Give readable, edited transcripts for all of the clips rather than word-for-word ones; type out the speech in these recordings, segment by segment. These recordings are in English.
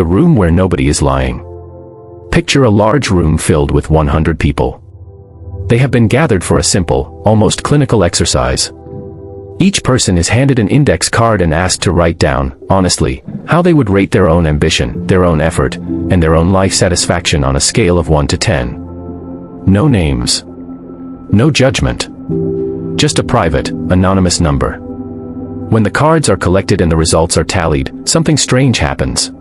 the room where nobody is lying. Picture a large room filled with 100 people. They have been gathered for a simple, almost clinical exercise. Each person is handed an index card and asked to write down, honestly, how they would rate their own ambition, their own effort, and their own life satisfaction on a scale of 1 to 10. No names. No judgment. Just a private, anonymous number. When the cards are collected and the results are tallied, something strange happens.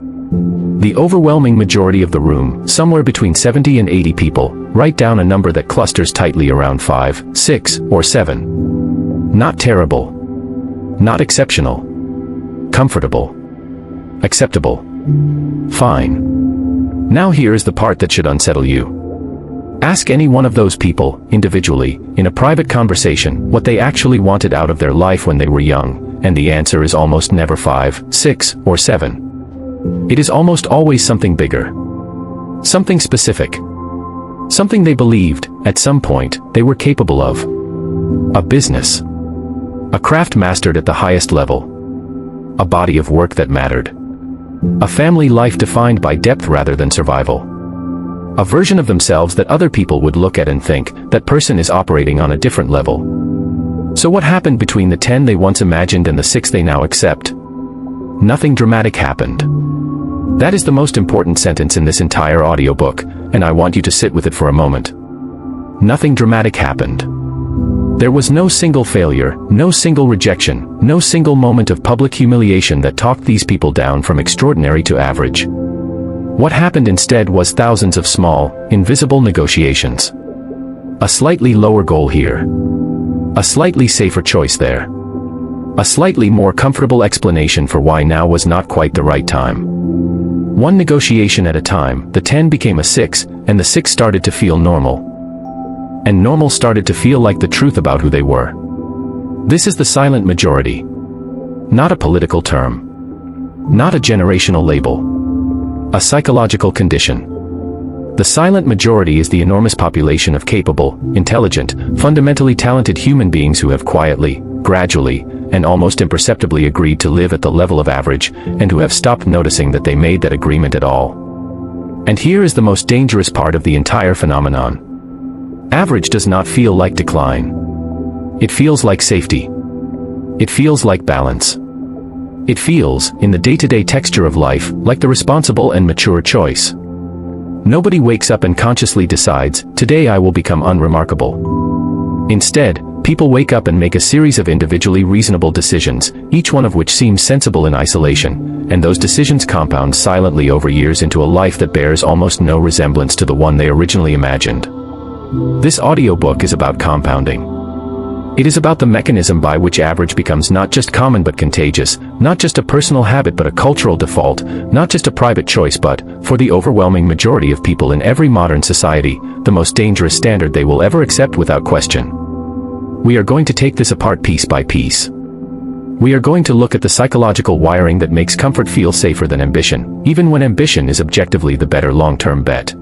The overwhelming majority of the room, somewhere between 70 and 80 people, write down a number that clusters tightly around 5, 6, or 7. Not terrible. Not exceptional. Comfortable. Acceptable. Fine. Now here is the part that should unsettle you. Ask any one of those people, individually, in a private conversation, what they actually wanted out of their life when they were young, and the answer is almost never 5, 6, or 7. It is almost always something bigger. Something specific. Something they believed, at some point, they were capable of. A business. A craft mastered at the highest level. A body of work that mattered. A family life defined by depth rather than survival. A version of themselves that other people would look at and think, that person is operating on a different level. So what happened between the 10 they once imagined and the 6 they now accept? Nothing dramatic happened. That is the most important sentence in this entire audiobook, and I want you to sit with it for a moment. Nothing dramatic happened. There was no single failure, no single rejection, no single moment of public humiliation that talked these people down from extraordinary to average. What happened instead was thousands of small, invisible negotiations. A slightly lower goal here. A slightly safer choice there. A slightly more comfortable explanation for why now was not quite the right time. One negotiation at a time, the 10 became a 6, and the 6 started to feel normal. And normal started to feel like the truth about who they were. This is the silent majority. Not a political term. Not a generational label. A psychological condition. The silent majority is the enormous population of capable, intelligent, fundamentally talented human beings who have quietly, gradually, and almost imperceptibly agreed to live at the level of average, and who have stopped noticing that they made that agreement at all. And here is the most dangerous part of the entire phenomenon. Average does not feel like decline. It feels like safety. It feels like balance. It feels, in the day-to-day texture of life, like the responsible and mature choice. Nobody wakes up and consciously decides, today I will become unremarkable. Instead, people wake up and make a series of individually reasonable decisions, each one of which seems sensible in isolation, and those decisions compound silently over years into a life that bears almost no resemblance to the one they originally imagined. This audiobook is about compounding. It is about the mechanism by which average becomes not just common but contagious, not just a personal habit but a cultural default, not just a private choice but, for the overwhelming majority of people in every modern society, the most dangerous standard they will ever accept without question. We are going to take this apart piece by piece. We are going to look at the psychological wiring that makes comfort feel safer than ambition, even when ambition is objectively the better long-term bet.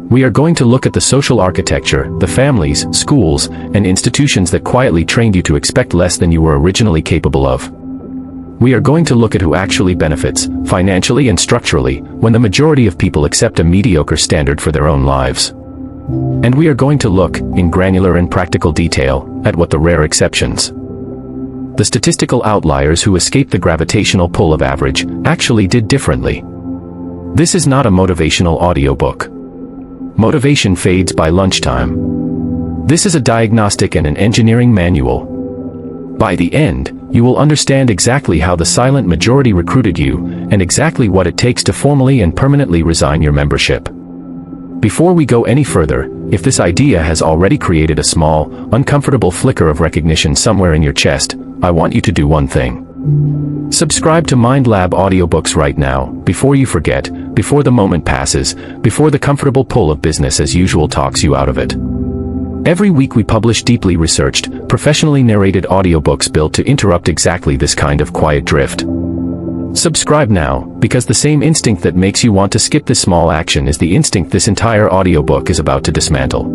We are going to look at the social architecture, the families, schools, and institutions that quietly trained you to expect less than you were originally capable of. We are going to look at who actually benefits, financially and structurally, when the majority of people accept a mediocre standard for their own lives. And we are going to look, in granular and practical detail, at what the rare exceptions, the statistical outliers who escaped the gravitational pull of average, actually did differently. This is not a motivational audiobook. Motivation fades by lunchtime. This is a diagnostic and an engineering manual. By the end, you will understand exactly how the silent majority recruited you, and exactly what it takes to formally and permanently resign your membership. Before we go any further, if this idea has already created a small, uncomfortable flicker of recognition somewhere in your chest, I want you to do one thing. Subscribe to MindLab Audiobooks right now, before you forget, before the moment passes, before the comfortable pull of business as usual talks you out of it. Every week we publish deeply researched, professionally narrated audiobooks built to interrupt exactly this kind of quiet drift. Subscribe now, because the same instinct that makes you want to skip this small action is the instinct this entire audiobook is about to dismantle.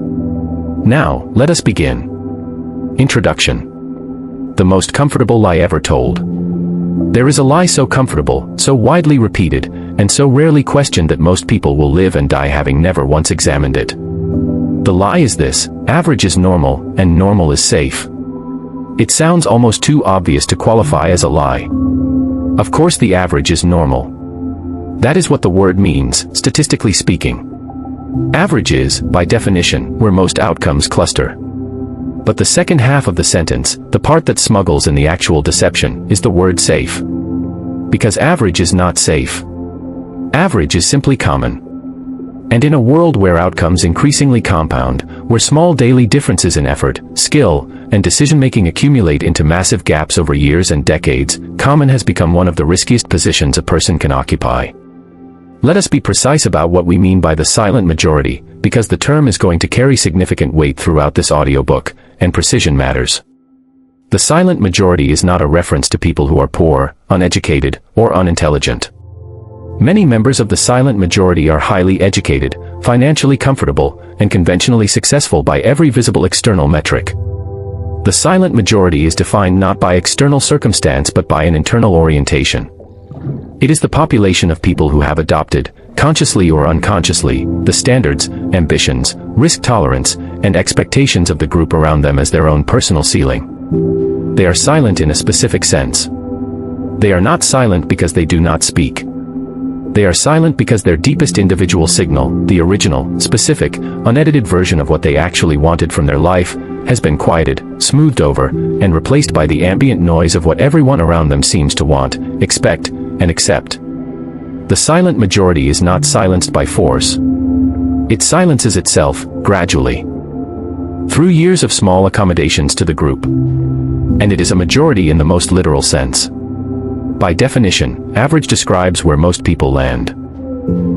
Now, let us begin. Introduction. The most comfortable lie ever told. There is a lie so comfortable, so widely repeated, and so rarely questioned that most people will live and die having never once examined it. The lie is this: average is normal, and normal is safe. It sounds almost too obvious to qualify as a lie. Of course the average is normal. That is what the word means, statistically speaking. Average is, by definition, where most outcomes cluster. But the second half of the sentence, the part that smuggles in the actual deception, is the word safe. Because average is not safe. Average is simply common. And in a world where outcomes increasingly compound, where small daily differences in effort, skill, and decision-making accumulate into massive gaps over years and decades, common has become one of the riskiest positions a person can occupy. Let us be precise about what we mean by the silent majority, because the term is going to carry significant weight throughout this audiobook, and precision matters. The silent majority is not a reference to people who are poor, uneducated, or unintelligent. Many members of the silent majority are highly educated, financially comfortable, and conventionally successful by every visible external metric. The silent majority is defined not by external circumstance but by an internal orientation. It is the population of people who have adopted, consciously or unconsciously, the standards, ambitions, risk tolerance, and expectations of the group around them as their own personal ceiling. They are silent in a specific sense. They are not silent because they do not speak. They are silent because their deepest individual signal, the original, specific, unedited version of what they actually wanted from their life, has been quieted, smoothed over, and replaced by the ambient noise of what everyone around them seems to want, expect, and accept. The silent majority is not silenced by force. It silences itself, gradually. Through years of small accommodations to the group. And it is a majority in the most literal sense. By definition, average describes where most people land.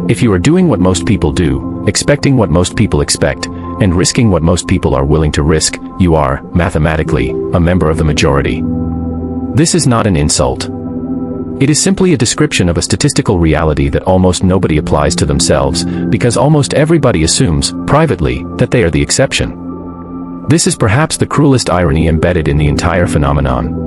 If you are doing what most people do, expecting what most people expect, and risking what most people are willing to risk, you are, mathematically, a member of the majority. This is not an insult. It is simply a description of a statistical reality that almost nobody applies to themselves, because almost everybody assumes, privately, that they are the exception. This is perhaps the cruelest irony embedded in the entire phenomenon.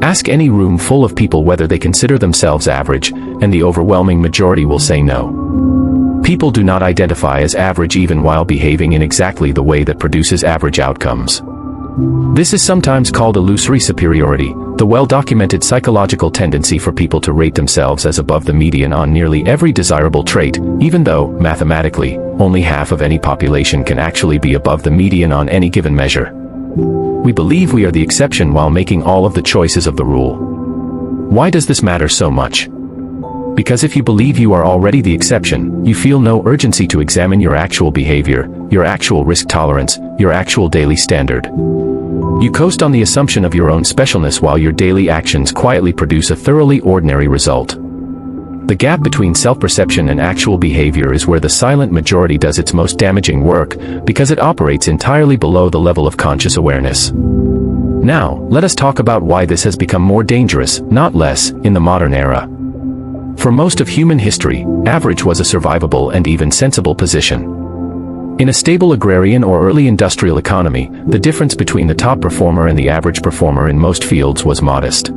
Ask any room full of people whether they consider themselves average, and the overwhelming majority will say no. People do not identify as average even while behaving in exactly the way that produces average outcomes. This is sometimes called illusory superiority, the well-documented psychological tendency for people to rate themselves as above the median on nearly every desirable trait, even though, mathematically, only half of any population can actually be above the median on any given measure. We believe we are the exception while making all of the choices of the rule. Why does this matter so much? Because if you believe you are already the exception, you feel no urgency to examine your actual behavior, your actual risk tolerance, your actual daily standard. You coast on the assumption of your own specialness while your daily actions quietly produce a thoroughly ordinary result. The gap between self-perception and actual behavior is where the silent majority does its most damaging work, because it operates entirely below the level of conscious awareness. Now, let us talk about why this has become more dangerous, not less, in the modern era. For most of human history, average was a survivable and even sensible position. In a stable agrarian or early industrial economy, the difference between the top performer and the average performer in most fields was modest.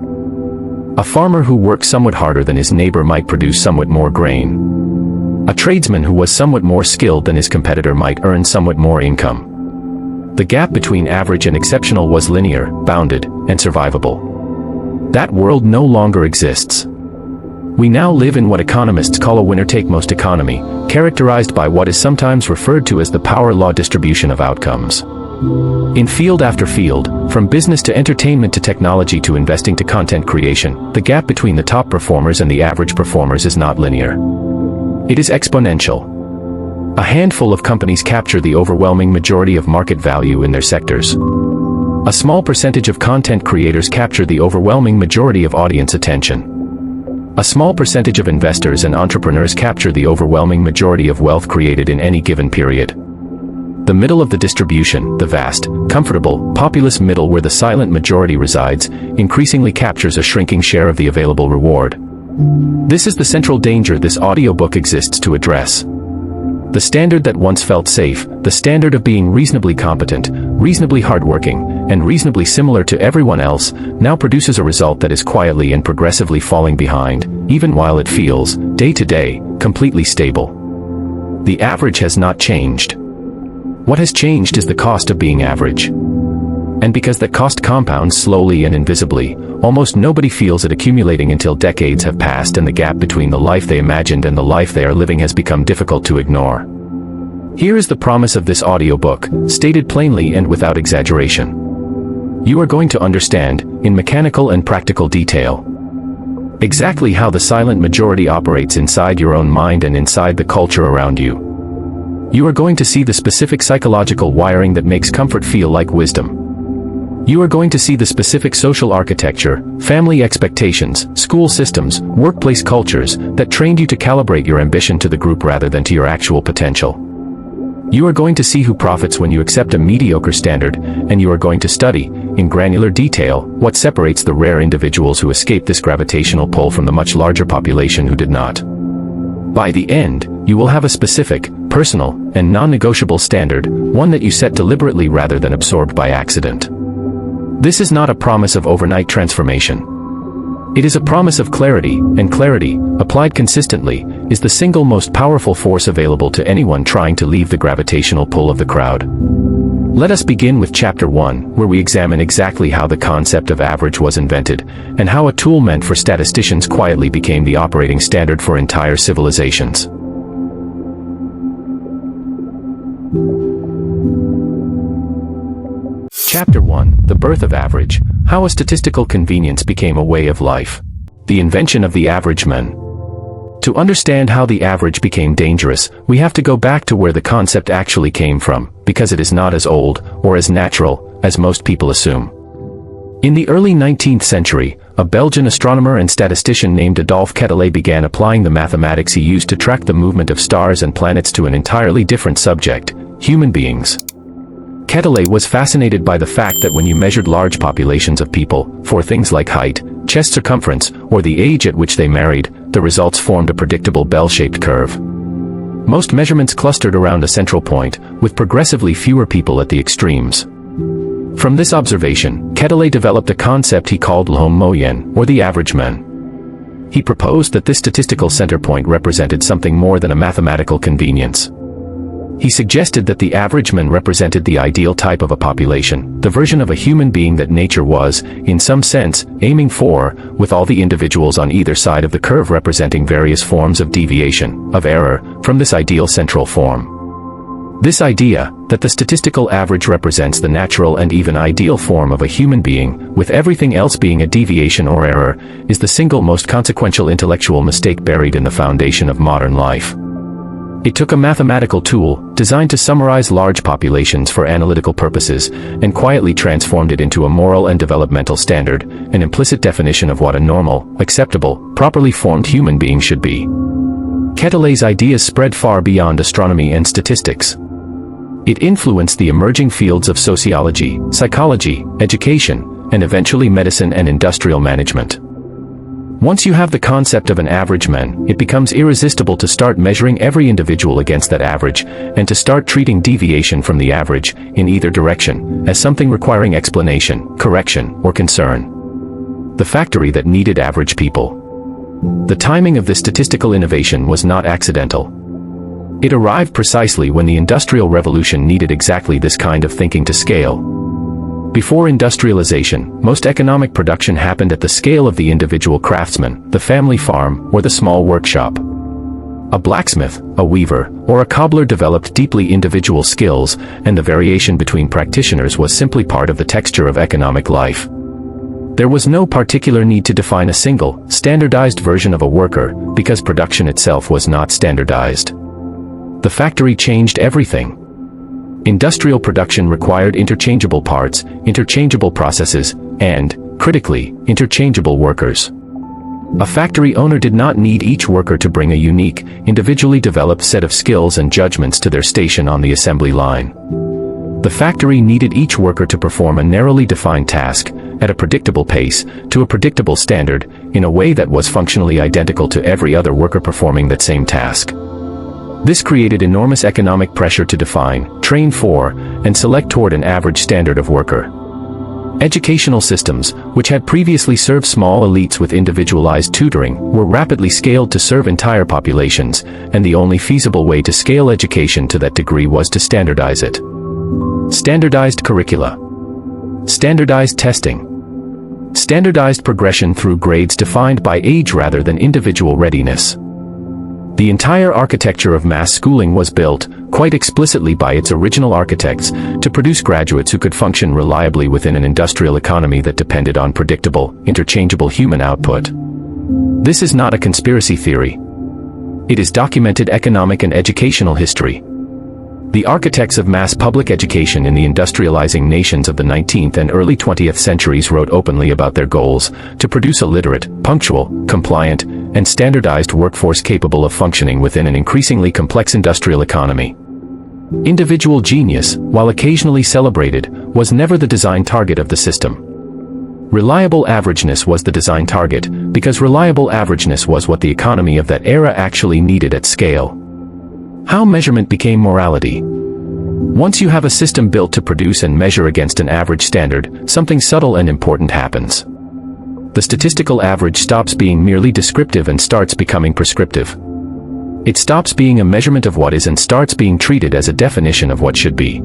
A farmer who worked somewhat harder than his neighbor might produce somewhat more grain. A tradesman who was somewhat more skilled than his competitor might earn somewhat more income. The gap between average and exceptional was linear, bounded, and survivable. That world no longer exists. We now live in what economists call a winner-take-most economy, characterized by what is sometimes referred to as the power law distribution of outcomes. In field after field, from business to entertainment to technology to investing to content creation, the gap between the top performers and the average performers is not linear. It is exponential. A handful of companies capture the overwhelming majority of market value in their sectors. A small percentage of content creators capture the overwhelming majority of audience attention. A small percentage of investors and entrepreneurs capture the overwhelming majority of wealth created in any given period. The middle of the distribution, the vast, comfortable, populous middle where the silent majority resides, increasingly captures a shrinking share of the available reward. This is the central danger this audiobook exists to address. The standard that once felt safe, the standard of being reasonably competent, reasonably hardworking, and reasonably similar to everyone else, now produces a result that is quietly and progressively falling behind, even while it feels, day to day, completely stable. The average has not changed. What has changed is the cost of being average. And because that cost compounds slowly and invisibly, almost nobody feels it accumulating until decades have passed and the gap between the life they imagined and the life they are living has become difficult to ignore. Here is the promise of this audiobook, stated plainly and without exaggeration. You are going to understand, in mechanical and practical detail, exactly how the silent majority operates inside your own mind and inside the culture around you. You are going to see the specific psychological wiring that makes comfort feel like wisdom. You are going to see the specific social architecture, family expectations, school systems, workplace cultures that trained you to calibrate your ambition to the group rather than to your actual potential. You are going to see who profits when you accept a mediocre standard, and you are going to study, in granular detail, what separates the rare individuals who escape this gravitational pull from the much larger population who did not. By the end, you will have a specific, personal, and non-negotiable standard, one that you set deliberately rather than absorbed by accident. This is not a promise of overnight transformation. It is a promise of clarity, and clarity, applied consistently, is the single most powerful force available to anyone trying to leave the gravitational pull of the crowd. Let us begin with Chapter 1, where we examine exactly how the concept of average was invented, and how a tool meant for statisticians quietly became the operating standard for entire civilizations. Chapter 1, The Birth of Average, How a Statistical Convenience Became a Way of Life. The Invention of the Average Man. To understand how the average became dangerous, we have to go back to where the concept actually came from, because it is not as old, or as natural, as most people assume. In the early 19th century, a Belgian astronomer and statistician named Adolphe Quetelet began applying the mathematics he used to track the movement of stars and planets to an entirely different subject, human beings. Quetelet was fascinated by the fact that when you measured large populations of people, for things like height, chest circumference, or the age at which they married, the results formed a predictable bell-shaped curve. Most measurements clustered around a central point, with progressively fewer people at the extremes. From this observation, Quetelet developed a concept he called l'homme moyen, or the average man. He proposed that this statistical center point represented something more than a mathematical convenience. He suggested that the average man represented the ideal type of a population, the version of a human being that nature was, in some sense, aiming for, with all the individuals on either side of the curve representing various forms of deviation, of error, from this ideal central form. This idea, that the statistical average represents the natural and even ideal form of a human being, with everything else being a deviation or error, is the single most consequential intellectual mistake buried in the foundation of modern life. It took a mathematical tool, designed to summarize large populations for analytical purposes, and quietly transformed it into a moral and developmental standard, an implicit definition of what a normal, acceptable, properly formed human being should be. Quetelet's ideas spread far beyond astronomy and statistics. It influenced the emerging fields of sociology, psychology, education, and eventually medicine and industrial management. Once you have the concept of an average man, it becomes irresistible to start measuring every individual against that average, and to start treating deviation from the average, in either direction, as something requiring explanation, correction, or concern. The factory that needed average people. The timing of this statistical innovation was not accidental. It arrived precisely when the Industrial Revolution needed exactly this kind of thinking to scale. Before industrialization, most economic production happened at the scale of the individual craftsman, the family farm, or the small workshop. A blacksmith, a weaver, or a cobbler developed deeply individual skills, and the variation between practitioners was simply part of the texture of economic life. There was no particular need to define a single, standardized version of a worker, because production itself was not standardized. The factory changed everything. Industrial production required interchangeable parts, interchangeable processes, and, critically, interchangeable workers. A factory owner did not need each worker to bring a unique, individually developed set of skills and judgments to their station on the assembly line. The factory needed each worker to perform a narrowly defined task, at a predictable pace, to a predictable standard, in a way that was functionally identical to every other worker performing that same task. This created enormous economic pressure to define, train for, and select toward an average standard of worker. Educational systems, which had previously served small elites with individualized tutoring, were rapidly scaled to serve entire populations, and the only feasible way to scale education to that degree was to standardize it. Standardized curricula. Standardized testing. Standardized progression through grades defined by age rather than individual readiness. The entire architecture of mass schooling was built, quite explicitly by its original architects, to produce graduates who could function reliably within an industrial economy that depended on predictable, interchangeable human output. This is not a conspiracy theory. It is documented economic and educational history. The architects of mass public education in the industrializing nations of the 19th and early 20th centuries wrote openly about their goals: to produce a literate, punctual, compliant, and standardized workforce capable of functioning within an increasingly complex industrial economy. Individual genius, while occasionally celebrated, was never the design target of the system. Reliable averageness was the design target, because reliable averageness was what the economy of that era actually needed at scale. How measurement became morality. Once you have a system built to produce and measure against an average standard, something subtle and important happens. The statistical average stops being merely descriptive and starts becoming prescriptive. It stops being a measurement of what is and starts being treated as a definition of what should be.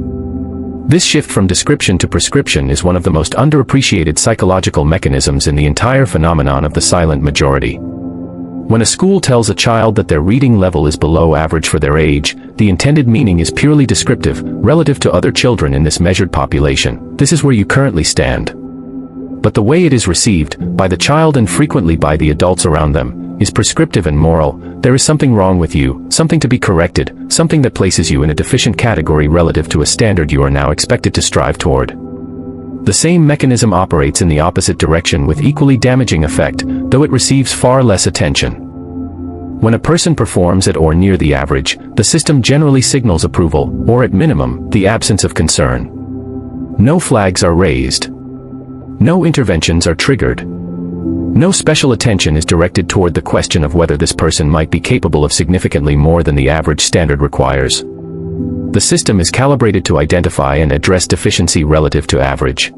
This shift from description to prescription is one of the most underappreciated psychological mechanisms in the entire phenomenon of the silent majority. When a school tells a child that their reading level is below average for their age, the intended meaning is purely descriptive, relative to other children in this measured population. This is where you currently stand. But the way it is received, by the child and frequently by the adults around them, is prescriptive and moral. There is something wrong with you, something to be corrected, something that places you in a deficient category relative to a standard you are now expected to strive toward. The same mechanism operates in the opposite direction with equally damaging effect, though it receives far less attention. When a person performs at or near the average, the system generally signals approval, or at minimum, the absence of concern. No flags are raised. No interventions are triggered. No special attention is directed toward the question of whether this person might be capable of significantly more than the average standard requires. The system is calibrated to identify and address deficiency relative to average.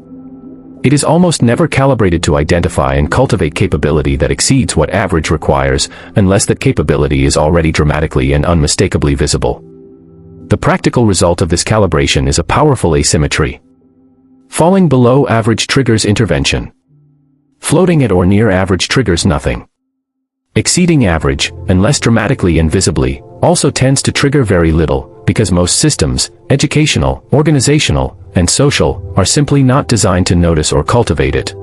It is almost never calibrated to identify and cultivate capability that exceeds what average requires, unless that capability is already dramatically and unmistakably visible. The practical result of this calibration is a powerful asymmetry. Falling below average triggers intervention. Floating at or near average triggers nothing. Exceeding average, unless dramatically and visibly, also tends to trigger very little, because most systems, educational, organizational, and social, are simply not designed to notice or cultivate it.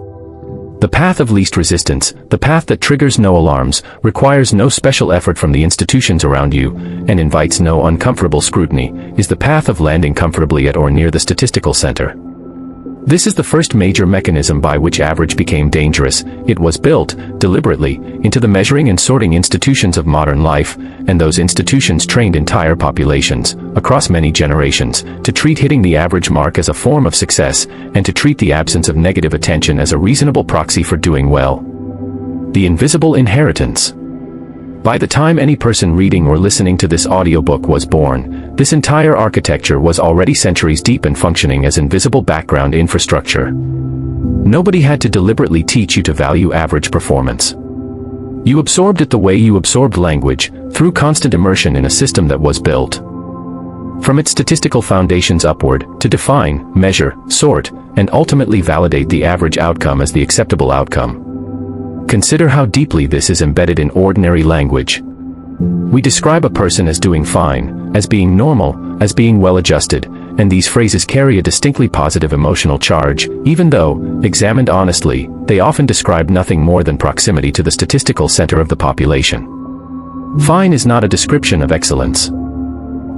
The path of least resistance, the path that triggers no alarms, requires no special effort from the institutions around you, and invites no uncomfortable scrutiny, is the path of landing comfortably at or near the statistical center. This is the first major mechanism by which average became dangerous. It was built, deliberately, into the measuring and sorting institutions of modern life, and those institutions trained entire populations, across many generations, to treat hitting the average mark as a form of success, and to treat the absence of negative attention as a reasonable proxy for doing well. The invisible inheritance. By the time any person reading or listening to this audiobook was born, this entire architecture was already centuries deep and functioning as invisible background infrastructure. Nobody had to deliberately teach you to value average performance. You absorbed it the way you absorbed language, through constant immersion in a system that was built from its statistical foundations upward, to define, measure, sort, and ultimately validate the average outcome as the acceptable outcome. Consider how deeply this is embedded in ordinary language. We describe a person as doing fine, as being normal, as being well-adjusted, and these phrases carry a distinctly positive emotional charge, even though, examined honestly, they often describe nothing more than proximity to the statistical center of the population. Fine is not a description of excellence.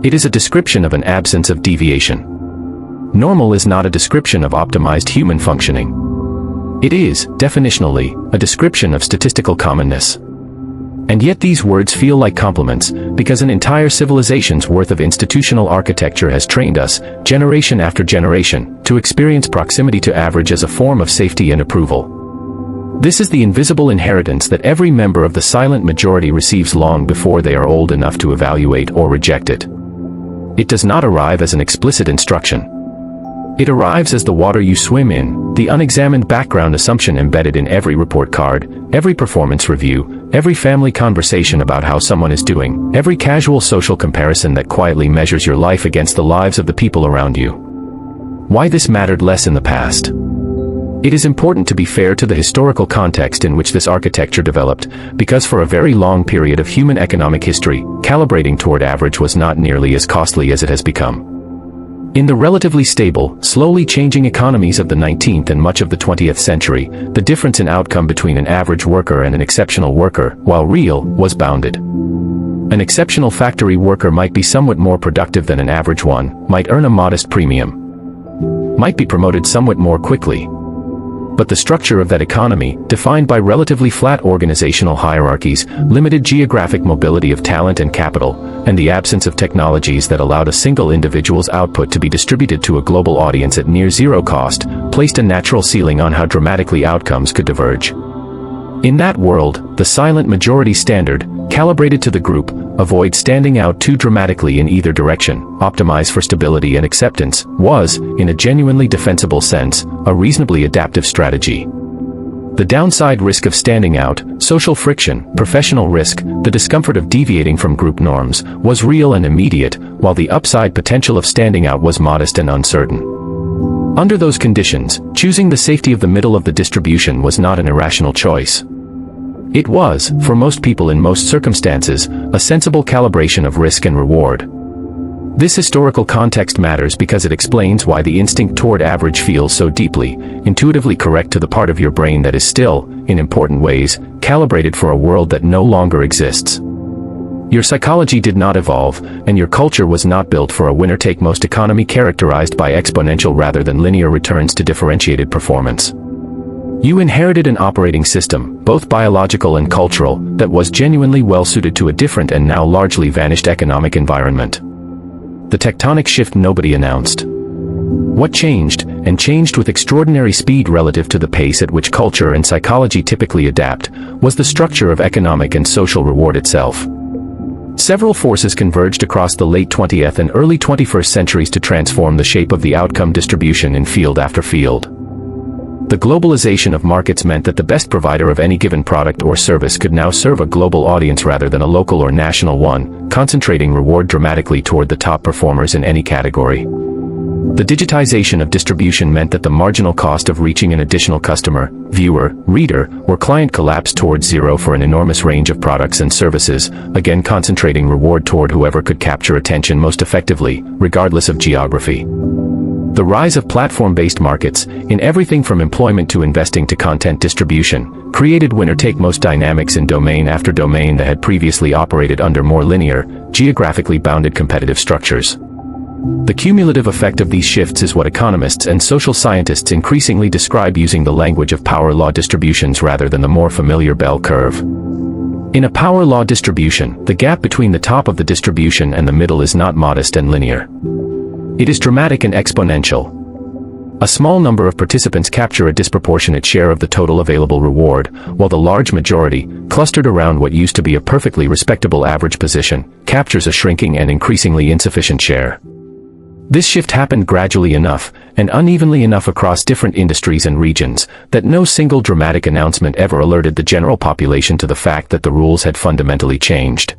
It is a description of an absence of deviation. Normal is not a description of optimized human functioning. It is, definitionally, a description of statistical commonness. And yet these words feel like compliments, because an entire civilization's worth of institutional architecture has trained us, generation after generation, to experience proximity to average as a form of safety and approval. This is the invisible inheritance that every member of the silent majority receives long before they are old enough to evaluate or reject it. It does not arrive as an explicit instruction. It arrives as the water you swim in, the unexamined background assumption embedded in every report card, every performance review, every family conversation about how someone is doing, every casual social comparison that quietly measures your life against the lives of the people around you. Why this mattered less in the past? It is important to be fair to the historical context in which this architecture developed, because for a very long period of human economic history, calibrating toward average was not nearly as costly as it has become. In the relatively stable, slowly changing economies of the 19th and much of the 20th century, the difference in outcome between an average worker and an exceptional worker, while real, was bounded. An exceptional factory worker might be somewhat more productive than an average one, might earn a modest premium, might be promoted somewhat more quickly. But the structure of that economy, defined by relatively flat organizational hierarchies, limited geographic mobility of talent and capital, and the absence of technologies that allowed a single individual's output to be distributed to a global audience at near zero cost, placed a natural ceiling on how dramatically outcomes could diverge. In that world, the silent majority standard, calibrated to the group, avoid standing out too dramatically in either direction, optimize for stability and acceptance, was, in a genuinely defensible sense, a reasonably adaptive strategy. The downside risk of standing out, social friction, professional risk, the discomfort of deviating from group norms, was real and immediate, while the upside potential of standing out was modest and uncertain. Under those conditions, choosing the safety of the middle of the distribution was not an irrational choice. It was, for most people in most circumstances, a sensible calibration of risk and reward. This historical context matters because it explains why the instinct toward average feels so deeply, intuitively correct to the part of your brain that is still, in important ways, calibrated for a world that no longer exists. Your psychology did not evolve, and your culture was not built for a winner-take-most economy characterized by exponential rather than linear returns to differentiated performance. You inherited an operating system, both biological and cultural, that was genuinely well-suited to a different and now largely vanished economic environment. The tectonic shift nobody announced. What changed, and changed with extraordinary speed relative to the pace at which culture and psychology typically adapt, was the structure of economic and social reward itself. Several forces converged across the late 20th and early 21st centuries to transform the shape of the outcome distribution in field after field. The globalization of markets meant that the best provider of any given product or service could now serve a global audience rather than a local or national one, concentrating reward dramatically toward the top performers in any category. The digitization of distribution meant that the marginal cost of reaching an additional customer, viewer, reader, or client collapsed toward zero for an enormous range of products and services, again concentrating reward toward whoever could capture attention most effectively, regardless of geography. The rise of platform-based markets, in everything from employment to investing to content distribution, created winner-take-most dynamics in domain after domain that had previously operated under more linear, geographically bounded competitive structures. The cumulative effect of these shifts is what economists and social scientists increasingly describe using the language of power law distributions rather than the more familiar bell curve. In a power law distribution, the gap between the top of the distribution and the middle is not modest and linear. It is dramatic and exponential. A small number of participants capture a disproportionate share of the total available reward, while the large majority, clustered around what used to be a perfectly respectable average position, captures a shrinking and increasingly insufficient share. This shift happened gradually enough, and unevenly enough across different industries and regions, that no single dramatic announcement ever alerted the general population to the fact that the rules had fundamentally changed.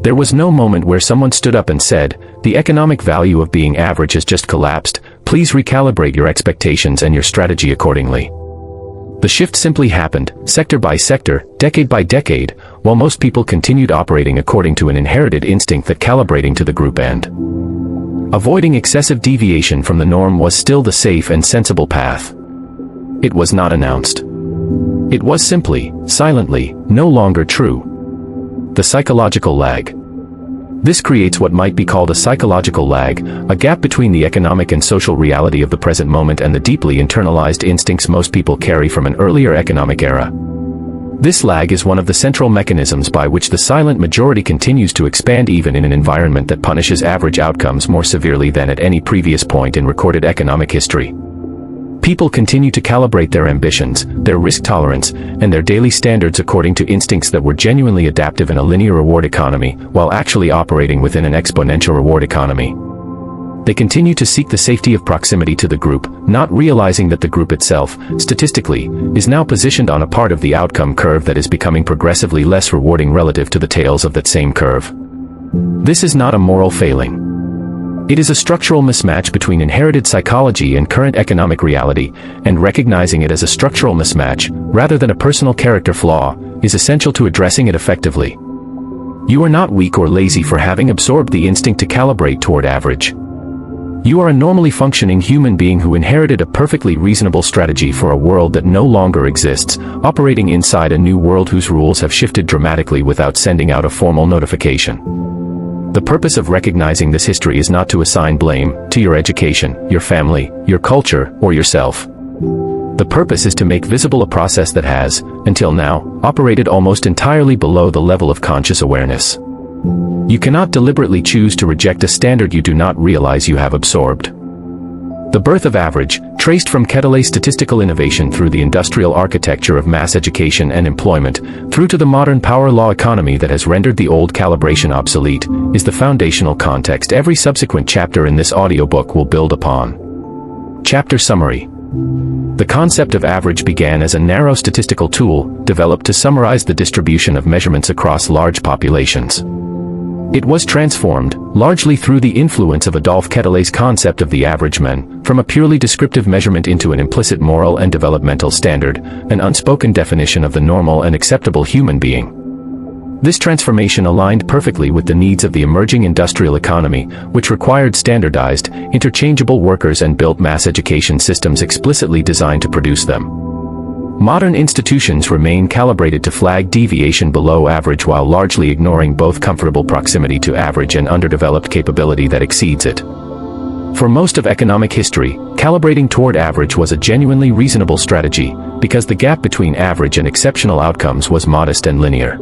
There was no moment where someone stood up and said, "The economic value of being average has just collapsed, please recalibrate your expectations and your strategy accordingly." The shift simply happened, sector by sector, decade by decade, while most people continued operating according to an inherited instinct that calibrating to the group end. Avoiding excessive deviation from the norm was still the safe and sensible path. It was not announced. It was simply, silently, no longer true. The psychological lag. This creates what might be called a psychological lag, a gap between the economic and social reality of the present moment and the deeply internalized instincts most people carry from an earlier economic era. This lag is one of the central mechanisms by which the silent majority continues to expand even in an environment that punishes average outcomes more severely than at any previous point in recorded economic history. People continue to calibrate their ambitions, their risk tolerance, and their daily standards according to instincts that were genuinely adaptive in a linear reward economy, while actually operating within an exponential reward economy. They continue to seek the safety of proximity to the group, not realizing that the group itself, statistically, is now positioned on a part of the outcome curve that is becoming progressively less rewarding relative to the tails of that same curve. This is not a moral failing. It is a structural mismatch between inherited psychology and current economic reality, and recognizing it as a structural mismatch, rather than a personal character flaw, is essential to addressing it effectively. You are not weak or lazy for having absorbed the instinct to calibrate toward average. You are a normally functioning human being who inherited a perfectly reasonable strategy for a world that no longer exists, operating inside a new world whose rules have shifted dramatically without sending out a formal notification. The purpose of recognizing this history is not to assign blame to your education, your family, your culture, or yourself. The purpose is to make visible a process that has, until now, operated almost entirely below the level of conscious awareness. You cannot deliberately choose to reject a standard you do not realize you have absorbed. The birth of average, traced from Quetelet's statistical innovation through the industrial architecture of mass education and employment, through to the modern power law economy that has rendered the old calibration obsolete, is the foundational context every subsequent chapter in this audiobook will build upon. Chapter Summary. The concept of average began as a narrow statistical tool, developed to summarize the distribution of measurements across large populations. It was transformed, largely through the influence of Adolphe Quetelet's concept of the average man, from a purely descriptive measurement into an implicit moral and developmental standard, an unspoken definition of the normal and acceptable human being. This transformation aligned perfectly with the needs of the emerging industrial economy, which required standardized, interchangeable workers and built mass education systems explicitly designed to produce them. Modern institutions remain calibrated to flag deviation below average while largely ignoring both comfortable proximity to average and underdeveloped capability that exceeds it. For most of economic history, calibrating toward average was a genuinely reasonable strategy, because the gap between average and exceptional outcomes was modest and linear.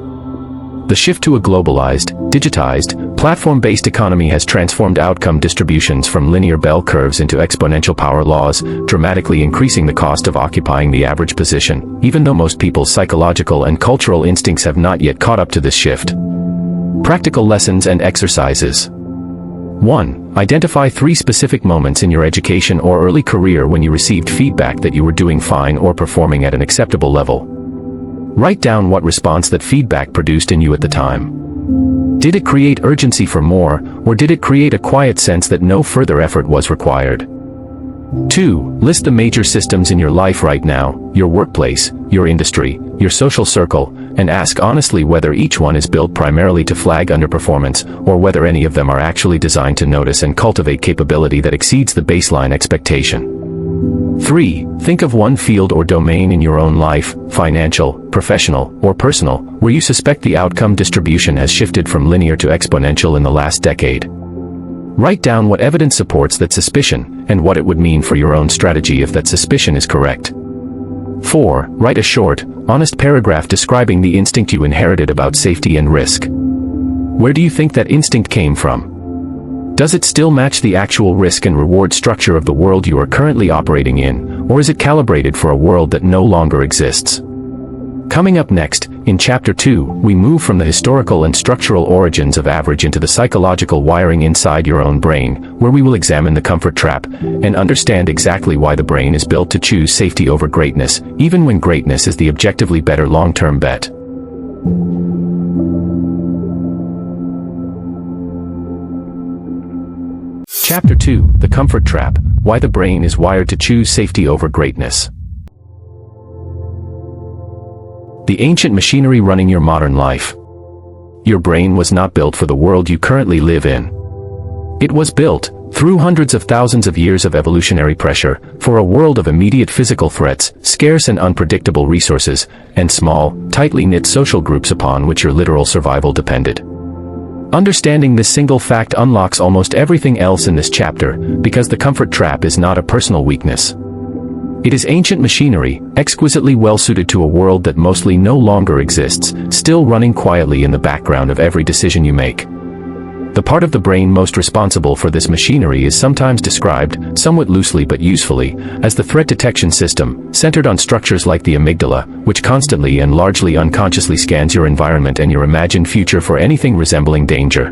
The shift to a globalized, digitized, platform-based economy has transformed outcome distributions from linear bell curves into exponential power laws, dramatically increasing the cost of occupying the average position, even though most people's psychological and cultural instincts have not yet caught up to this shift. Practical lessons and exercises. 1. Identify 3 specific moments in your education or early career when you received feedback that you were doing fine or performing at an acceptable level. Write down what response that feedback produced in you at the time. Did it create urgency for more, or did it create a quiet sense that no further effort was required? 2. List the major systems in your life right now, your workplace, your industry, your social circle, and ask honestly whether each one is built primarily to flag underperformance, or whether any of them are actually designed to notice and cultivate capability that exceeds the baseline expectation. 3. Think of one field or domain in your own life, financial, professional, or personal, where you suspect the outcome distribution has shifted from linear to exponential in the last decade. Write down what evidence supports that suspicion, and what it would mean for your own strategy if that suspicion is correct. 4. Write a short, honest paragraph describing the instinct you inherited about safety and risk. Where do you think that instinct came from? Does it still match the actual risk and reward structure of the world you are currently operating in, or is it calibrated for a world that no longer exists? Coming up next, in Chapter 2, we move from the historical and structural origins of average into the psychological wiring inside your own brain, where we will examine the comfort trap, and understand exactly why the brain is built to choose safety over greatness, even when greatness is the objectively better long-term bet. Chapter 2, The Comfort Trap, Why the Brain is Wired to Choose Safety Over Greatness. The ancient machinery running your modern life. Your brain was not built for the world you currently live in. It was built, through hundreds of thousands of years of evolutionary pressure, for a world of immediate physical threats, scarce and unpredictable resources, and small, tightly knit social groups upon which your literal survival depended. Understanding this single fact unlocks almost everything else in this chapter, because the comfort trap is not a personal weakness. It is ancient machinery, exquisitely well-suited to a world that mostly no longer exists, still running quietly in the background of every decision you make. The part of the brain most responsible for this machinery is sometimes described, somewhat loosely but usefully, as the threat detection system, centered on structures like the amygdala, which constantly and largely unconsciously scans your environment and your imagined future for anything resembling danger.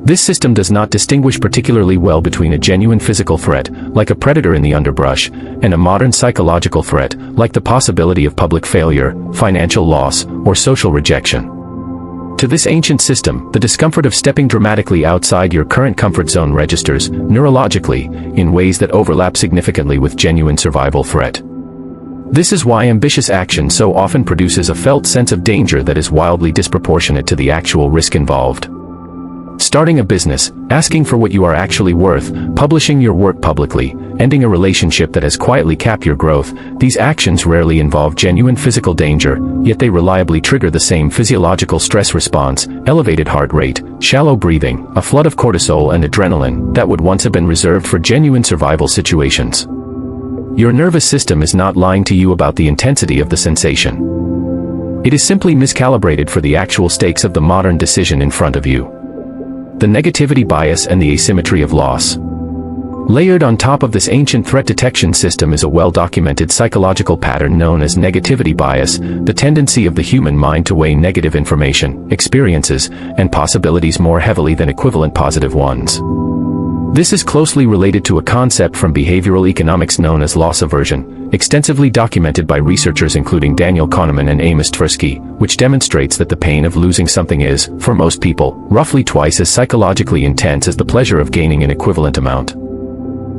This system does not distinguish particularly well between a genuine physical threat, like a predator in the underbrush, and a modern psychological threat, like the possibility of public failure, financial loss, or social rejection. To this ancient system, the discomfort of stepping dramatically outside your current comfort zone registers, neurologically, in ways that overlap significantly with genuine survival threat. This is why ambitious action so often produces a felt sense of danger that is wildly disproportionate to the actual risk involved. Starting a business, asking for what you are actually worth, publishing your work publicly, ending a relationship that has quietly capped your growth, these actions rarely involve genuine physical danger, yet they reliably trigger the same physiological stress response, elevated heart rate, shallow breathing, a flood of cortisol and adrenaline that would once have been reserved for genuine survival situations. Your nervous system is not lying to you about the intensity of the sensation. It is simply miscalibrated for the actual stakes of the modern decision in front of you. The negativity bias and the asymmetry of loss. Layered on top of this ancient threat detection system is a well-documented psychological pattern known as negativity bias, the tendency of the human mind to weigh negative information, experiences, and possibilities more heavily than equivalent positive ones. This is closely related to a concept from behavioral economics known as loss aversion, extensively documented by researchers including Daniel Kahneman and Amos Tversky, which demonstrates that the pain of losing something is, for most people, roughly twice as psychologically intense as the pleasure of gaining an equivalent amount.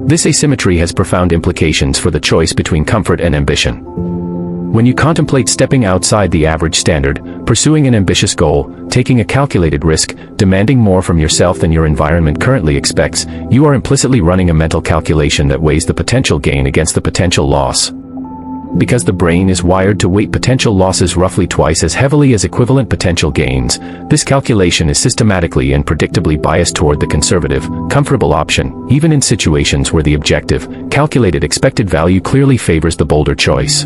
This asymmetry has profound implications for the choice between comfort and ambition. When you contemplate stepping outside the average standard, pursuing an ambitious goal, taking a calculated risk, demanding more from yourself than your environment currently expects, you are implicitly running a mental calculation that weighs the potential gain against the potential loss. Because the brain is wired to weight potential losses roughly twice as heavily as equivalent potential gains, this calculation is systematically and predictably biased toward the conservative, comfortable option, even in situations where the objective, calculated expected value clearly favors the bolder choice.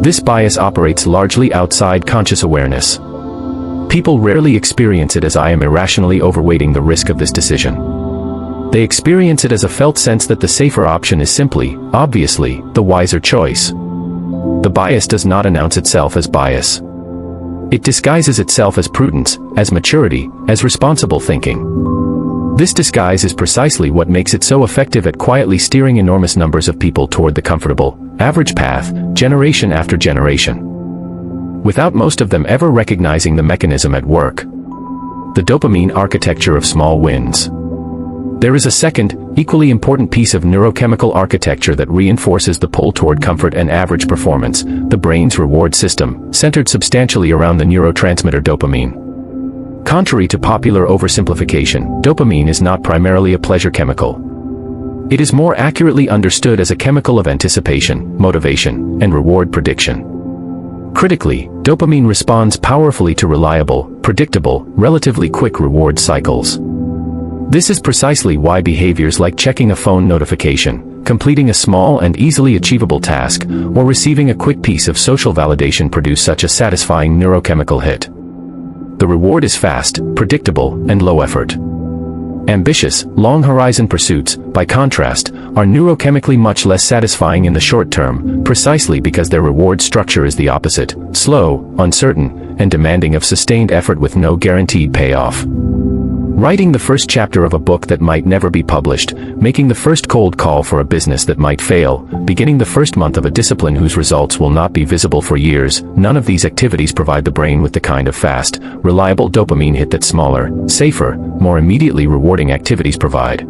This bias operates largely outside conscious awareness. People rarely experience it as I am irrationally overweighting the risk of this decision. They experience it as a felt sense that the safer option is simply, obviously, the wiser choice. The bias does not announce itself as bias. It disguises itself as prudence, as maturity, as responsible thinking. This disguise is precisely what makes it so effective at quietly steering enormous numbers of people toward the comfortable, average path, generation after generation, without most of them ever recognizing the mechanism at work. The dopamine architecture of small wins. There is a second, equally important piece of neurochemical architecture that reinforces the pull toward comfort and average performance, the brain's reward system, centered substantially around the neurotransmitter dopamine. Contrary to popular oversimplification, dopamine is not primarily a pleasure chemical. It is more accurately understood as a chemical of anticipation, motivation, and reward prediction. Critically, dopamine responds powerfully to reliable, predictable, relatively quick reward cycles. This is precisely why behaviors like checking a phone notification, completing a small and easily achievable task, or receiving a quick piece of social validation produce such a satisfying neurochemical hit. The reward is fast, predictable, and low effort. Ambitious, long-horizon pursuits, by contrast, are neurochemically much less satisfying in the short term, precisely because their reward structure is the opposite, slow, uncertain, and demanding of sustained effort with no guaranteed payoff. Writing the first chapter of a book that might never be published, making the first cold call for a business that might fail, beginning the first month of a discipline whose results will not be visible for years, none of these activities provide the brain with the kind of fast, reliable dopamine hit that smaller, safer, more immediately rewarding activities provide.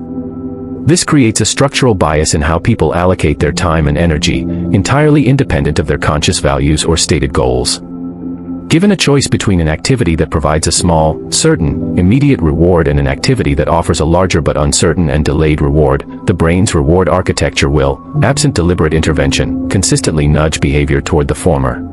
This creates a structural bias in how people allocate their time and energy, entirely independent of their conscious values or stated goals. Given a choice between an activity that provides a small, certain, immediate reward and an activity that offers a larger but uncertain and delayed reward, the brain's reward architecture will, absent deliberate intervention, consistently nudge behavior toward the former.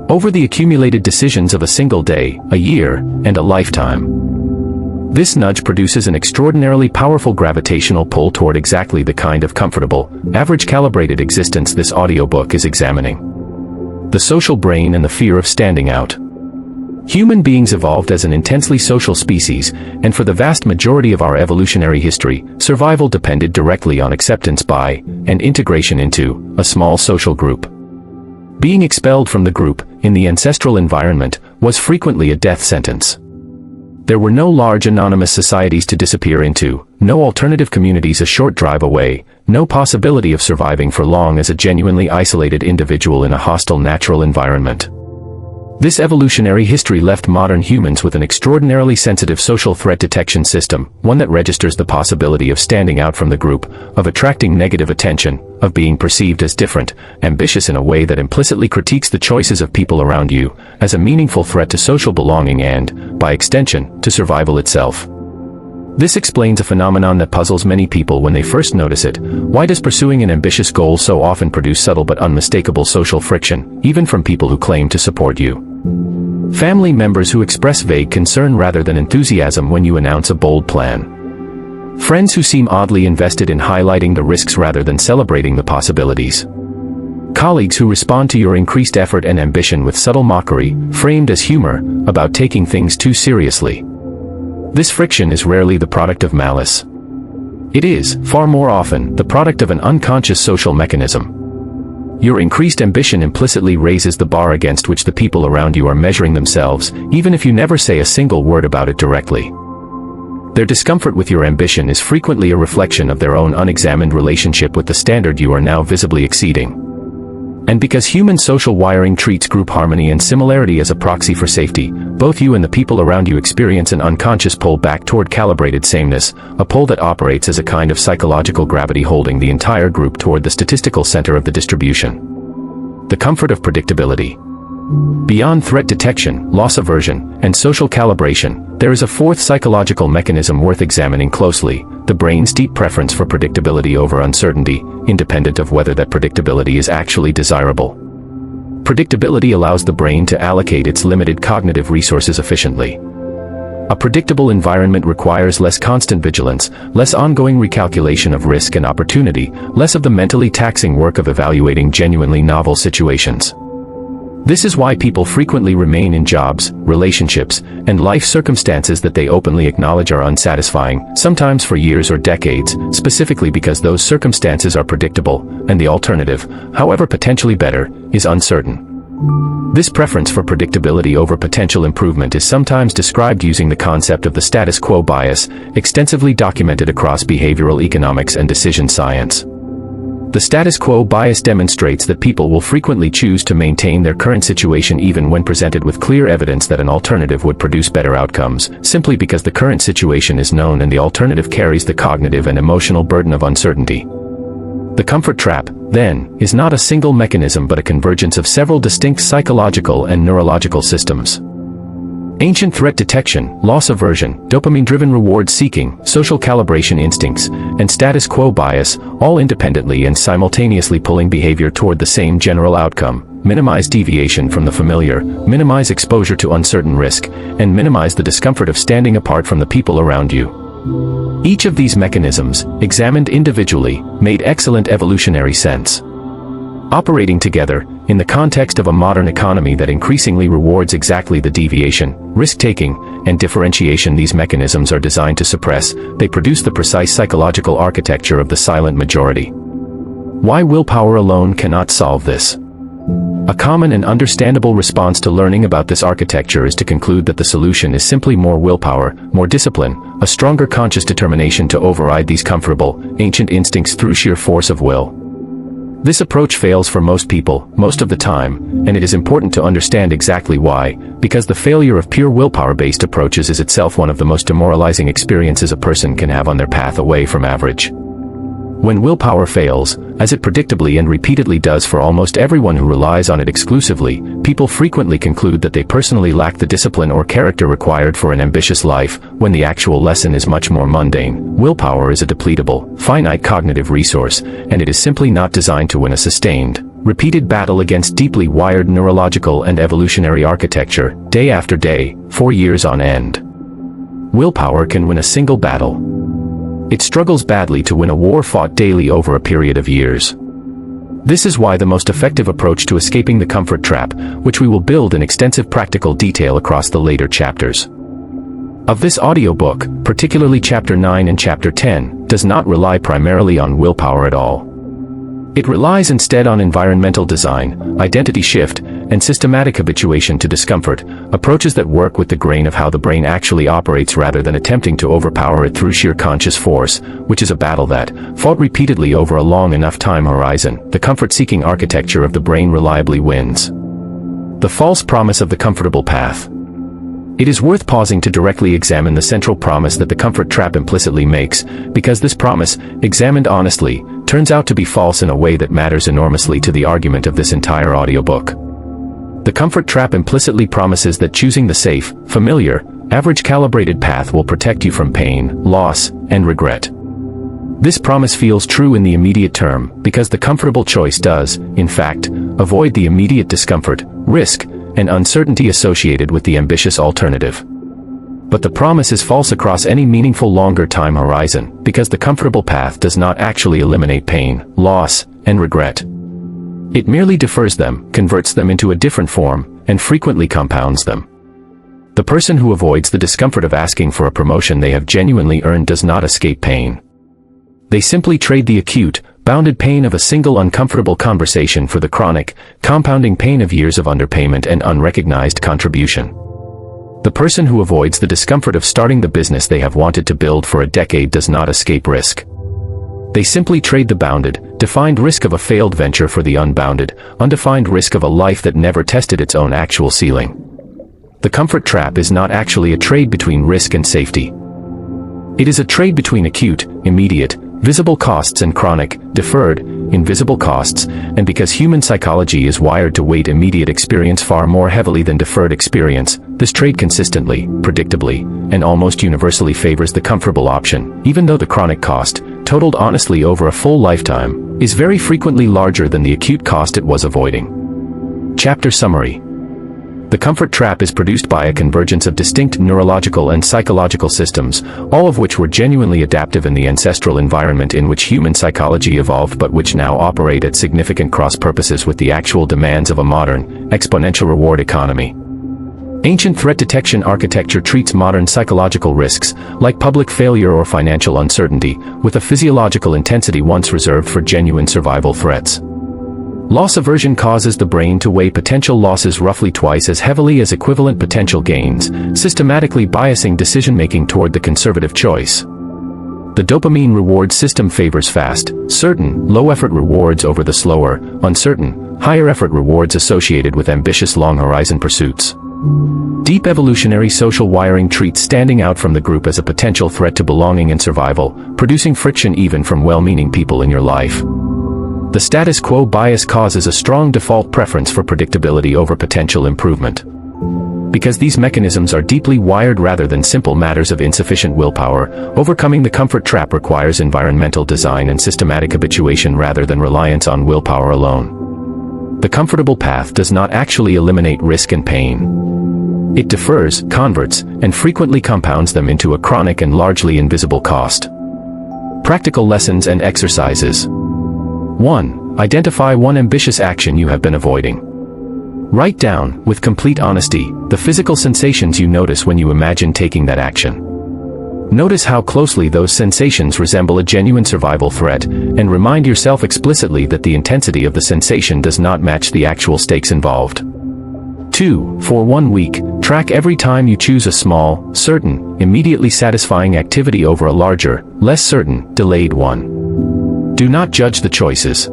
Over the accumulated decisions of a single day, a year, and a lifetime. This nudge produces an extraordinarily powerful gravitational pull toward exactly the kind of comfortable, average-calibrated existence this audiobook is examining. The social brain and the fear of standing out. Human beings evolved as an intensely social species, and for the vast majority of our evolutionary history, survival depended directly on acceptance by, and integration into, a small social group. Being expelled from the group, in the ancestral environment, was frequently a death sentence. There were no large anonymous societies to disappear into, no alternative communities a short drive away, no possibility of surviving for long as a genuinely isolated individual in a hostile natural environment. This evolutionary history left modern humans with an extraordinarily sensitive social threat detection system, one that registers the possibility of standing out from the group, of attracting negative attention, of being perceived as different, ambitious in a way that implicitly critiques the choices of people around you, as a meaningful threat to social belonging and, by extension, to survival itself. This explains a phenomenon that puzzles many people when they first notice it. Why does pursuing an ambitious goal so often produce subtle but unmistakable social friction, even from people who claim to support you? Family members who express vague concern rather than enthusiasm when you announce a bold plan. Friends who seem oddly invested in highlighting the risks rather than celebrating the possibilities. Colleagues who respond to your increased effort and ambition with subtle mockery, framed as humor, about taking things too seriously. This friction is rarely the product of malice. It is, far more often, the product of an unconscious social mechanism. Your increased ambition implicitly raises the bar against which the people around you are measuring themselves, even if you never say a single word about it directly. Their discomfort with your ambition is frequently a reflection of their own unexamined relationship with the standard you are now visibly exceeding. And because human social wiring treats group harmony and similarity as a proxy for safety, both you and the people around you experience an unconscious pull back toward calibrated sameness, a pull that operates as a kind of psychological gravity holding the entire group toward the statistical center of the distribution. The comfort of predictability. Beyond threat detection, loss aversion, and social calibration, there is a fourth psychological mechanism worth examining closely: the brain's deep preference for predictability over uncertainty, independent of whether that predictability is actually desirable. Predictability allows the brain to allocate its limited cognitive resources efficiently. A predictable environment requires less constant vigilance, less ongoing recalculation of risk and opportunity, less of the mentally taxing work of evaluating genuinely novel situations. This is why people frequently remain in jobs, relationships, and life circumstances that they openly acknowledge are unsatisfying, sometimes for years or decades, specifically because those circumstances are predictable, and the alternative, however potentially better, is uncertain. This preference for predictability over potential improvement is sometimes described using the concept of the status quo bias, extensively documented across behavioral economics and decision science. The status quo bias demonstrates that people will frequently choose to maintain their current situation even when presented with clear evidence that an alternative would produce better outcomes, simply because the current situation is known and the alternative carries the cognitive and emotional burden of uncertainty. The comfort trap, then, is not a single mechanism but a convergence of several distinct psychological and neurological systems. Ancient threat detection, loss aversion, dopamine-driven reward seeking, social calibration instincts, and status quo bias, all independently and simultaneously pulling behavior toward the same general outcome: minimize deviation from the familiar, minimize exposure to uncertain risk, and minimize the discomfort of standing apart from the people around you. Each of these mechanisms, examined individually, made excellent evolutionary sense. Operating together, in the context of a modern economy that increasingly rewards exactly the deviation, risk-taking, and differentiation these mechanisms are designed to suppress, they produce the precise psychological architecture of the silent majority. Why willpower alone cannot solve this? A common and understandable response to learning about this architecture is to conclude that the solution is simply more willpower, more discipline, a stronger conscious determination to override these comfortable, ancient instincts through sheer force of will. This approach fails for most people, most of the time, and it is important to understand exactly why, because the failure of pure willpower-based approaches is itself one of the most demoralizing experiences a person can have on their path away from average. When willpower fails, as it predictably and repeatedly does for almost everyone who relies on it exclusively, people frequently conclude that they personally lack the discipline or character required for an ambitious life, when the actual lesson is much more mundane. Willpower is a depletable, finite cognitive resource, and it is simply not designed to win a sustained, repeated battle against deeply wired neurological and evolutionary architecture, day after day, for years on end. Willpower can win a single battle. It struggles badly to win a war fought daily over a period of years. This is why the most effective approach to escaping the comfort trap, which we will build in extensive practical detail across the later chapters of this audiobook, particularly Chapter 9 and Chapter 10, does not rely primarily on willpower at all. It relies instead on environmental design, identity shift, and systematic habituation to discomfort, approaches that work with the grain of how the brain actually operates rather than attempting to overpower it through sheer conscious force, which is a battle that, fought repeatedly over a long enough time horizon, the comfort-seeking architecture of the brain reliably wins. The false promise of the comfortable path. It is worth pausing to directly examine the central promise that the comfort trap implicitly makes, because this promise, examined honestly, turns out to be false in a way that matters enormously to the argument of this entire audiobook. The comfort trap implicitly promises that choosing the safe, familiar, average-calibrated path will protect you from pain, loss, and regret. This promise feels true in the immediate term, because the comfortable choice does, in fact, avoid the immediate discomfort, risk, and uncertainty associated with the ambitious alternative. But the promise is false across any meaningful longer time horizon, because the comfortable path does not actually eliminate pain, loss, and regret. It merely defers them, converts them into a different form, and frequently compounds them. The person who avoids the discomfort of asking for a promotion they have genuinely earned does not escape pain. They simply trade the acute, bounded pain of a single uncomfortable conversation for the chronic, compounding pain of years of underpayment and unrecognized contribution. The person who avoids the discomfort of starting the business they have wanted to build for a decade does not escape risk. They simply trade the bounded, defined risk of a failed venture for the unbounded, undefined risk of a life that never tested its own actual ceiling. The comfort trap is not actually a trade between risk and safety. It is a trade between acute, immediate, visible costs and chronic, deferred, invisible costs, and because human psychology is wired to weight immediate experience far more heavily than deferred experience, this trade consistently, predictably, and almost universally favors the comfortable option, even though the chronic cost, totaled honestly over a full lifetime, is very frequently larger than the acute cost it was avoiding. Chapter Summary. The comfort trap is produced by a convergence of distinct neurological and psychological systems, all of which were genuinely adaptive in the ancestral environment in which human psychology evolved but which now operate at significant cross-purposes with the actual demands of a modern, exponential reward economy. Ancient threat detection architecture treats modern psychological risks, like public failure or financial uncertainty, with a physiological intensity once reserved for genuine survival threats. Loss aversion causes the brain to weigh potential losses roughly twice as heavily as equivalent potential gains, systematically biasing decision-making toward the conservative choice. The dopamine reward system favors fast, certain, low-effort rewards over the slower, uncertain, higher-effort rewards associated with ambitious long-horizon pursuits. Deep evolutionary social wiring treats standing out from the group as a potential threat to belonging and survival, producing friction even from well-meaning people in your life. The status quo bias causes a strong default preference for predictability over potential improvement. Because these mechanisms are deeply wired rather than simple matters of insufficient willpower, overcoming the comfort trap requires environmental design and systematic habituation rather than reliance on willpower alone. The comfortable path does not actually eliminate risk and pain. It defers, converts, and frequently compounds them into a chronic and largely invisible cost. Practical lessons and exercises. 1. Identify one ambitious action you have been avoiding. Write down, with complete honesty, the physical sensations you notice when you imagine taking that action. Notice how closely those sensations resemble a genuine survival threat, and remind yourself explicitly that the intensity of the sensation does not match the actual stakes involved. 2. For 1 week, track every time you choose a small, certain, immediately satisfying activity over a larger, less certain, delayed one. Do not judge the choices.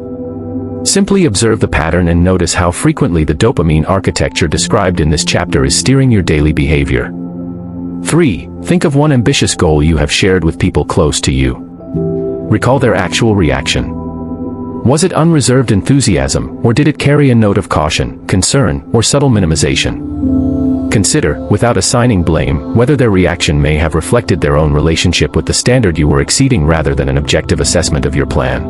Simply observe the pattern and notice how frequently the dopamine architecture described in this chapter is steering your daily behavior. 3. Think of one ambitious goal you have shared with people close to you. Recall their actual reaction. Was it unreserved enthusiasm, or did it carry a note of caution, concern, or subtle minimization? Consider, without assigning blame, whether their reaction may have reflected their own relationship with the standard you were exceeding rather than an objective assessment of your plan.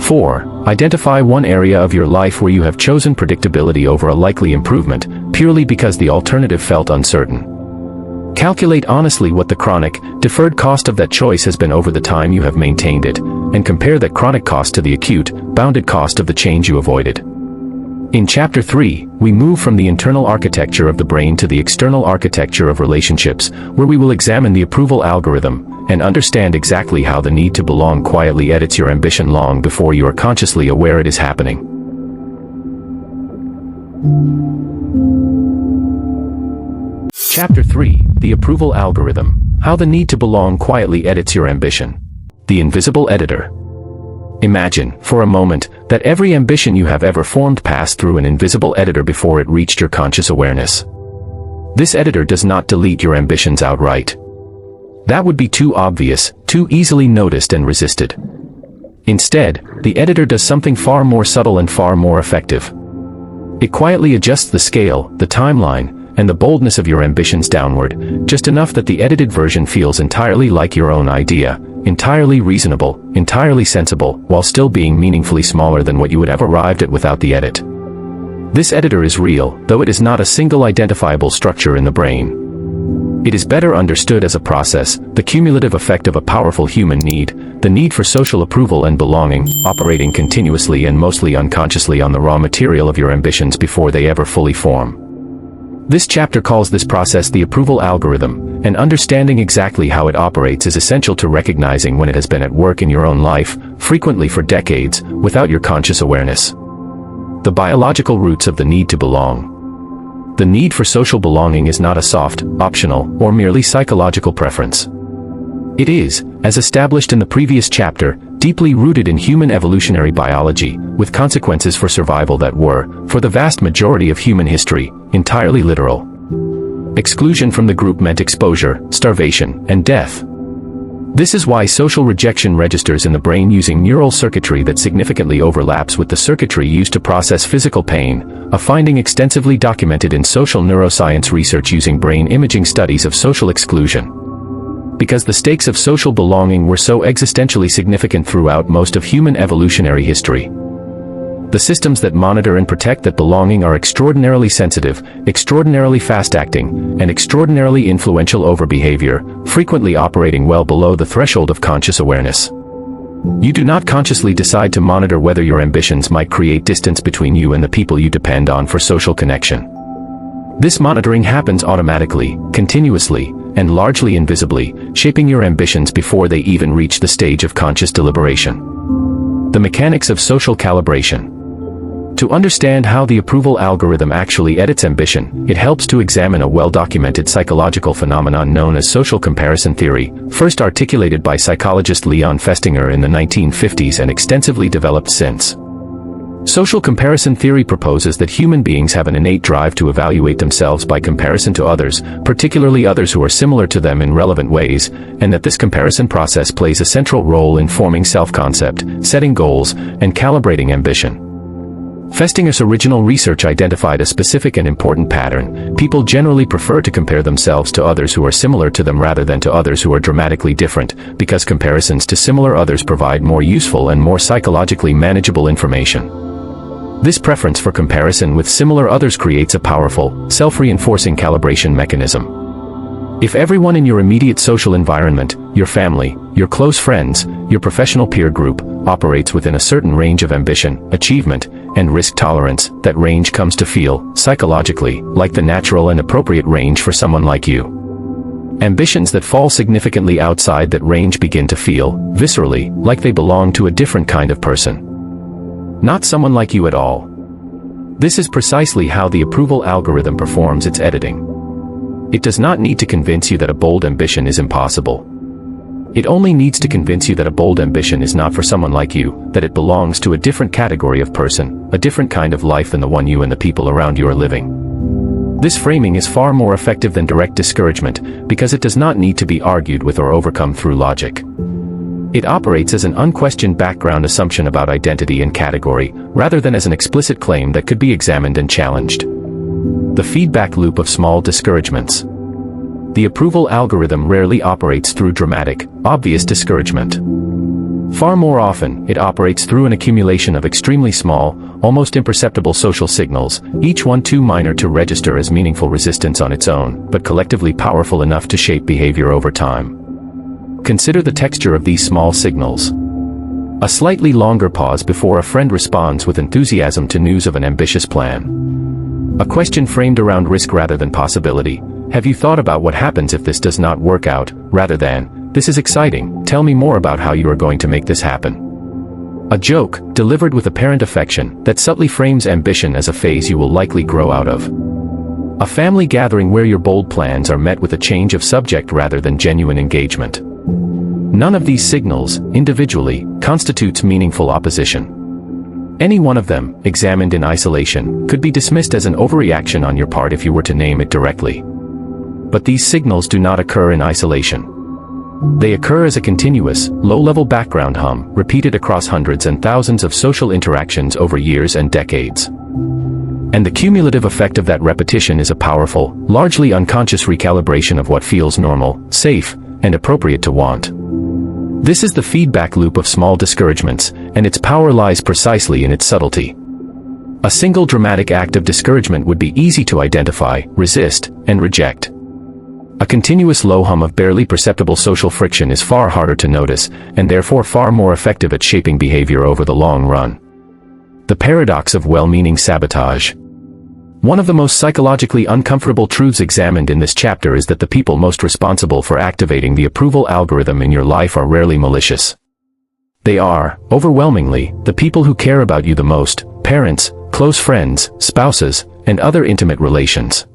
4. Identify one area of your life where you have chosen predictability over a likely improvement, purely because the alternative felt uncertain. Calculate honestly what the chronic, deferred cost of that choice has been over the time you have maintained it, and compare that chronic cost to the acute, bounded cost of the change you avoided. In Chapter 3, we move from the internal architecture of the brain to the external architecture of relationships, where we will examine the approval algorithm, and understand exactly how the need to belong quietly edits your ambition long before you are consciously aware it is happening. Chapter 3: The Approval Algorithm: How the Need to Belong Quietly Edits Your Ambition. The Invisible Editor. Imagine, for a moment, that every ambition you have ever formed passed through an invisible editor before it reached your conscious awareness. This editor does not delete your ambitions outright. That would be too obvious, too easily noticed and resisted. Instead, the editor does something far more subtle and far more effective. It quietly adjusts the scale, the timeline, and the boldness of your ambitions downward, just enough that the edited version feels entirely like your own idea, entirely reasonable, entirely sensible, while still being meaningfully smaller than what you would have arrived at without the edit. This editor is real, though it is not a single identifiable structure in the brain. It is better understood as a process, the cumulative effect of a powerful human need, the need for social approval and belonging, operating continuously and mostly unconsciously on the raw material of your ambitions before they ever fully form. This chapter calls this process the approval algorithm, and understanding exactly how it operates is essential to recognizing when it has been at work in your own life, frequently for decades, without your conscious awareness. The biological roots of the need to belong. The need for social belonging is not a soft, optional, or merely psychological preference. It is, as established in the previous chapter, deeply rooted in human evolutionary biology, with consequences for survival that were, for the vast majority of human history, entirely literal. Exclusion from the group meant exposure, starvation, and death. This is why social rejection registers in the brain using neural circuitry that significantly overlaps with the circuitry used to process physical pain, a finding extensively documented in social neuroscience research using brain imaging studies of social exclusion. Because the stakes of social belonging were so existentially significant throughout most of human evolutionary history. The systems that monitor and protect that belonging are extraordinarily sensitive, extraordinarily fast-acting, and extraordinarily influential over behavior, frequently operating well below the threshold of conscious awareness. You do not consciously decide to monitor whether your ambitions might create distance between you and the people you depend on for social connection. This monitoring happens automatically, continuously, and largely invisibly, shaping your ambitions before they even reach the stage of conscious deliberation. The mechanics of social calibration. To understand how the approval algorithm actually edits ambition, it helps to examine a well-documented psychological phenomenon known as social comparison theory, first articulated by psychologist Leon Festinger in the 1950s and extensively developed since. Social comparison theory proposes that human beings have an innate drive to evaluate themselves by comparison to others, particularly others who are similar to them in relevant ways, and that this comparison process plays a central role in forming self-concept, setting goals, and calibrating ambition. Festinger's original research identified a specific and important pattern. People generally prefer to compare themselves to others who are similar to them rather than to others who are dramatically different, because comparisons to similar others provide more useful and more psychologically manageable information. This preference for comparison with similar others creates a powerful, self-reinforcing calibration mechanism. If everyone in your immediate social environment, your family, your close friends, your professional peer group, operates within a certain range of ambition, achievement, and risk tolerance, that range comes to feel, psychologically, like the natural and appropriate range for someone like you. Ambitions that fall significantly outside that range begin to feel, viscerally, like they belong to a different kind of person. Not someone like you at all. This is precisely how the approval algorithm performs its editing. It does not need to convince you that a bold ambition is impossible. It only needs to convince you that a bold ambition is not for someone like you, that it belongs to a different category of person, a different kind of life than the one you and the people around you are living. This framing is far more effective than direct discouragement, because it does not need to be argued with or overcome through logic. It operates as an unquestioned background assumption about identity and category, rather than as an explicit claim that could be examined and challenged. The feedback loop of small discouragements. The approval algorithm rarely operates through dramatic, obvious discouragement. Far more often, it operates through an accumulation of extremely small, almost imperceptible social signals, each one too minor to register as meaningful resistance on its own, but collectively powerful enough to shape behavior over time. Consider the texture of these small signals. A slightly longer pause before a friend responds with enthusiasm to news of an ambitious plan. A question framed around risk rather than possibility. Have you thought about what happens if this does not work out, rather than, this is exciting, tell me more about how you are going to make this happen. A joke, delivered with apparent affection, that subtly frames ambition as a phase you will likely grow out of. A family gathering where your bold plans are met with a change of subject rather than genuine engagement. None of these signals, individually, constitutes meaningful opposition. Any one of them, examined in isolation, could be dismissed as an overreaction on your part if you were to name it directly. But these signals do not occur in isolation. They occur as a continuous, low-level background hum, repeated across hundreds and thousands of social interactions over years and decades. And the cumulative effect of that repetition is a powerful, largely unconscious recalibration of what feels normal, safe, and appropriate to want. This is the feedback loop of small discouragements, and its power lies precisely in its subtlety. A single dramatic act of discouragement would be easy to identify, resist, and reject. A continuous low hum of barely perceptible social friction is far harder to notice, and therefore far more effective at shaping behavior over the long run. The paradox of well-meaning sabotage. One of the most psychologically uncomfortable truths examined in this chapter is that the people most responsible for activating the approval algorithm in your life are rarely malicious. They are, overwhelmingly, the people who care about you the most: parents, close friends, spouses, and other intimate relations.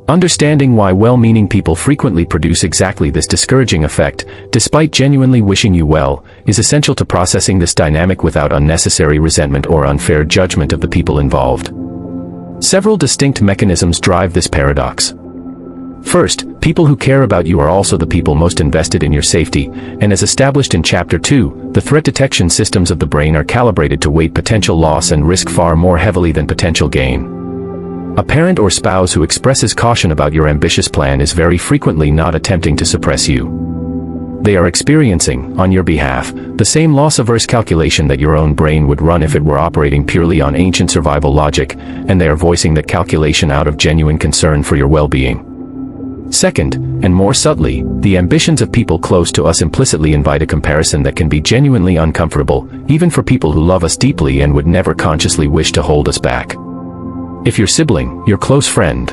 Understanding why well-meaning people frequently produce exactly this discouraging effect, despite genuinely wishing you well, is essential to processing this dynamic without unnecessary resentment or unfair judgment of the people involved. Several distinct mechanisms drive this paradox. First, people who care about you are also the people most invested in your safety, and as established in Chapter 2, the threat detection systems of the brain are calibrated to weight potential loss and risk far more heavily than potential gain. A parent or spouse who expresses caution about your ambitious plan is very frequently not attempting to suppress you. They are experiencing, on your behalf, the same loss-averse calculation that your own brain would run if it were operating purely on ancient survival logic, and they are voicing that calculation out of genuine concern for your well-being. Second, and more subtly, the ambitions of people close to us implicitly invite a comparison that can be genuinely uncomfortable, even for people who love us deeply and would never consciously wish to hold us back. If your sibling, your close friend,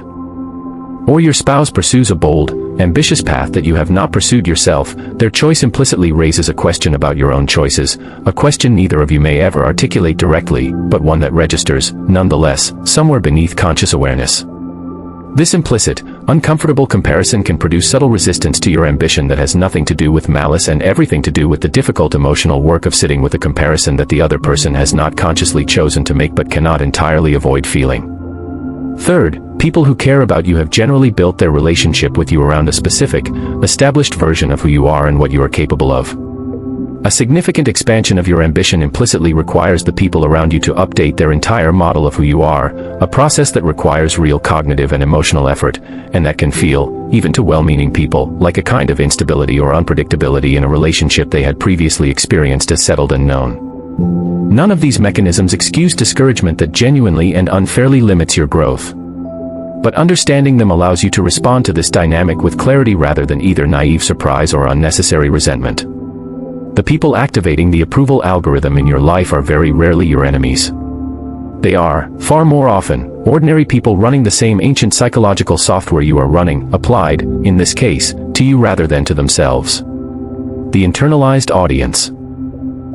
or your spouse pursues a bold, ambitious path that you have not pursued yourself, their choice implicitly raises a question about your own choices, a question neither of you may ever articulate directly, but one that registers, nonetheless, somewhere beneath conscious awareness. This implicit, uncomfortable comparison can produce subtle resistance to your ambition that has nothing to do with malice and everything to do with the difficult emotional work of sitting with a comparison that the other person has not consciously chosen to make but cannot entirely avoid feeling. Third, people who care about you have generally built their relationship with you around a specific, established version of who you are and what you are capable of. A significant expansion of your ambition implicitly requires the people around you to update their entire model of who you are, a process that requires real cognitive and emotional effort, and that can feel, even to well-meaning people, like a kind of instability or unpredictability in a relationship they had previously experienced as settled and known. None of these mechanisms excuse discouragement that genuinely and unfairly limits your growth. But understanding them allows you to respond to this dynamic with clarity rather than either naive surprise or unnecessary resentment. The people activating the approval algorithm in your life are very rarely your enemies. They are, far more often, ordinary people running the same ancient psychological software you are running, applied, in this case, to you rather than to themselves. The internalized audience.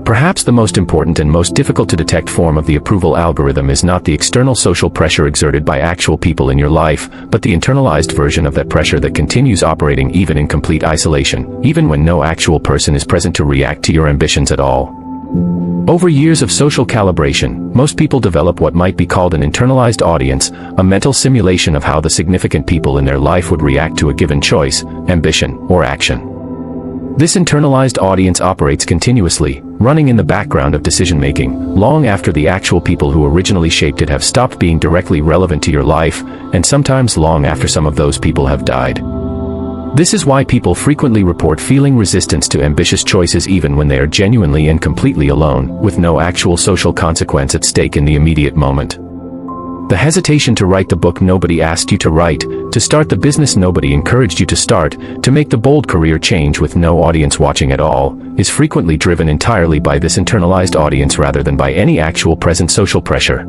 Perhaps the most important and most difficult to detect form of the approval algorithm is not the external social pressure exerted by actual people in your life, but the internalized version of that pressure that continues operating even in complete isolation, even when no actual person is present to react to your ambitions at all. Over years of social calibration, most people develop what might be called an internalized audience, a mental simulation of how the significant people in their life would react to a given choice, ambition, or action. This internalized audience operates continuously, running in the background of decision-making, long after the actual people who originally shaped it have stopped being directly relevant to your life, and sometimes long after some of those people have died. This is why people frequently report feeling resistance to ambitious choices even when they are genuinely and completely alone, with no actual social consequence at stake in the immediate moment. The hesitation to write the book nobody asked you to write, to start the business nobody encouraged you to start, to make the bold career change with no audience watching at all, is frequently driven entirely by this internalized audience rather than by any actual present social pressure.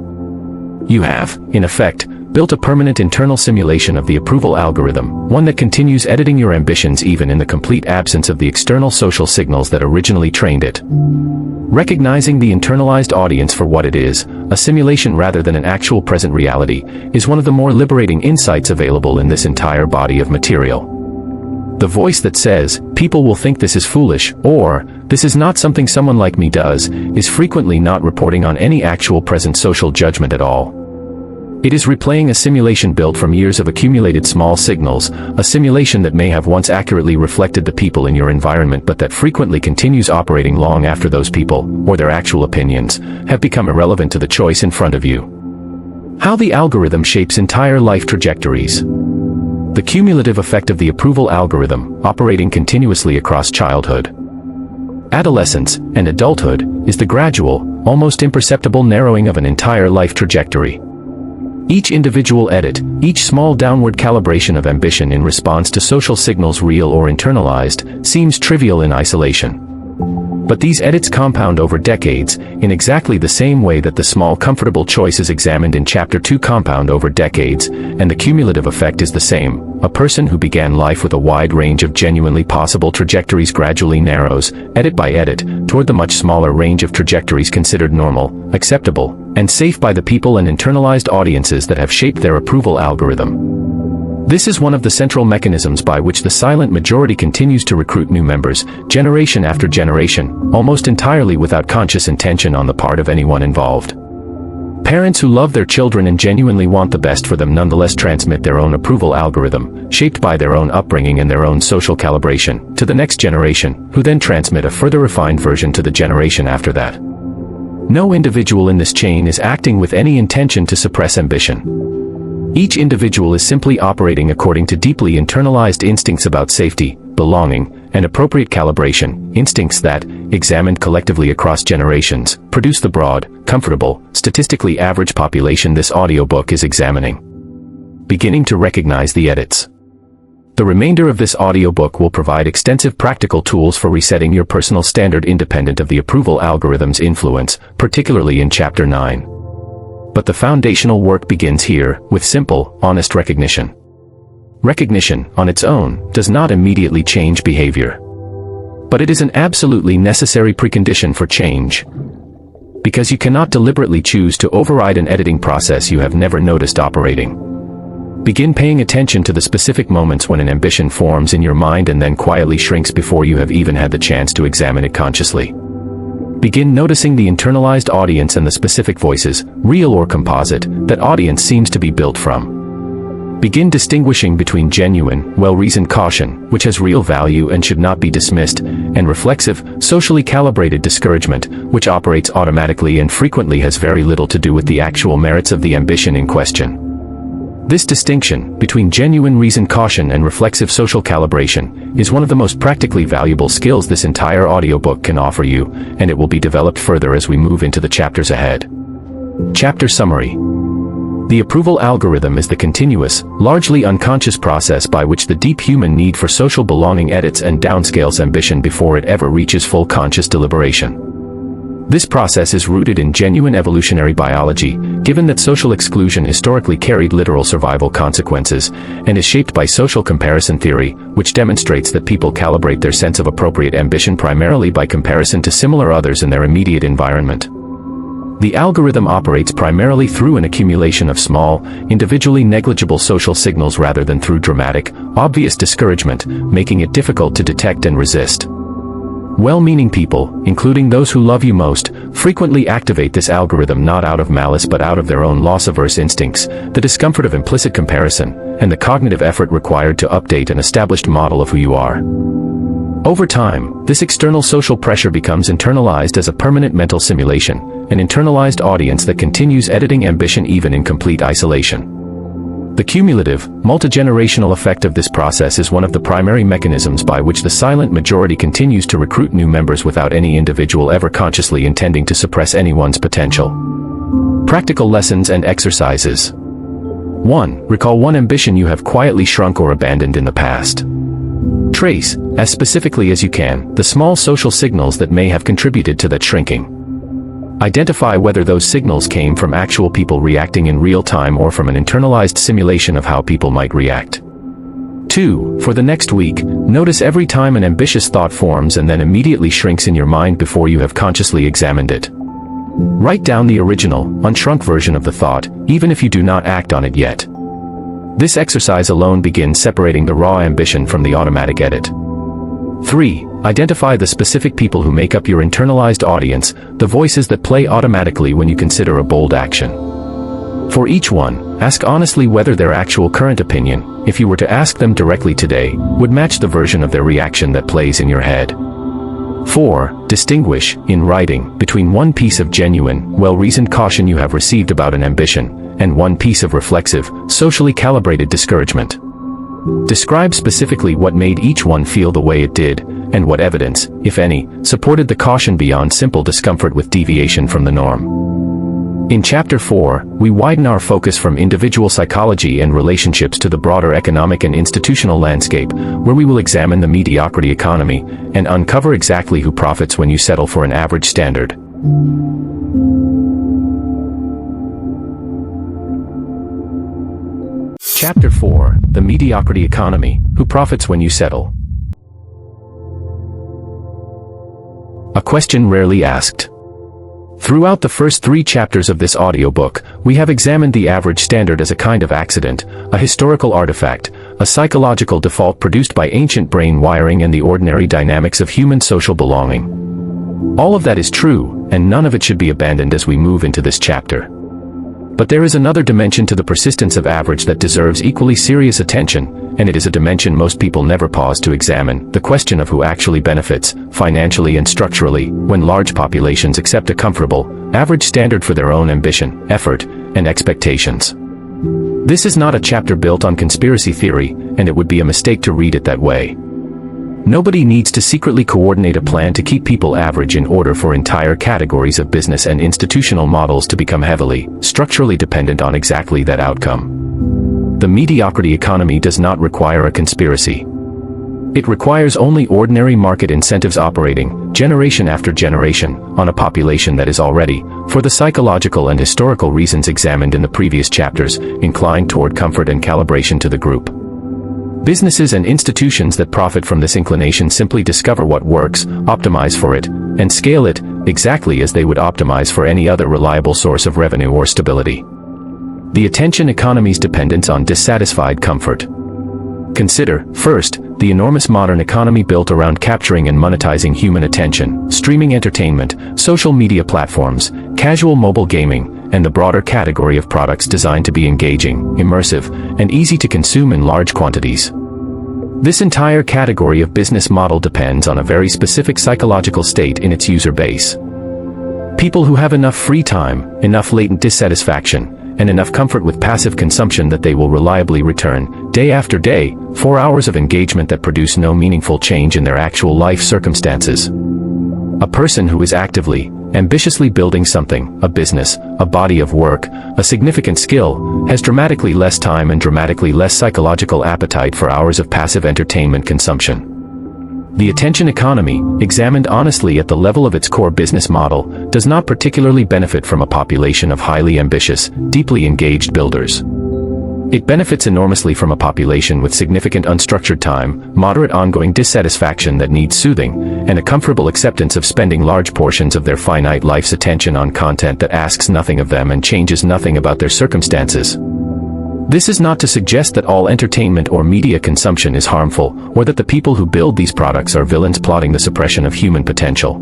You have, in effect, built a permanent internal simulation of the approval algorithm, one that continues editing your ambitions even in the complete absence of the external social signals that originally trained it. Recognizing the internalized audience for what it is, a simulation rather than an actual present reality, is one of the more liberating insights available in this entire body of material. The voice that says, "People will think this is foolish," or "This is not something someone like me does," is frequently not reporting on any actual present social judgment at all. It is replaying a simulation built from years of accumulated small signals, a simulation that may have once accurately reflected the people in your environment but that frequently continues operating long after those people, or their actual opinions, have become irrelevant to the choice in front of you. How the algorithm shapes entire life trajectories. The cumulative effect of the approval algorithm, operating continuously across childhood, adolescence, and adulthood, is the gradual, almost imperceptible narrowing of an entire life trajectory. Each individual edit, each small downward calibration of ambition in response to social signals, real or internalized, seems trivial in isolation. But these edits compound over decades, in exactly the same way that the small comfortable choices examined in Chapter 2 compound over decades, and the cumulative effect is the same. A person who began life with a wide range of genuinely possible trajectories gradually narrows, edit by edit, toward the much smaller range of trajectories considered normal, acceptable, and safe by the people and internalized audiences that have shaped their approval algorithm. This is one of the central mechanisms by which the silent majority continues to recruit new members, generation after generation, almost entirely without conscious intention on the part of anyone involved. Parents who love their children and genuinely want the best for them nonetheless transmit their own approval algorithm, shaped by their own upbringing and their own social calibration, to the next generation, who then transmit a further refined version to the generation after that. No individual in this chain is acting with any intention to suppress ambition. Each individual is simply operating according to deeply internalized instincts about safety, belonging, and appropriate calibration, instincts that, examined collectively across generations, produce the broad, comfortable, statistically average population this audiobook is examining. Beginning to recognize the edits. The remainder of this audiobook will provide extensive practical tools for resetting your personal standard independent of the approval algorithm's influence, particularly in Chapter 9. But the foundational work begins here, with simple, honest recognition. Recognition, on its own, does not immediately change behavior. But it is an absolutely necessary precondition for change. Because you cannot deliberately choose to override an editing process you have never noticed operating. Begin paying attention to the specific moments when an ambition forms in your mind and then quietly shrinks before you have even had the chance to examine it consciously. Begin noticing the internalized audience and the specific voices, real or composite, that audience seems to be built from. Begin distinguishing between genuine, well-reasoned caution, which has real value and should not be dismissed, and reflexive, socially calibrated discouragement, which operates automatically and frequently has very little to do with the actual merits of the ambition in question. This distinction, between genuine reasoned caution and reflexive social calibration, is one of the most practically valuable skills this entire audiobook can offer you, and it will be developed further as we move into the chapters ahead. Chapter Summary. The approval algorithm is the continuous, largely unconscious process by which the deep human need for social belonging edits and downscales ambition before it ever reaches full conscious deliberation. This process is rooted in genuine evolutionary biology, given that social exclusion historically carried literal survival consequences, and is shaped by social comparison theory, which demonstrates that people calibrate their sense of appropriate ambition primarily by comparison to similar others in their immediate environment. The algorithm operates primarily through an accumulation of small, individually negligible social signals rather than through dramatic, obvious discouragement, making it difficult to detect and resist. Well-meaning people, including those who love you most, frequently activate this algorithm not out of malice but out of their own loss-averse instincts, the discomfort of implicit comparison, and the cognitive effort required to update an established model of who you are. Over time, this external social pressure becomes internalized as a permanent mental simulation, an internalized audience that continues editing ambition even in complete isolation. The cumulative, multi-generational effect of this process is one of the primary mechanisms by which the silent majority continues to recruit new members without any individual ever consciously intending to suppress anyone's potential. Practical lessons and exercises. 1. Recall one ambition you have quietly shrunk or abandoned in the past. Trace, as specifically as you can, the small social signals that may have contributed to that shrinking. Identify whether those signals came from actual people reacting in real time or from an internalized simulation of how people might react. 2. For the next week, notice every time an ambitious thought forms and then immediately shrinks in your mind before you have consciously examined it. Write down the original, unshrunk version of the thought, even if you do not act on it yet. This exercise alone begins separating the raw ambition from the automatic edit. 3. Identify the specific people who make up your internalized audience, the voices that play automatically when you consider a bold action. For each one, ask honestly whether their actual current opinion, if you were to ask them directly today, would match the version of their reaction that plays in your head. 4. Distinguish, in writing, between one piece of genuine, well-reasoned caution you have received about an ambition, and one piece of reflexive, socially calibrated discouragement. Describe specifically what made each one feel the way it did, and what evidence, if any, supported the caution beyond simple discomfort with deviation from the norm. In Chapter 4, we widen our focus from individual psychology and relationships to the broader economic and institutional landscape, where we will examine the mediocrity economy and uncover exactly who profits when you settle for an average standard. Chapter 4, The Mediocrity Economy, Who Profits When You Settle? A question rarely asked. Throughout the first 3 chapters of this audiobook, we have examined the average standard as a kind of accident, a historical artifact, a psychological default produced by ancient brain wiring and the ordinary dynamics of human social belonging. All of that is true, and none of it should be abandoned as we move into this chapter. But there is another dimension to the persistence of average that deserves equally serious attention, and it is a dimension most people never pause to examine, the question of who actually benefits, financially and structurally, when large populations accept a comfortable, average standard for their own ambition, effort, and expectations. This is not a chapter built on conspiracy theory, and it would be a mistake to read it that way. Nobody needs to secretly coordinate a plan to keep people average in order for entire categories of business and institutional models to become heavily, structurally dependent on exactly that outcome. The mediocrity economy does not require a conspiracy. It requires only ordinary market incentives operating, generation after generation, on a population that is already, for the psychological and historical reasons examined in the previous chapters, inclined toward comfort and calibration to the group. Businesses and institutions that profit from this inclination simply discover what works, optimize for it, and scale it, exactly as they would optimize for any other reliable source of revenue or stability. The attention economy's dependence on dissatisfied comfort. Consider, first, the enormous modern economy built around capturing and monetizing human attention, streaming entertainment, social media platforms, casual mobile gaming, and the broader category of products designed to be engaging, immersive, and easy to consume in large quantities. This entire category of business model depends on a very specific psychological state in its user base. People who have enough free time, enough latent dissatisfaction, and enough comfort with passive consumption that they will reliably return, day after day, 4 hours of engagement that produce no meaningful change in their actual life circumstances. A person who is actively, ambitiously building something, a business, a body of work, a significant skill, has dramatically less time and dramatically less psychological appetite for hours of passive entertainment consumption. The attention economy, examined honestly at the level of its core business model, does not particularly benefit from a population of highly ambitious, deeply engaged builders. It benefits enormously from a population with significant unstructured time, moderate ongoing dissatisfaction that needs soothing, and a comfortable acceptance of spending large portions of their finite life's attention on content that asks nothing of them and changes nothing about their circumstances. This is not to suggest that all entertainment or media consumption is harmful, or that the people who build these products are villains plotting the suppression of human potential.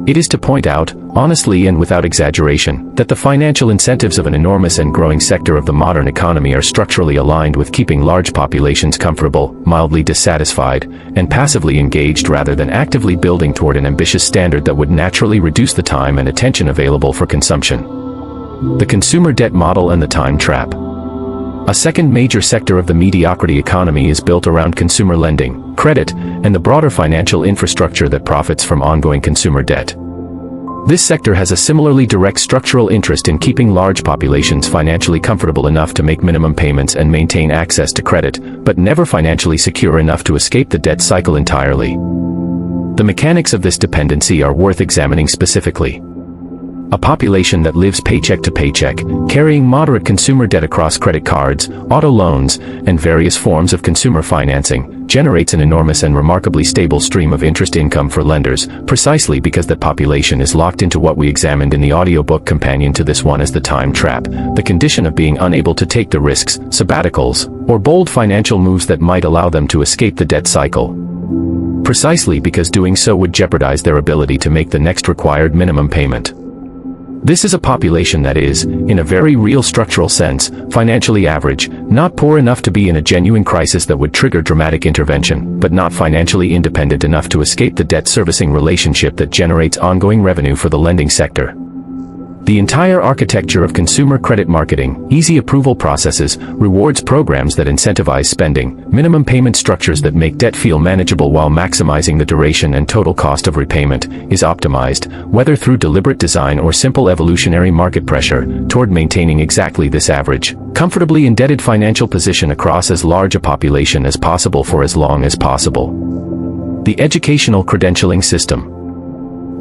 It is to point out, honestly and without exaggeration, that the financial incentives of an enormous and growing sector of the modern economy are structurally aligned with keeping large populations comfortable, mildly dissatisfied, and passively engaged rather than actively building toward an ambitious standard that would naturally reduce the time and attention available for consumption. The consumer debt model and the time trap. A second major sector of the mediocrity economy is built around consumer lending, credit, and the broader financial infrastructure that profits from ongoing consumer debt. This sector has a similarly direct structural interest in keeping large populations financially comfortable enough to make minimum payments and maintain access to credit, but never financially secure enough to escape the debt cycle entirely. The mechanics of this dependency are worth examining specifically. A population that lives paycheck to paycheck, carrying moderate consumer debt across credit cards, auto loans, and various forms of consumer financing, generates an enormous and remarkably stable stream of interest income for lenders, precisely because that population is locked into what we examined in the audiobook companion to this one as the time trap, the condition of being unable to take the risks, sabbaticals, or bold financial moves that might allow them to escape the debt cycle. Precisely because doing so would jeopardize their ability to make the next required minimum payment. This is a population that is, in a very real structural sense, financially average, not poor enough to be in a genuine crisis that would trigger dramatic intervention, but not financially independent enough to escape the debt servicing relationship that generates ongoing revenue for the lending sector. The entire architecture of consumer credit marketing, easy approval processes, rewards programs that incentivize spending, minimum payment structures that make debt feel manageable while maximizing the duration and total cost of repayment, is optimized, whether through deliberate design or simple evolutionary market pressure, toward maintaining exactly this average, comfortably indebted financial position across as large a population as possible for as long as possible. The educational credentialing system.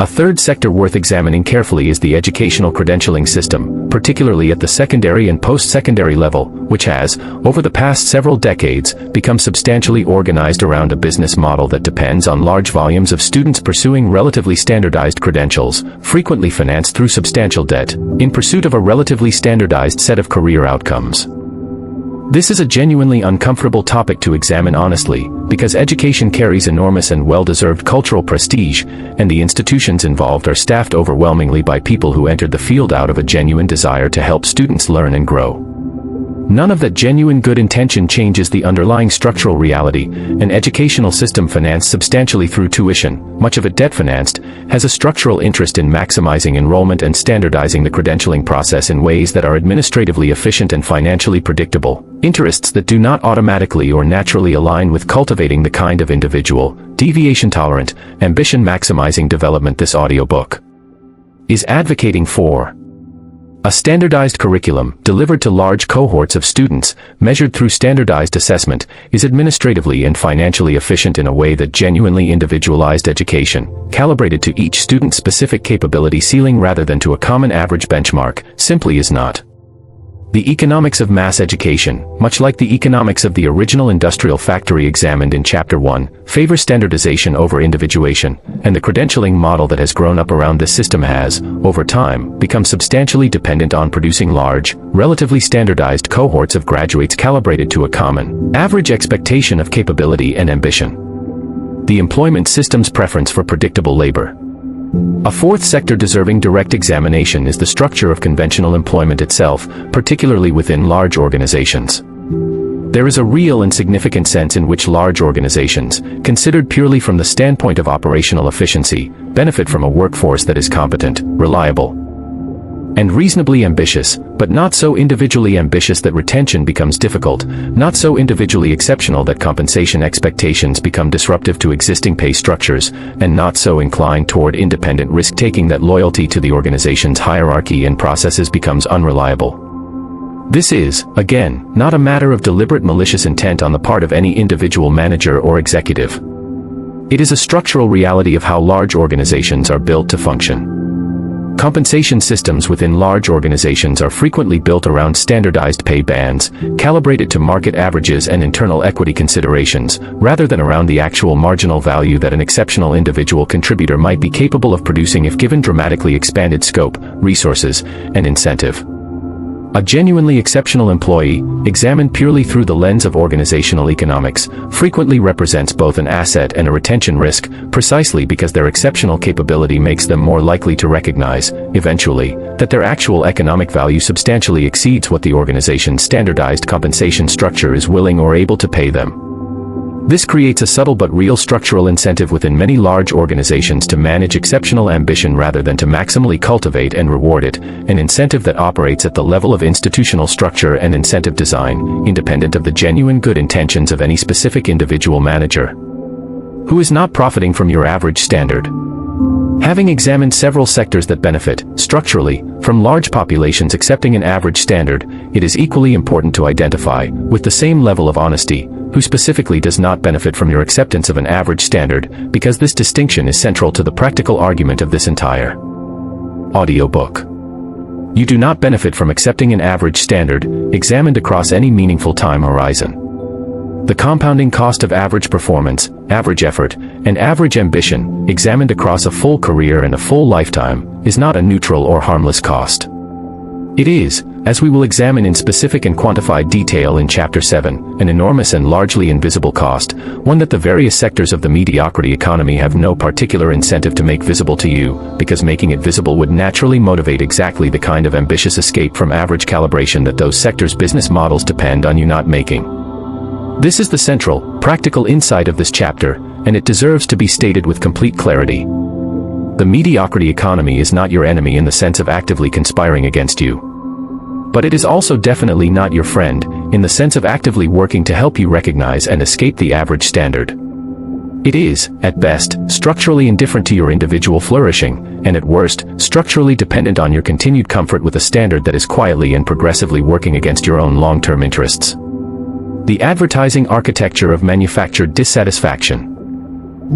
A third sector worth examining carefully is the educational credentialing system, particularly at the secondary and post-secondary level, which has, over the past several decades, become substantially organized around a business model that depends on large volumes of students pursuing relatively standardized credentials, frequently financed through substantial debt, in pursuit of a relatively standardized set of career outcomes. This is a genuinely uncomfortable topic to examine honestly, because education carries enormous and well-deserved cultural prestige, and the institutions involved are staffed overwhelmingly by people who entered the field out of a genuine desire to help students learn and grow. None of that genuine good intention changes the underlying structural reality. An educational system financed substantially through tuition, much of it debt-financed, has a structural interest in maximizing enrollment and standardizing the credentialing process in ways that are administratively efficient and financially predictable, interests that do not automatically or naturally align with cultivating the kind of individual, deviation-tolerant, ambition-maximizing development this audiobook is advocating for. A standardized curriculum, delivered to large cohorts of students, measured through standardized assessment, is administratively and financially efficient in a way that genuinely individualized education, calibrated to each student's specific capability ceiling rather than to a common average benchmark, simply is not. The economics of mass education, much like the economics of the original industrial factory examined in Chapter 1, favor standardization over individuation, and the credentialing model that has grown up around this system has, over time, become substantially dependent on producing large, relatively standardized cohorts of graduates calibrated to a common, average expectation of capability and ambition. The employment system's preference for predictable labor. A fourth sector deserving direct examination is the structure of conventional employment itself, particularly within large organizations. There is a real and significant sense in which large organizations, considered purely from the standpoint of operational efficiency, benefit from a workforce that is competent, reliable, and reasonably ambitious, but not so individually ambitious that retention becomes difficult, not so individually exceptional that compensation expectations become disruptive to existing pay structures, and not so inclined toward independent risk-taking that loyalty to the organization's hierarchy and processes becomes unreliable. This is, again, not a matter of deliberate malicious intent on the part of any individual manager or executive. It is a structural reality of how large organizations are built to function. Compensation systems within large organizations are frequently built around standardized pay bands, calibrated to market averages and internal equity considerations, rather than around the actual marginal value that an exceptional individual contributor might be capable of producing if given dramatically expanded scope, resources, and incentive. A genuinely exceptional employee, examined purely through the lens of organizational economics, frequently represents both an asset and a retention risk, precisely because their exceptional capability makes them more likely to recognize, eventually, that their actual economic value substantially exceeds what the organization's standardized compensation structure is willing or able to pay them. This creates a subtle but real structural incentive within many large organizations to manage exceptional ambition rather than to maximally cultivate and reward it, an incentive that operates at the level of institutional structure and incentive design, independent of the genuine good intentions of any specific individual manager, who is not profiting from your average standard. Having examined several sectors that benefit, structurally, from large populations accepting an average standard, it is equally important to identify, with the same level of honesty, who specifically does not benefit from your acceptance of an average standard, because this distinction is central to the practical argument of this entire Audiobook. You do not benefit from accepting an average standard, examined across any meaningful time horizon. The compounding cost of average performance, average effort, and average ambition, examined across a full career and a full lifetime, is not a neutral or harmless cost. It is, as we will examine in specific and quantified detail in Chapter 7, an enormous and largely invisible cost, one that the various sectors of the mediocrity economy have no particular incentive to make visible to you, because making it visible would naturally motivate exactly the kind of ambitious escape from average calibration that those sectors' business models depend on you not making. This is the central, practical insight of this chapter, and it deserves to be stated with complete clarity. The mediocrity economy is not your enemy in the sense of actively conspiring against you. But it is also definitely not your friend, in the sense of actively working to help you recognize and escape the average standard. It is, at best, structurally indifferent to your individual flourishing, and at worst, structurally dependent on your continued comfort with a standard that is quietly and progressively working against your own long-term interests. The advertising architecture of manufactured dissatisfaction.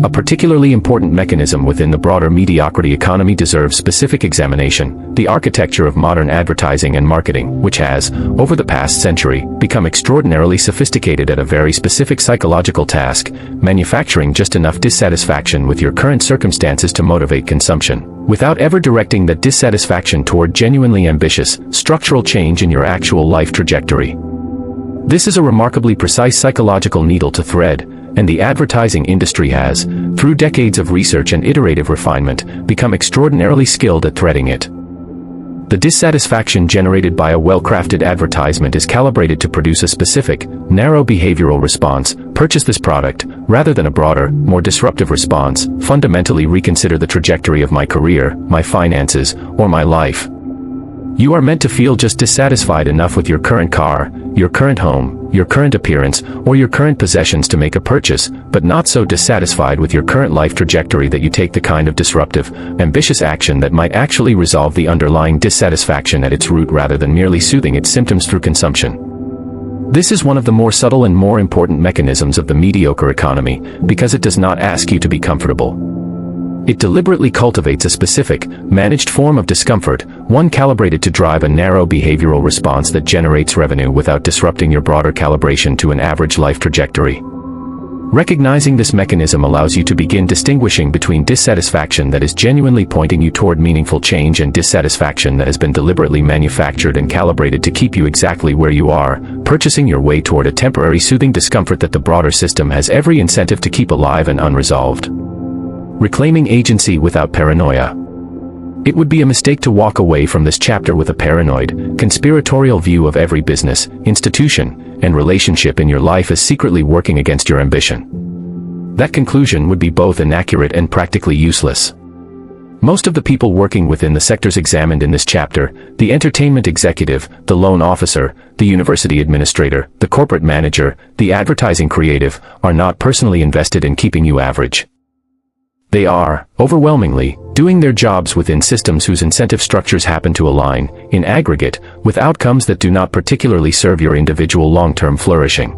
A particularly important mechanism within the broader mediocrity economy deserves specific examination: the architecture of modern advertising and marketing, which has, over the past century, become extraordinarily sophisticated at a very specific psychological task: manufacturing just enough dissatisfaction with your current circumstances to motivate consumption, without ever directing that dissatisfaction toward genuinely ambitious, structural change in your actual life trajectory. This is a remarkably precise psychological needle to thread, and the advertising industry has, through decades of research and iterative refinement, become extraordinarily skilled at threading it. The dissatisfaction generated by a well-crafted advertisement is calibrated to produce a specific, narrow behavioral response: purchase this product, rather than a broader, more disruptive response: fundamentally reconsider the trajectory of my career, my finances, or my life. You are meant to feel just dissatisfied enough with your current car, your current home, your current appearance, or your current possessions to make a purchase, but not so dissatisfied with your current life trajectory that you take the kind of disruptive, ambitious action that might actually resolve the underlying dissatisfaction at its root rather than merely soothing its symptoms through consumption. This is one of the more subtle and more important mechanisms of the mediocre economy, because it does not ask you to be comfortable. It deliberately cultivates a specific, managed form of discomfort, one calibrated to drive a narrow behavioral response that generates revenue without disrupting your broader calibration to an average life trajectory. Recognizing this mechanism allows you to begin distinguishing between dissatisfaction that is genuinely pointing you toward meaningful change and dissatisfaction that has been deliberately manufactured and calibrated to keep you exactly where you are, purchasing your way toward a temporary soothing discomfort that the broader system has every incentive to keep alive and unresolved. Reclaiming agency without paranoia. It would be a mistake to walk away from this chapter with a paranoid, conspiratorial view of every business, institution, and relationship in your life as secretly working against your ambition. That conclusion would be both inaccurate and practically useless. Most of the people working within the sectors examined in this chapter, the entertainment executive, the loan officer, the university administrator, the corporate manager, the advertising creative, are not personally invested in keeping you average. They are, overwhelmingly, doing their jobs within systems whose incentive structures happen to align, in aggregate, with outcomes that do not particularly serve your individual long-term flourishing.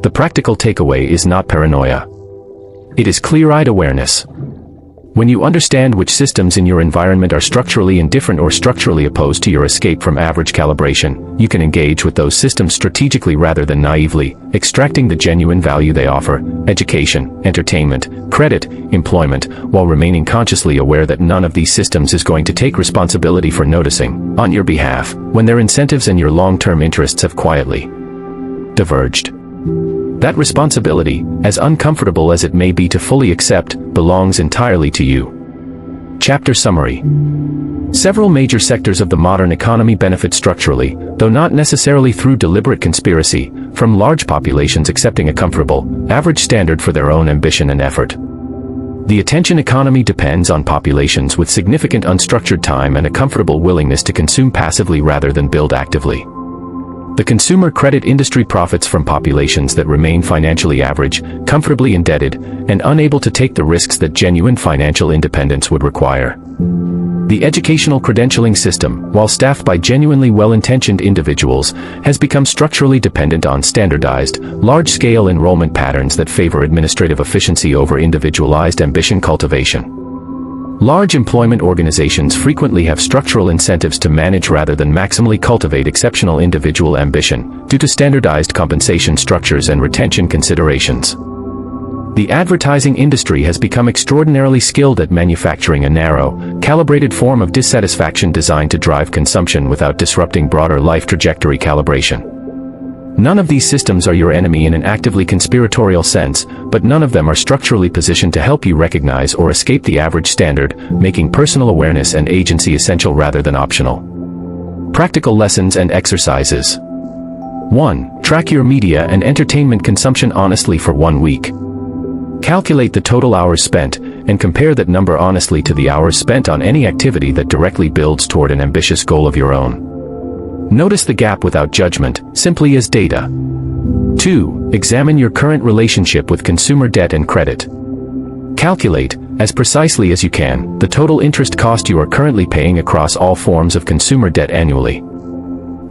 The practical takeaway is not paranoia. It is clear-eyed awareness. When you understand which systems in your environment are structurally indifferent or structurally opposed to your escape from average calibration, you can engage with those systems strategically rather than naively, extracting the genuine value they offer: education, entertainment, credit, employment, while remaining consciously aware that none of these systems is going to take responsibility for noticing, on your behalf, when their incentives and your long-term interests have quietly diverged. That responsibility, as uncomfortable as it may be to fully accept, belongs entirely to you. Chapter summary. Several major sectors of the modern economy benefit structurally, though not necessarily through deliberate conspiracy, from large populations accepting a comfortable, average standard for their own ambition and effort. The attention economy depends on populations with significant unstructured time and a comfortable willingness to consume passively rather than build actively. The consumer credit industry profits from populations that remain financially average, comfortably indebted, and unable to take the risks that genuine financial independence would require. The educational credentialing system, while staffed by genuinely well-intentioned individuals, has become structurally dependent on standardized, large-scale enrollment patterns that favor administrative efficiency over individualized ambition cultivation. Large employment organizations frequently have structural incentives to manage rather than maximally cultivate exceptional individual ambition, due to standardized compensation structures and retention considerations. The advertising industry has become extraordinarily skilled at manufacturing a narrow, calibrated form of dissatisfaction designed to drive consumption without disrupting broader life trajectory calibration. None of these systems are your enemy in an actively conspiratorial sense, but none of them are structurally positioned to help you recognize or escape the average standard, making personal awareness and agency essential rather than optional. Practical lessons and exercises. 1. Track your media and entertainment consumption honestly for 1 week. Calculate the total hours spent, and compare that number honestly to the hours spent on any activity that directly builds toward an ambitious goal of your own. Notice the gap without judgment, simply as data. 2. Examine your current relationship with consumer debt and credit. Calculate, as precisely as you can, the total interest cost you are currently paying across all forms of consumer debt annually.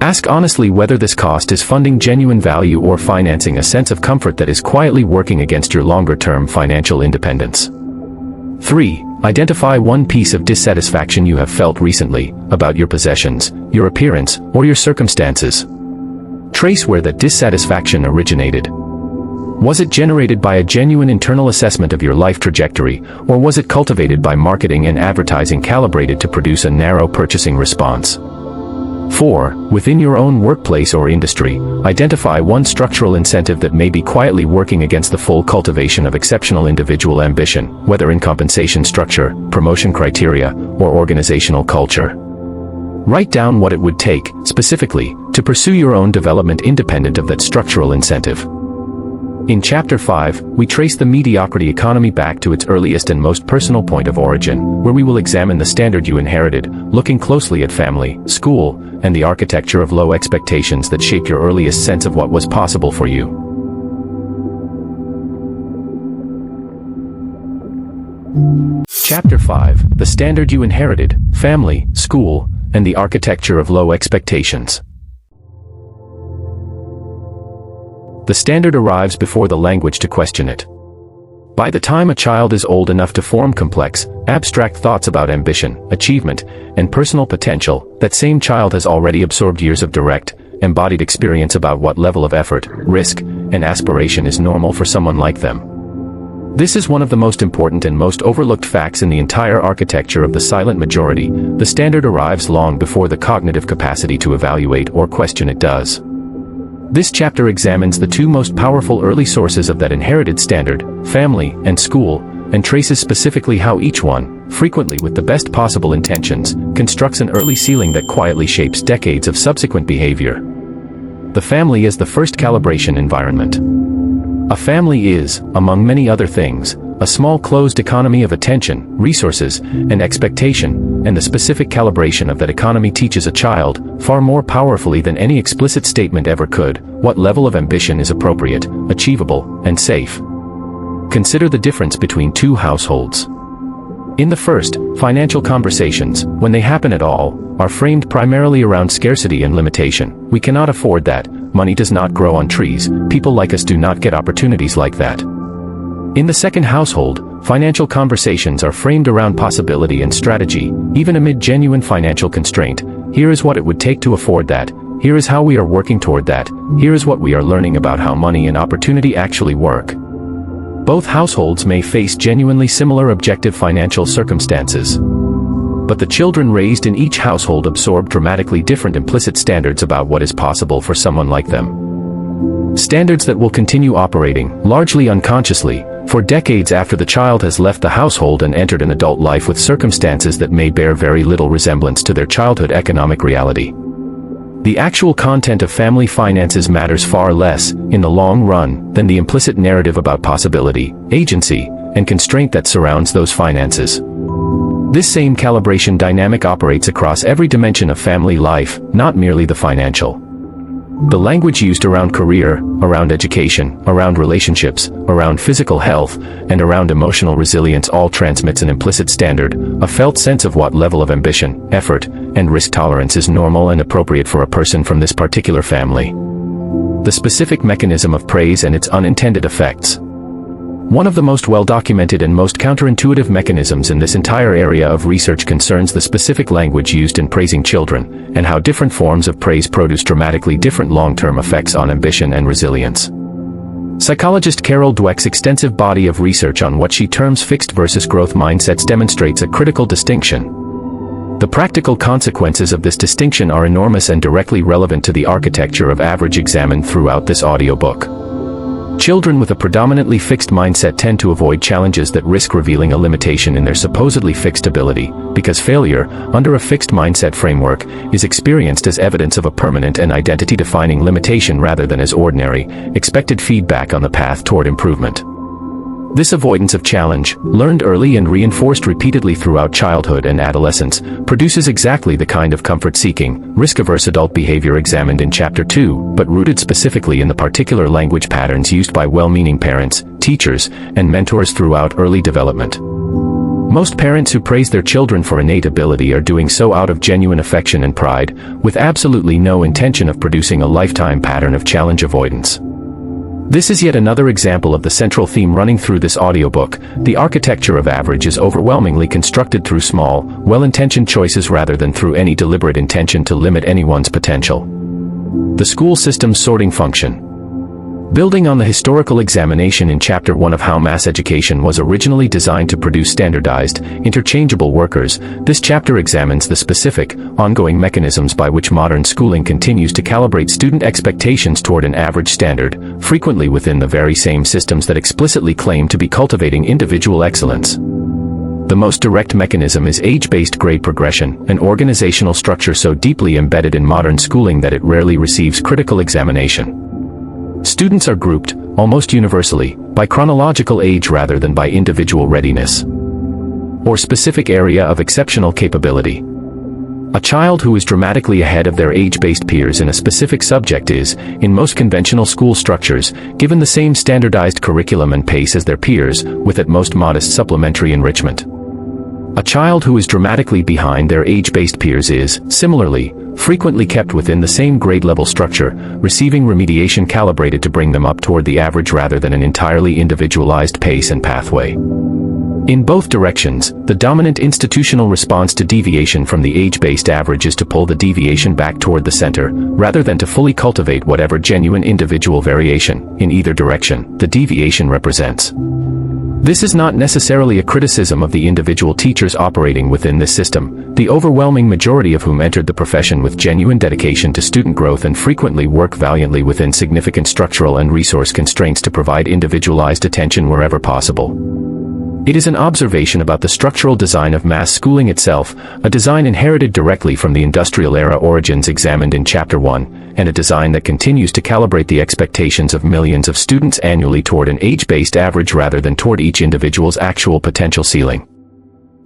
Ask honestly whether this cost is funding genuine value or financing a sense of comfort that is quietly working against your longer-term financial independence. 3. Identify one piece of dissatisfaction you have felt recently, about your possessions, your appearance, or your circumstances. Trace where that dissatisfaction originated. Was it generated by a genuine internal assessment of your life trajectory, or was it cultivated by marketing and advertising calibrated to produce a narrow purchasing response? 4. Within your own workplace or industry, identify one structural incentive that may be quietly working against the full cultivation of exceptional individual ambition, whether in compensation structure, promotion criteria, or organizational culture. Write down what it would take, specifically, to pursue your own development independent of that structural incentive. In Chapter 5, we trace the mediocrity economy back to its earliest and most personal point of origin, where we will examine the standard you inherited, looking closely at family, school, and the architecture of low expectations that shape your earliest sense of what was possible for you. Chapter 5, the standard you inherited, family, school, and the architecture of low expectations. The standard arrives before the language to question it. By the time a child is old enough to form complex, abstract thoughts about ambition, achievement, and personal potential, that same child has already absorbed years of direct, embodied experience about what level of effort, risk, and aspiration is normal for someone like them. This is one of the most important and most overlooked facts in the entire architecture of the silent majority. The standard arrives long before the cognitive capacity to evaluate or question it does. This chapter examines the two most powerful early sources of that inherited standard, family and school, and traces specifically how each one, frequently with the best possible intentions, constructs an early ceiling that quietly shapes decades of subsequent behavior. The family is the first calibration environment. A family is, among many other things, a small closed economy of attention, resources, and expectation, and the specific calibration of that economy teaches a child, far more powerfully than any explicit statement ever could, what level of ambition is appropriate, achievable, and safe. Consider the difference between two households. In the first, financial conversations, when they happen at all, are framed primarily around scarcity and limitation. We cannot afford that, money does not grow on trees, people like us do not get opportunities like that. In the second household, financial conversations are framed around possibility and strategy, even amid genuine financial constraint. Here is what it would take to afford that, here is how we are working toward that, here is what we are learning about how money and opportunity actually work. Both households may face genuinely similar objective financial circumstances. But the children raised in each household absorb dramatically different implicit standards about what is possible for someone like them. Standards that will continue operating, largely unconsciously, for decades after the child has left the household and entered an adult life with circumstances that may bear very little resemblance to their childhood economic reality. The actual content of family finances matters far less, in the long run, than the implicit narrative about possibility, agency, and constraint that surrounds those finances. This same calibration dynamic operates across every dimension of family life, not merely the financial. The language used around career, around education, around relationships, around physical health, and around emotional resilience all transmits an implicit standard, a felt sense of what level of ambition, effort, and risk tolerance is normal and appropriate for a person from this particular family. The specific mechanism of praise and its unintended effects. One of the most well-documented and most counterintuitive mechanisms in this entire area of research concerns the specific language used in praising children, and how different forms of praise produce dramatically different long-term effects on ambition and resilience. Psychologist Carol Dweck's extensive body of research on what she terms fixed versus growth mindsets demonstrates a critical distinction. The practical consequences of this distinction are enormous and directly relevant to the architecture of average examined throughout this audiobook. Children with a predominantly fixed mindset tend to avoid challenges that risk revealing a limitation in their supposedly fixed ability, because failure, under a fixed mindset framework, is experienced as evidence of a permanent and identity-defining limitation rather than as ordinary, expected feedback on the path toward improvement. This avoidance of challenge, learned early and reinforced repeatedly throughout childhood and adolescence, produces exactly the kind of comfort-seeking, risk-averse adult behavior examined in Chapter 2, but rooted specifically in the particular language patterns used by well-meaning parents, teachers, and mentors throughout early development. Most parents who praise their children for innate ability are doing so out of genuine affection and pride, with absolutely no intention of producing a lifetime pattern of challenge avoidance. This is yet another example of the central theme running through this audiobook. The architecture of average is overwhelmingly constructed through small, well-intentioned choices rather than through any deliberate intention to limit anyone's potential. The school system's sorting function. Building on the historical examination in Chapter 1 of how mass education was originally designed to produce standardized, interchangeable workers, this chapter examines the specific, ongoing mechanisms by which modern schooling continues to calibrate student expectations toward an average standard, frequently within the very same systems that explicitly claim to be cultivating individual excellence. The most direct mechanism is age-based grade progression, an organizational structure so deeply embedded in modern schooling that it rarely receives critical examination. Students are grouped, almost universally, by chronological age rather than by individual readiness or specific area of exceptional capability. A child who is dramatically ahead of their age-based peers in a specific subject is, in most conventional school structures, given the same standardized curriculum and pace as their peers, with at most modest supplementary enrichment. A child who is dramatically behind their age-based peers is, similarly, frequently kept within the same grade-level structure, receiving remediation calibrated to bring them up toward the average rather than an entirely individualized pace and pathway. In both directions, the dominant institutional response to deviation from the age-based average is to pull the deviation back toward the center, rather than to fully cultivate whatever genuine individual variation, in either direction, the deviation represents. This is not necessarily a criticism of the individual teachers operating within this system, the overwhelming majority of whom entered the profession with genuine dedication to student growth and frequently work valiantly within significant structural and resource constraints to provide individualized attention wherever possible. It is an observation about the structural design of mass schooling itself, a design inherited directly from the industrial era origins examined in Chapter 1, and a design that continues to calibrate the expectations of millions of students annually toward an age-based average rather than toward each individual's actual potential ceiling.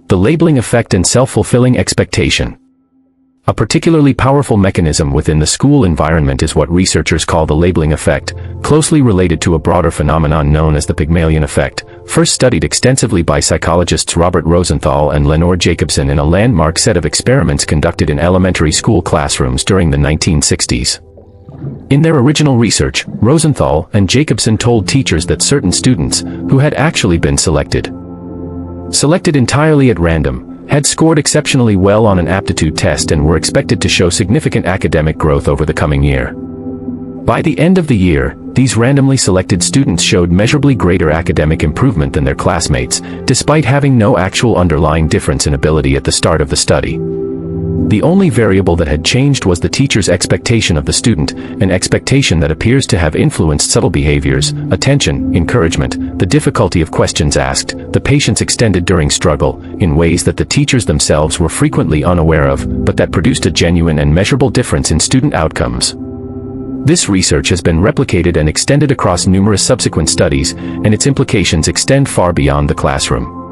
The labeling effect and self-fulfilling expectation. A particularly powerful mechanism within the school environment is what researchers call the labeling effect, closely related to a broader phenomenon known as the Pygmalion effect, first studied extensively by psychologists Robert Rosenthal and Lenore Jacobson in a landmark set of experiments conducted in elementary school classrooms during the 1960s. In their original research, Rosenthal and Jacobson told teachers that certain students, who had actually been selected entirely at random, had scored exceptionally well on an aptitude test and were expected to show significant academic growth over the coming year. By the end of the year, these randomly selected students showed measurably greater academic improvement than their classmates, despite having no actual underlying difference in ability at the start of the study. The only variable that had changed was the teacher's expectation of the student, an expectation that appears to have influenced subtle behaviors, attention, encouragement, the difficulty of questions asked, the patience extended during struggle, in ways that the teachers themselves were frequently unaware of, but that produced a genuine and measurable difference in student outcomes. This research has been replicated and extended across numerous subsequent studies, and its implications extend far beyond the classroom.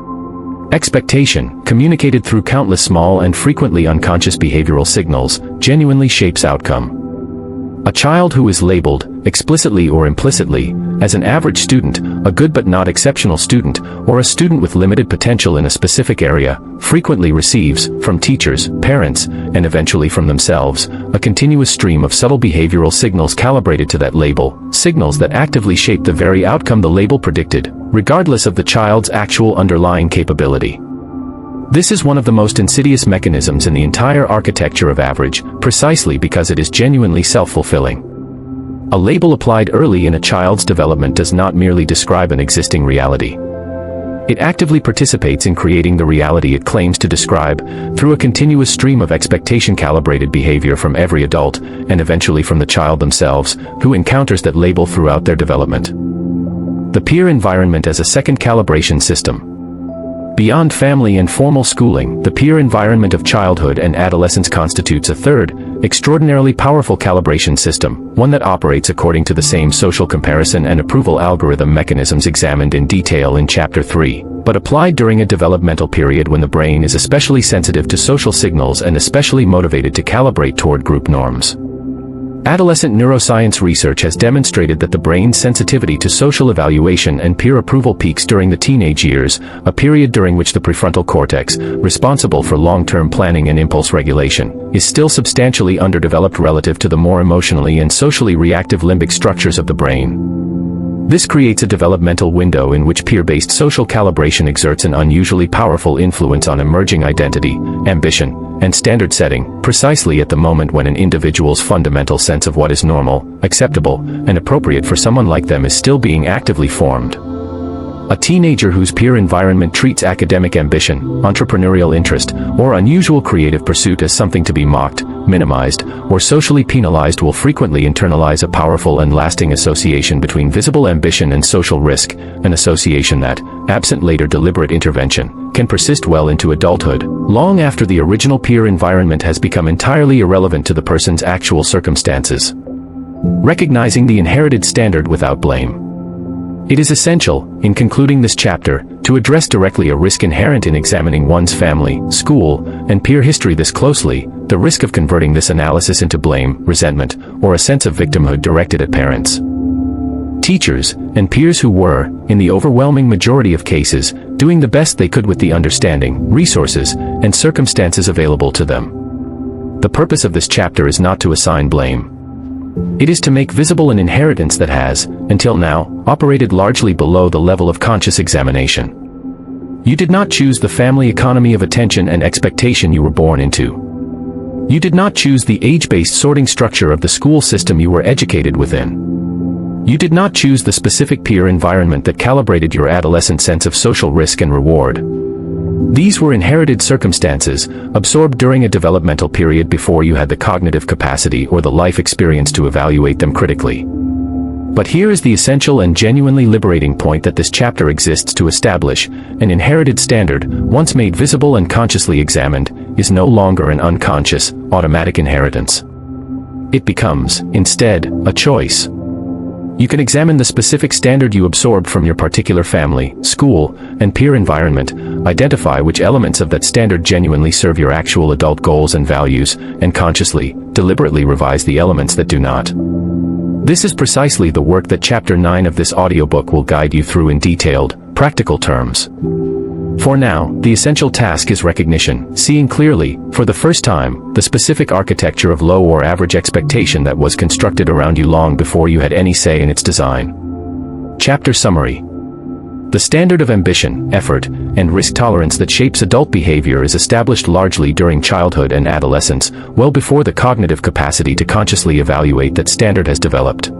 Expectation, communicated through countless small and frequently unconscious behavioral signals, genuinely shapes outcome. A child who is labeled, explicitly or implicitly, as an average student, a good but not exceptional student, or a student with limited potential in a specific area, frequently receives, from teachers, parents, and eventually from themselves, a continuous stream of subtle behavioral signals calibrated to that label, signals that actively shape the very outcome the label predicted, regardless of the child's actual underlying capability. This is one of the most insidious mechanisms in the entire architecture of average, precisely because it is genuinely self-fulfilling. A label applied early in a child's development does not merely describe an existing reality. It actively participates in creating the reality it claims to describe, through a continuous stream of expectation-calibrated behavior from every adult, and eventually from the child themselves, who encounters that label throughout their development. The peer environment as a second calibration system. Beyond family and formal schooling, the peer environment of childhood and adolescence constitutes a third, extraordinarily powerful calibration system, one that operates according to the same social comparison and approval algorithm mechanisms examined in detail in Chapter 3, but applied during a developmental period when the brain is especially sensitive to social signals and especially motivated to calibrate toward group norms. Adolescent neuroscience research has demonstrated that the brain's sensitivity to social evaluation and peer approval peaks during the teenage years, a period during which the prefrontal cortex, responsible for long-term planning and impulse regulation, is still substantially underdeveloped relative to the more emotionally and socially reactive limbic structures of the brain. This creates a developmental window in which peer-based social calibration exerts an unusually powerful influence on emerging identity, ambition, and standard setting, precisely at the moment when an individual's fundamental sense of what is normal, acceptable, and appropriate for someone like them is still being actively formed. A teenager whose peer environment treats academic ambition, entrepreneurial interest, or unusual creative pursuit as something to be mocked, minimized, or socially penalized will frequently internalize a powerful and lasting association between visible ambition and social risk, an association that, absent later deliberate intervention, can persist well into adulthood, long after the original peer environment has become entirely irrelevant to the person's actual circumstances. Recognizing the inherited standard without blame. It is essential, in concluding this chapter, to address directly a risk inherent in examining one's family, school, and peer history this closely, the risk of converting this analysis into blame, resentment, or a sense of victimhood directed at parents, teachers, and peers who were, in the overwhelming majority of cases, doing the best they could with the understanding, resources, and circumstances available to them. The purpose of this chapter is not to assign blame. It is to make visible an inheritance that has, until now, operated largely below the level of conscious examination. You did not choose the family economy of attention and expectation you were born into. You did not choose the age-based sorting structure of the school system you were educated within. You did not choose the specific peer environment that calibrated your adolescent sense of social risk and reward. These were inherited circumstances, absorbed during a developmental period before you had the cognitive capacity or the life experience to evaluate them critically. But here is the essential and genuinely liberating point that this chapter exists to establish: an inherited standard, once made visible and consciously examined, is no longer an unconscious, automatic inheritance. It becomes, instead, a choice. You can examine the specific standard you absorbed from your particular family, school, and peer environment, identify which elements of that standard genuinely serve your actual adult goals and values, and consciously, deliberately revise the elements that do not. This is precisely the work that Chapter 9 of this audiobook will guide you through in detailed, practical terms. For now, the essential task is recognition, seeing clearly, for the first time, the specific architecture of low or average expectation that was constructed around you long before you had any say in its design. Chapter Summary. The standard of ambition, effort, and risk tolerance that shapes adult behavior is established largely during childhood and adolescence, well before the cognitive capacity to consciously evaluate that standard has developed.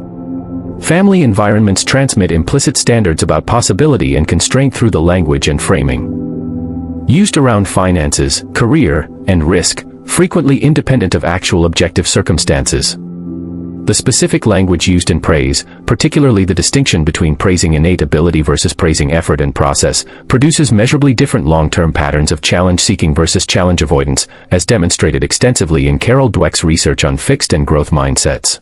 Family environments transmit implicit standards about possibility and constraint through the language and framing used around finances, career, and risk, frequently independent of actual objective circumstances. The specific language used in praise, particularly the distinction between praising innate ability versus praising effort and process, produces measurably different long-term patterns of challenge-seeking versus challenge avoidance, as demonstrated extensively in Carol Dweck's research on fixed and growth mindsets.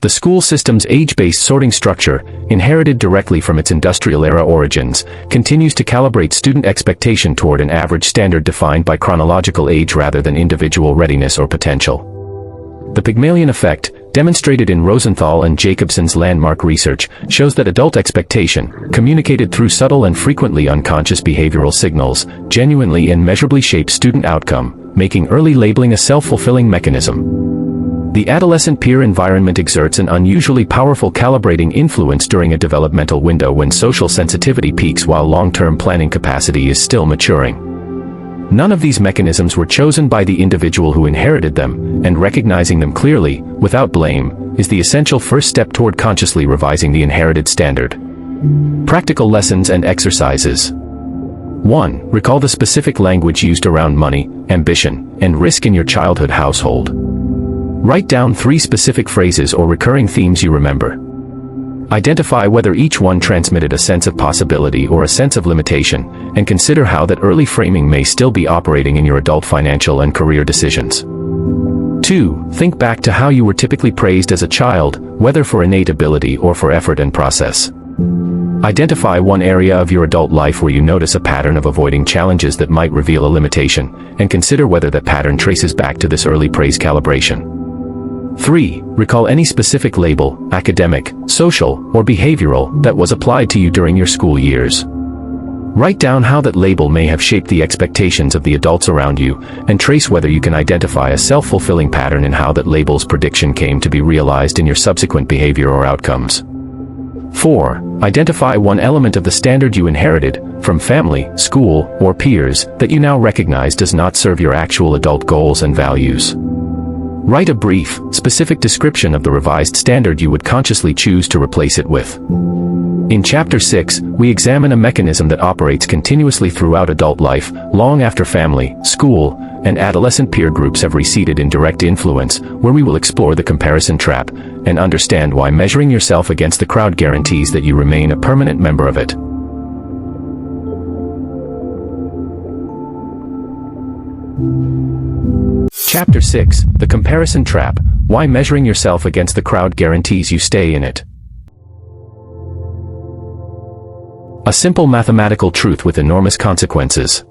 The school system's age-based sorting structure, inherited directly from its industrial-era origins, continues to calibrate student expectation toward an average standard defined by chronological age rather than individual readiness or potential. The Pygmalion effect, demonstrated in Rosenthal and Jacobson's landmark research, shows that adult expectation, communicated through subtle and frequently unconscious behavioral signals, genuinely and measurably shapes student outcome, making early labeling a self-fulfilling mechanism. The adolescent peer environment exerts an unusually powerful calibrating influence during a developmental window when social sensitivity peaks while long-term planning capacity is still maturing. None of these mechanisms were chosen by the individual who inherited them, and recognizing them clearly, without blame, is the essential first step toward consciously revising the inherited standard. Practical lessons and exercises. 1. Recall the specific language used around money, ambition, and risk in your childhood household. Write down 3 specific phrases or recurring themes you remember. Identify whether each one transmitted a sense of possibility or a sense of limitation, and consider how that early framing may still be operating in your adult financial and career decisions. 2. Think back to how you were typically praised as a child, whether for innate ability or for effort and process. Identify one area of your adult life where you notice a pattern of avoiding challenges that might reveal a limitation, and consider whether that pattern traces back to this early praise calibration. 3. Recall any specific label, academic, social, or behavioral, that was applied to you during your school years. Write down how that label may have shaped the expectations of the adults around you, and trace whether you can identify a self-fulfilling pattern in how that label's prediction came to be realized in your subsequent behavior or outcomes. 4. Identify one element of the standard you inherited, from family, school, or peers, that you now recognize does not serve your actual adult goals and values. Write a brief, specific description of the revised standard you would consciously choose to replace it with. In Chapter 6, we examine a mechanism that operates continuously throughout adult life, long after family, school, and adolescent peer groups have receded in direct influence, where we will explore the comparison trap, and understand why measuring yourself against the crowd guarantees that you remain a permanent member of it. Chapter 6, The Comparison Trap, Why Measuring Yourself Against the Crowd Guarantees You Stay in It. A simple mathematical truth with enormous consequences.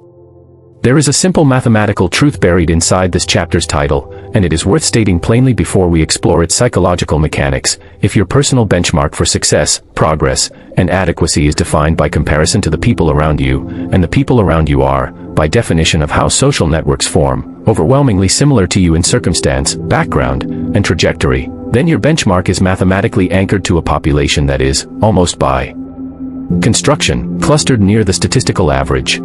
There is a simple mathematical truth buried inside this chapter's title, and it is worth stating plainly before we explore its psychological mechanics. If your personal benchmark for success, progress, and adequacy is defined by comparison to the people around you, and the people around you are, by definition of how social networks form, overwhelmingly similar to you in circumstance, background, and trajectory, then your benchmark is mathematically anchored to a population that is, almost by construction, clustered near the statistical average.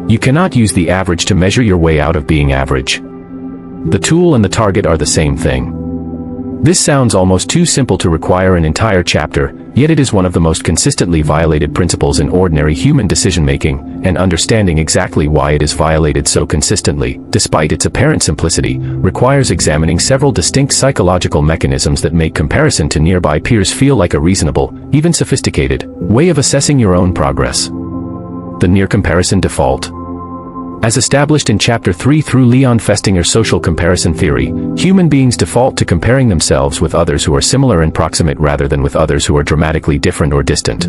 You cannot use the average to measure your way out of being average. The tool and the target are the same thing. This sounds almost too simple to require an entire chapter, yet it is one of the most consistently violated principles in ordinary human decision-making, and understanding exactly why it is violated so consistently, despite its apparent simplicity, requires examining several distinct psychological mechanisms that make comparison to nearby peers feel like a reasonable, even sophisticated, way of assessing your own progress. The near comparison default. As established in Chapter 3 through Leon Festinger's social comparison theory, human beings default to comparing themselves with others who are similar and proximate rather than with others who are dramatically different or distant.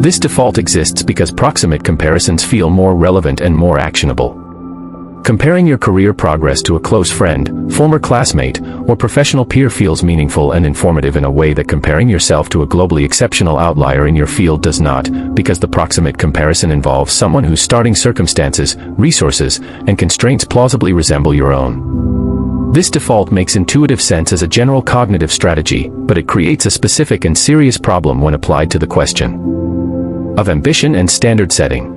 This default exists because proximate comparisons feel more relevant and more actionable. Comparing your career progress to a close friend, former classmate, or professional peer feels meaningful and informative in a way that comparing yourself to a globally exceptional outlier in your field does not, because the proximate comparison involves someone whose starting circumstances, resources, and constraints plausibly resemble your own. This default makes intuitive sense as a general cognitive strategy, but it creates a specific and serious problem when applied to the question of ambition and standard setting.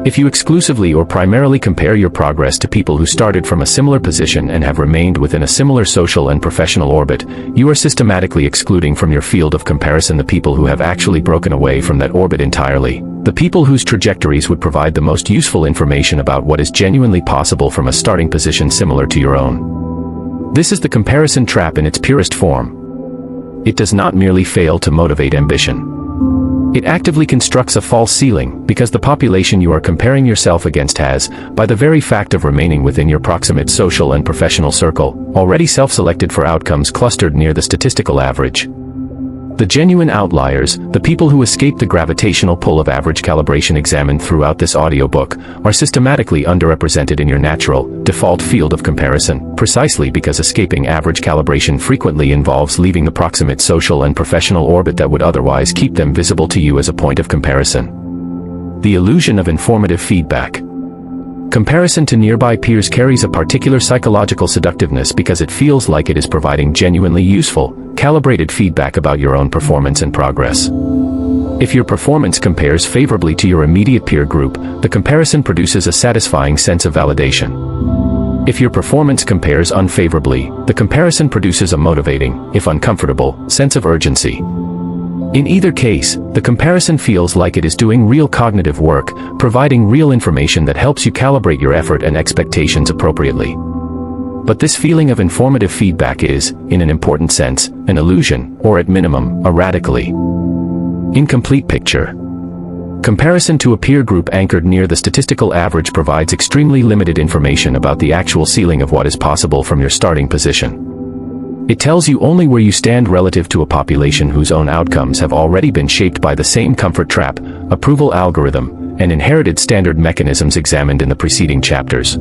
If you exclusively or primarily compare your progress to people who started from a similar position and have remained within a similar social and professional orbit, you are systematically excluding from your field of comparison the people who have actually broken away from that orbit entirely, the people whose trajectories would provide the most useful information about what is genuinely possible from a starting position similar to your own. This is the comparison trap in its purest form. It does not merely fail to motivate ambition. It actively constructs a false ceiling, because the population you are comparing yourself against has, by the very fact of remaining within your proximate social and professional circle, already self-selected for outcomes clustered near the statistical average. The genuine outliers, the people who escape the gravitational pull of average calibration examined throughout this audiobook, are systematically underrepresented in your natural, default field of comparison, precisely because escaping average calibration frequently involves leaving the proximate social and professional orbit that would otherwise keep them visible to you as a point of comparison. The illusion of informative feedback. Comparison to nearby peers carries a particular psychological seductiveness because it feels like it is providing genuinely useful, calibrated feedback about your own performance and progress. If your performance compares favorably to your immediate peer group, the comparison produces a satisfying sense of validation. If your performance compares unfavorably, the comparison produces a motivating, if uncomfortable, sense of urgency. In either case, the comparison feels like it is doing real cognitive work, providing real information that helps you calibrate your effort and expectations appropriately. But this feeling of informative feedback is, in an important sense, an illusion, or at minimum, a radically incomplete picture. Comparison to a peer group anchored near the statistical average provides extremely limited information about the actual ceiling of what is possible from your starting position. It tells you only where you stand relative to a population whose own outcomes have already been shaped by the same comfort trap, approval algorithm, and inherited standard mechanisms examined in the preceding chapters.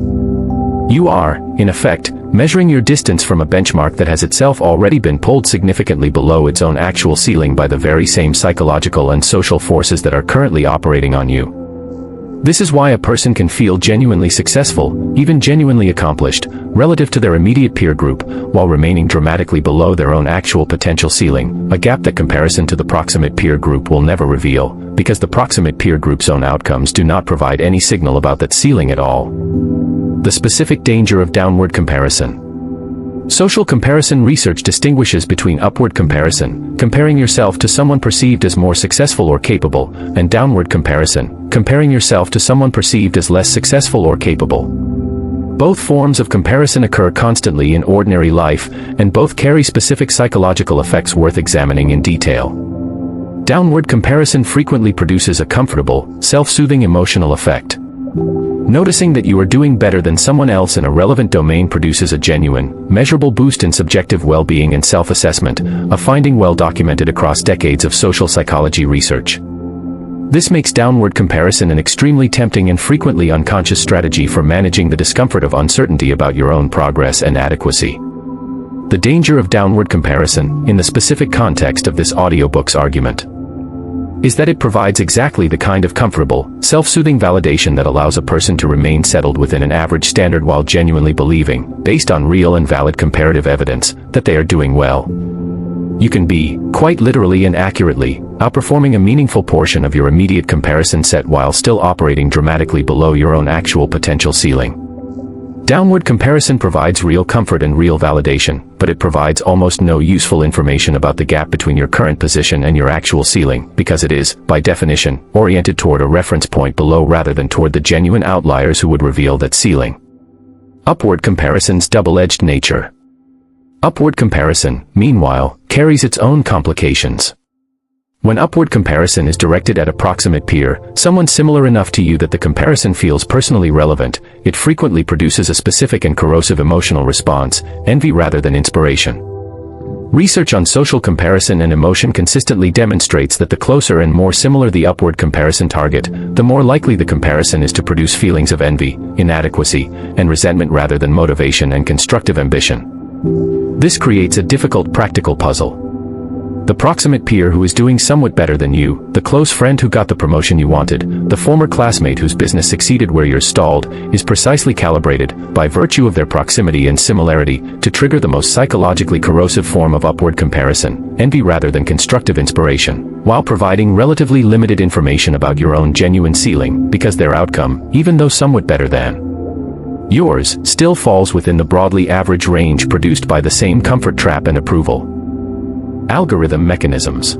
You are, in effect, measuring your distance from a benchmark that has itself already been pulled significantly below its own actual ceiling by the very same psychological and social forces that are currently operating on you. This is why a person can feel genuinely successful, even genuinely accomplished, relative to their immediate peer group, while remaining dramatically below their own actual potential ceiling, a gap that comparison to the proximate peer group will never reveal, because the proximate peer group's own outcomes do not provide any signal about that ceiling at all. The specific danger of downward comparison. Social comparison research distinguishes between upward comparison, comparing yourself to someone perceived as more successful or capable, and downward comparison, comparing yourself to someone perceived as less successful or capable. Both forms of comparison occur constantly in ordinary life, and both carry specific psychological effects worth examining in detail. Downward comparison frequently produces a comfortable, self-soothing emotional effect. Noticing that you are doing better than someone else in a relevant domain produces a genuine, measurable boost in subjective well-being and self-assessment, a finding well documented across decades of social psychology research. This makes downward comparison an extremely tempting and frequently unconscious strategy for managing the discomfort of uncertainty about your own progress and adequacy. The danger of downward comparison, in the specific context of this audiobook's argument, is that it provides exactly the kind of comfortable, self-soothing validation that allows a person to remain settled within an average standard while genuinely believing, based on real and valid comparative evidence, that they are doing well. You can be, quite literally and accurately, outperforming a meaningful portion of your immediate comparison set while still operating dramatically below your own actual potential ceiling. Downward comparison provides real comfort and real validation, but it provides almost no useful information about the gap between your current position and your actual ceiling, because it is, by definition, oriented toward a reference point below rather than toward the genuine outliers who would reveal that ceiling. Upward comparison's double-edged nature. Upward comparison, meanwhile, carries its own complications. When upward comparison is directed at a proximate peer, someone similar enough to you that the comparison feels personally relevant, it frequently produces a specific and corrosive emotional response, envy rather than inspiration. Research on social comparison and emotion consistently demonstrates that the closer and more similar the upward comparison target, the more likely the comparison is to produce feelings of envy, inadequacy, and resentment rather than motivation and constructive ambition. This creates a difficult practical puzzle. The proximate peer who is doing somewhat better than you, the close friend who got the promotion you wanted, the former classmate whose business succeeded where yours stalled, is precisely calibrated, by virtue of their proximity and similarity, to trigger the most psychologically corrosive form of upward comparison, envy rather than constructive inspiration, while providing relatively limited information about your own genuine ceiling, because their outcome, even though somewhat better than yours, still falls within the broadly average range produced by the same comfort trap and approval algorithm mechanisms.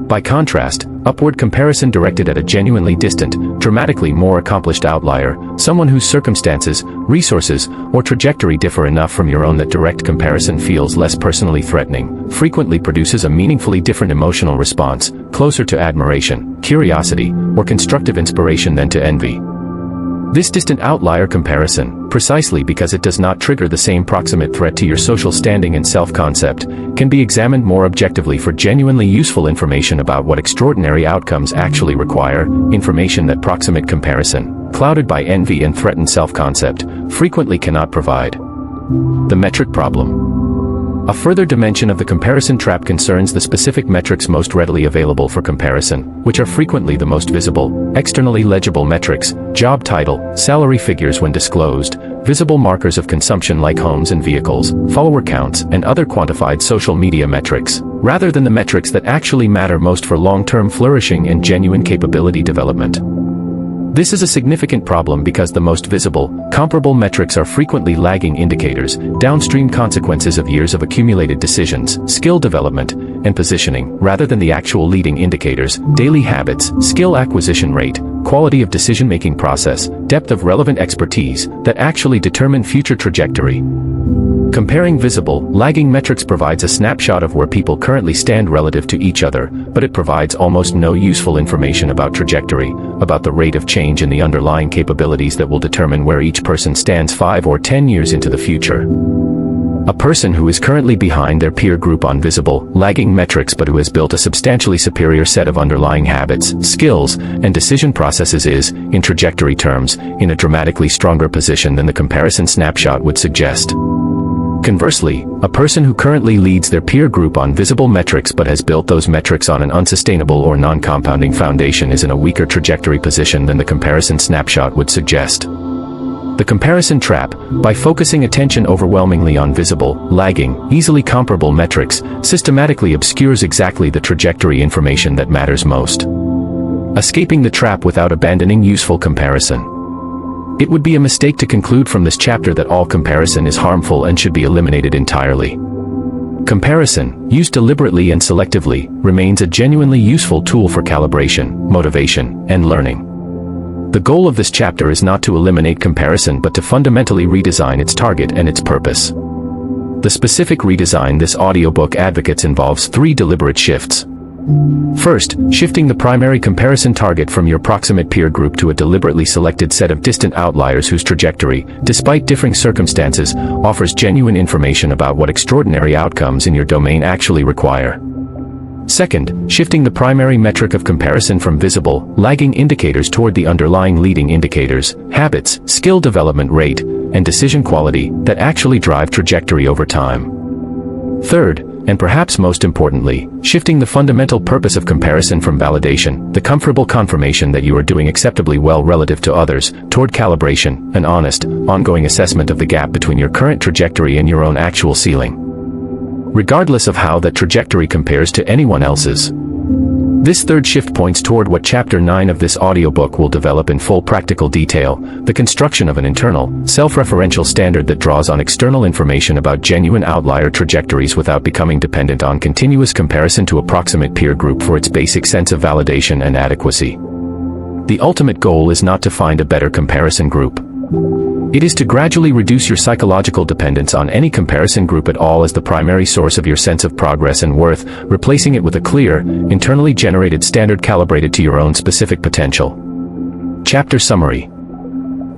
By contrast, upward comparison directed at a genuinely distant, dramatically more accomplished outlier, someone whose circumstances, resources, or trajectory differ enough from your own that direct comparison feels less personally threatening, frequently produces a meaningfully different emotional response, closer to admiration, curiosity, or constructive inspiration than to envy. This distant outlier comparison, precisely because it does not trigger the same proximate threat to your social standing and self-concept, can be examined more objectively for genuinely useful information about what extraordinary outcomes actually require, information that proximate comparison, clouded by envy and threatened self-concept, frequently cannot provide. The metric problem. A further dimension of the comparison trap concerns the specific metrics most readily available for comparison, which are frequently the most visible, externally legible metrics, job title, salary figures when disclosed, visible markers of consumption like homes and vehicles, follower counts, and other quantified social media metrics, rather than the metrics that actually matter most for long-term flourishing and genuine capability development. This is a significant problem because the most visible, comparable metrics are frequently lagging indicators, downstream consequences of years of accumulated decisions, skill development, and positioning, rather than the actual leading indicators, daily habits, skill acquisition rate, quality of decision-making process, depth of relevant expertise, that actually determine future trajectory. Comparing visible, lagging metrics provides a snapshot of where people currently stand relative to each other, but it provides almost no useful information about trajectory, about the rate of change in the underlying capabilities that will determine where each person stands 5 or 10 years into the future. A person who is currently behind their peer group on visible, lagging metrics but who has built a substantially superior set of underlying habits, skills, and decision processes is, in trajectory terms, in a dramatically stronger position than the comparison snapshot would suggest. Conversely, a person who currently leads their peer group on visible metrics but has built those metrics on an unsustainable or non-compounding foundation is in a weaker trajectory position than the comparison snapshot would suggest. The comparison trap, by focusing attention overwhelmingly on visible, lagging, easily comparable metrics, systematically obscures exactly the trajectory information that matters most. Escaping the trap without abandoning useful comparison. It would be a mistake to conclude from this chapter that all comparison is harmful and should be eliminated entirely. Comparison, used deliberately and selectively, remains a genuinely useful tool for calibration, motivation, and learning. The goal of this chapter is not to eliminate comparison but to fundamentally redesign its target and its purpose. The specific redesign this audiobook advocates involves 3 deliberate shifts. First, shifting the primary comparison target from your proximate peer group to a deliberately selected set of distant outliers whose trajectory, despite differing circumstances, offers genuine information about what extraordinary outcomes in your domain actually require. Second, shifting the primary metric of comparison from visible, lagging indicators toward the underlying leading indicators, habits, skill development rate, and decision quality that actually drive trajectory over time. Third, and perhaps most importantly, shifting the fundamental purpose of comparison from validation, the comfortable confirmation that you are doing acceptably well relative to others, toward calibration, an honest, ongoing assessment of the gap between your current trajectory and your own actual ceiling. Regardless of how that trajectory compares to anyone else's. This third shift points toward what Chapter 9 of this audiobook will develop in full practical detail, the construction of an internal, self-referential standard that draws on external information about genuine outlier trajectories without becoming dependent on continuous comparison to a proximate peer group for its basic sense of validation and adequacy. The ultimate goal is not to find a better comparison group. It is to gradually reduce your psychological dependence on any comparison group at all as the primary source of your sense of progress and worth, replacing it with a clear, internally generated standard calibrated to your own specific potential. Chapter Summary.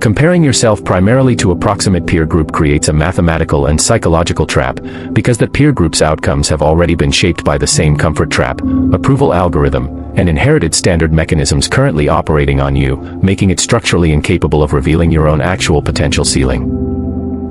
Comparing yourself primarily to a proximate peer group creates a mathematical and psychological trap, because that peer group's outcomes have already been shaped by the same comfort trap, approval algorithm, and inherited standard mechanisms currently operating on you, making it structurally incapable of revealing your own actual potential ceiling.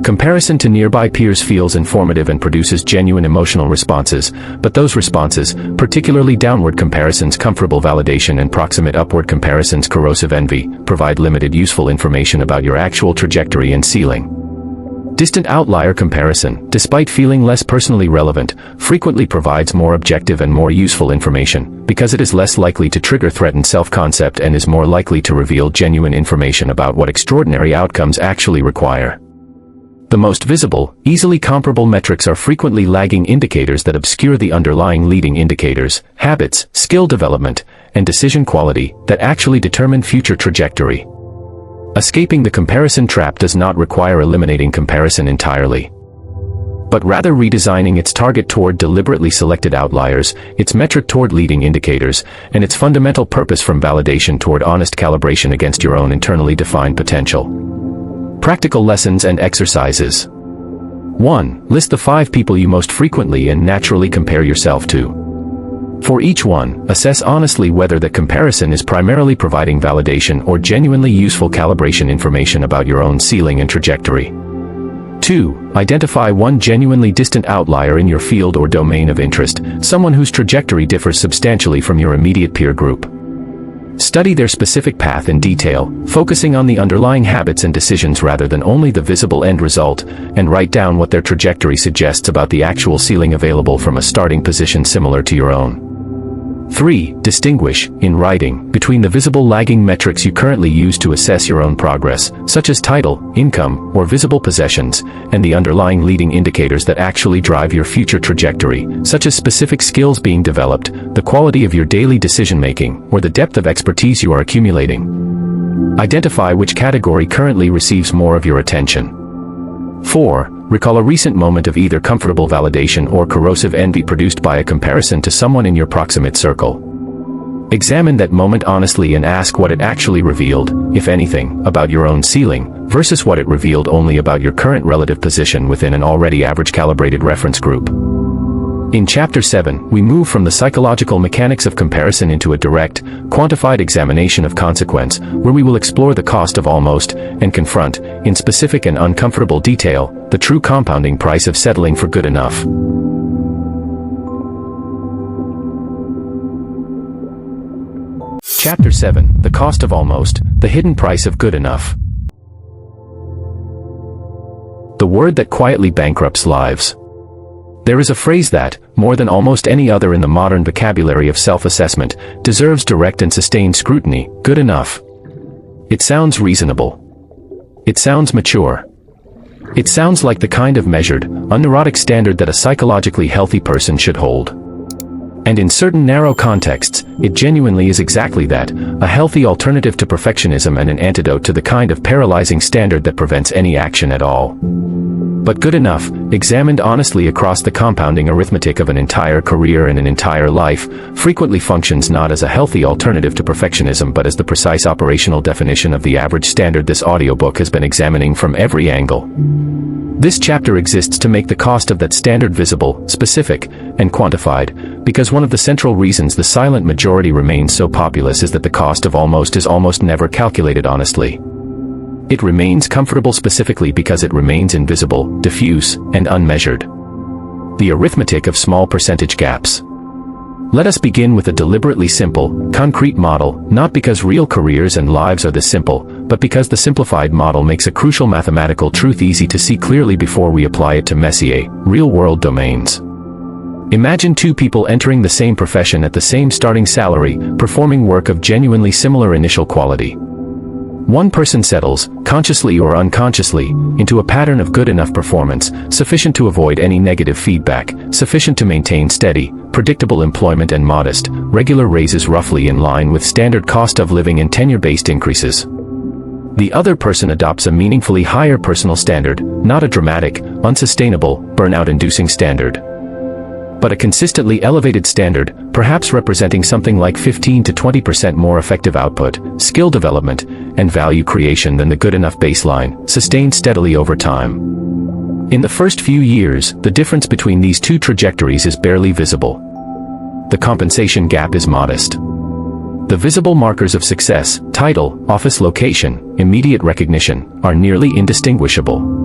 Comparison to nearby peers feels informative and produces genuine emotional responses, but those responses, particularly downward comparisons, comfortable validation, and proximate upward comparisons, corrosive envy, provide limited useful information about your actual trajectory and ceiling. Distant outlier comparison, despite feeling less personally relevant, frequently provides more objective and more useful information, because it is less likely to trigger threatened self-concept and is more likely to reveal genuine information about what extraordinary outcomes actually require. The most visible, easily comparable metrics are frequently lagging indicators that obscure the underlying leading indicators, habits, skill development, and decision quality that actually determine future trajectory. Escaping the comparison trap does not require eliminating comparison entirely. but rather redesigning its target toward deliberately selected outliers, its metric toward leading indicators, and its fundamental purpose from validation toward honest calibration against your own internally defined potential. Practical lessons and exercises. 1. List the 5 people you most frequently and naturally compare yourself to. For each one, assess honestly whether the comparison is primarily providing validation or genuinely useful calibration information about your own ceiling and trajectory. 2. Identify one genuinely distant outlier in your field or domain of interest, someone whose trajectory differs substantially from your immediate peer group. Study their specific path in detail, focusing on the underlying habits and decisions rather than only the visible end result, and write down what their trajectory suggests about the actual ceiling available from a starting position similar to your own. 3. Distinguish, in writing, between the visible lagging metrics you currently use to assess your own progress, such as title, income, or visible possessions, and the underlying leading indicators that actually drive your future trajectory, such as specific skills being developed, the quality of your daily decision-making, or the depth of expertise you are accumulating. Identify which category currently receives more of your attention. 4. Recall a recent moment of either comfortable validation or corrosive envy produced by a comparison to someone in your proximate circle. Examine that moment honestly and ask what it actually revealed, if anything, about your own ceiling, versus what it revealed only about your current relative position within an already average calibrated reference group. In Chapter 7, we move from the psychological mechanics of comparison into a direct, quantified examination of consequence, where we will explore the cost of almost, and confront, in specific and uncomfortable detail, the true compounding price of settling for good enough. Chapter 7, The Cost of Almost, The Hidden Price of Good Enough. The word that quietly bankrupts lives. There is a phrase that, more than almost any other in the modern vocabulary of self-assessment, deserves direct and sustained scrutiny: good enough. It sounds reasonable. It sounds mature. It sounds like the kind of measured, unneurotic standard that a psychologically healthy person should hold. And in certain narrow contexts, it genuinely is exactly that, a healthy alternative to perfectionism and an antidote to the kind of paralyzing standard that prevents any action at all. But good enough, examined honestly across the compounding arithmetic of an entire career and an entire life, frequently functions not as a healthy alternative to perfectionism but as the precise operational definition of the average standard this audiobook has been examining from every angle. This chapter exists to make the cost of that standard visible, specific, and quantified, because one of the central reasons the silent majority remains so populous is that the cost of almost is almost never calculated honestly. It remains comfortable specifically because it remains invisible, diffuse, and unmeasured. The arithmetic of small percentage gaps. Let us begin with a deliberately simple, concrete model, not because real careers and lives are this simple, but because the simplified model makes a crucial mathematical truth easy to see clearly before we apply it to messier, real-world domains. Imagine 2 people entering the same profession at the same starting salary, performing work of genuinely similar initial quality. One person settles, consciously or unconsciously, into a pattern of good enough performance, sufficient to avoid any negative feedback, sufficient to maintain steady, predictable employment and modest, regular raises roughly in line with standard cost of living and tenure-based increases. The other person adopts a meaningfully higher personal standard, not a dramatic, unsustainable, burnout-inducing standard, but a consistently elevated standard, perhaps representing something like 15 to 20% more effective output, skill development, and value creation than the good enough baseline, sustained steadily over time. In the first few years, the difference between these 2 trajectories is barely visible. The compensation gap is modest. The visible markers of success, title, office location, immediate recognition, are nearly indistinguishable.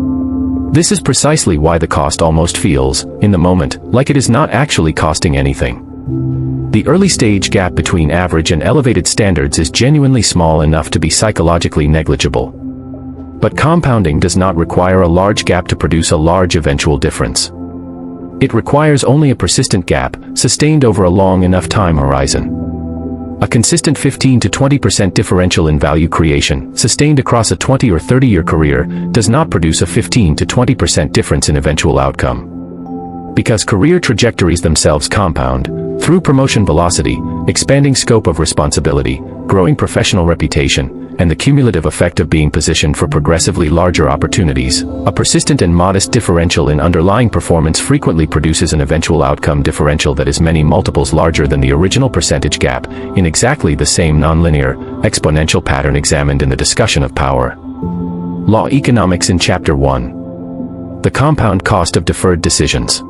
This is precisely why the cost almost feels, in the moment, like it is not actually costing anything. The early stage gap between average and elevated standards is genuinely small enough to be psychologically negligible. But compounding does not require a large gap to produce a large eventual difference. It requires only a persistent gap, sustained over a long enough time horizon. A consistent 15 to 20% differential in value creation, sustained across a 20 or 30-year career, does not produce a 15 to 20% difference in eventual outcome. Because career trajectories themselves compound, through promotion velocity, expanding scope of responsibility, growing professional reputation, and the cumulative effect of being positioned for progressively larger opportunities. A persistent and modest differential in underlying performance frequently produces an eventual outcome differential that is many multiples larger than the original percentage gap, in exactly the same nonlinear, exponential pattern examined in the discussion of power. Law Economics in Chapter 1. The compound cost of deferred decisions.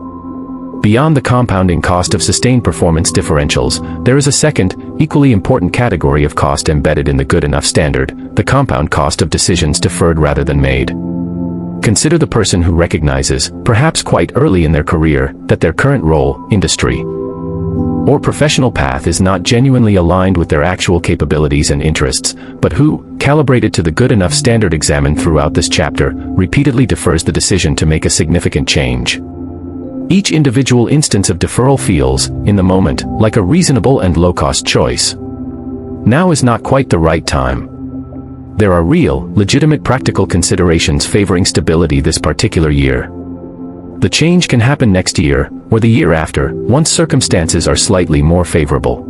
Beyond the compounding cost of sustained performance differentials, there is a second, equally important category of cost embedded in the good enough standard, the compound cost of decisions deferred rather than made. Consider the person who recognizes, perhaps quite early in their career, that their current role, industry, or professional path is not genuinely aligned with their actual capabilities and interests, but who, calibrated to the good enough standard examined throughout this chapter, repeatedly defers the decision to make a significant change. Each individual instance of deferral feels, in the moment, like a reasonable and low-cost choice. Now is not quite the right time. There are real, legitimate practical considerations favoring stability this particular year. The change can happen next year, or the year after, once circumstances are slightly more favorable.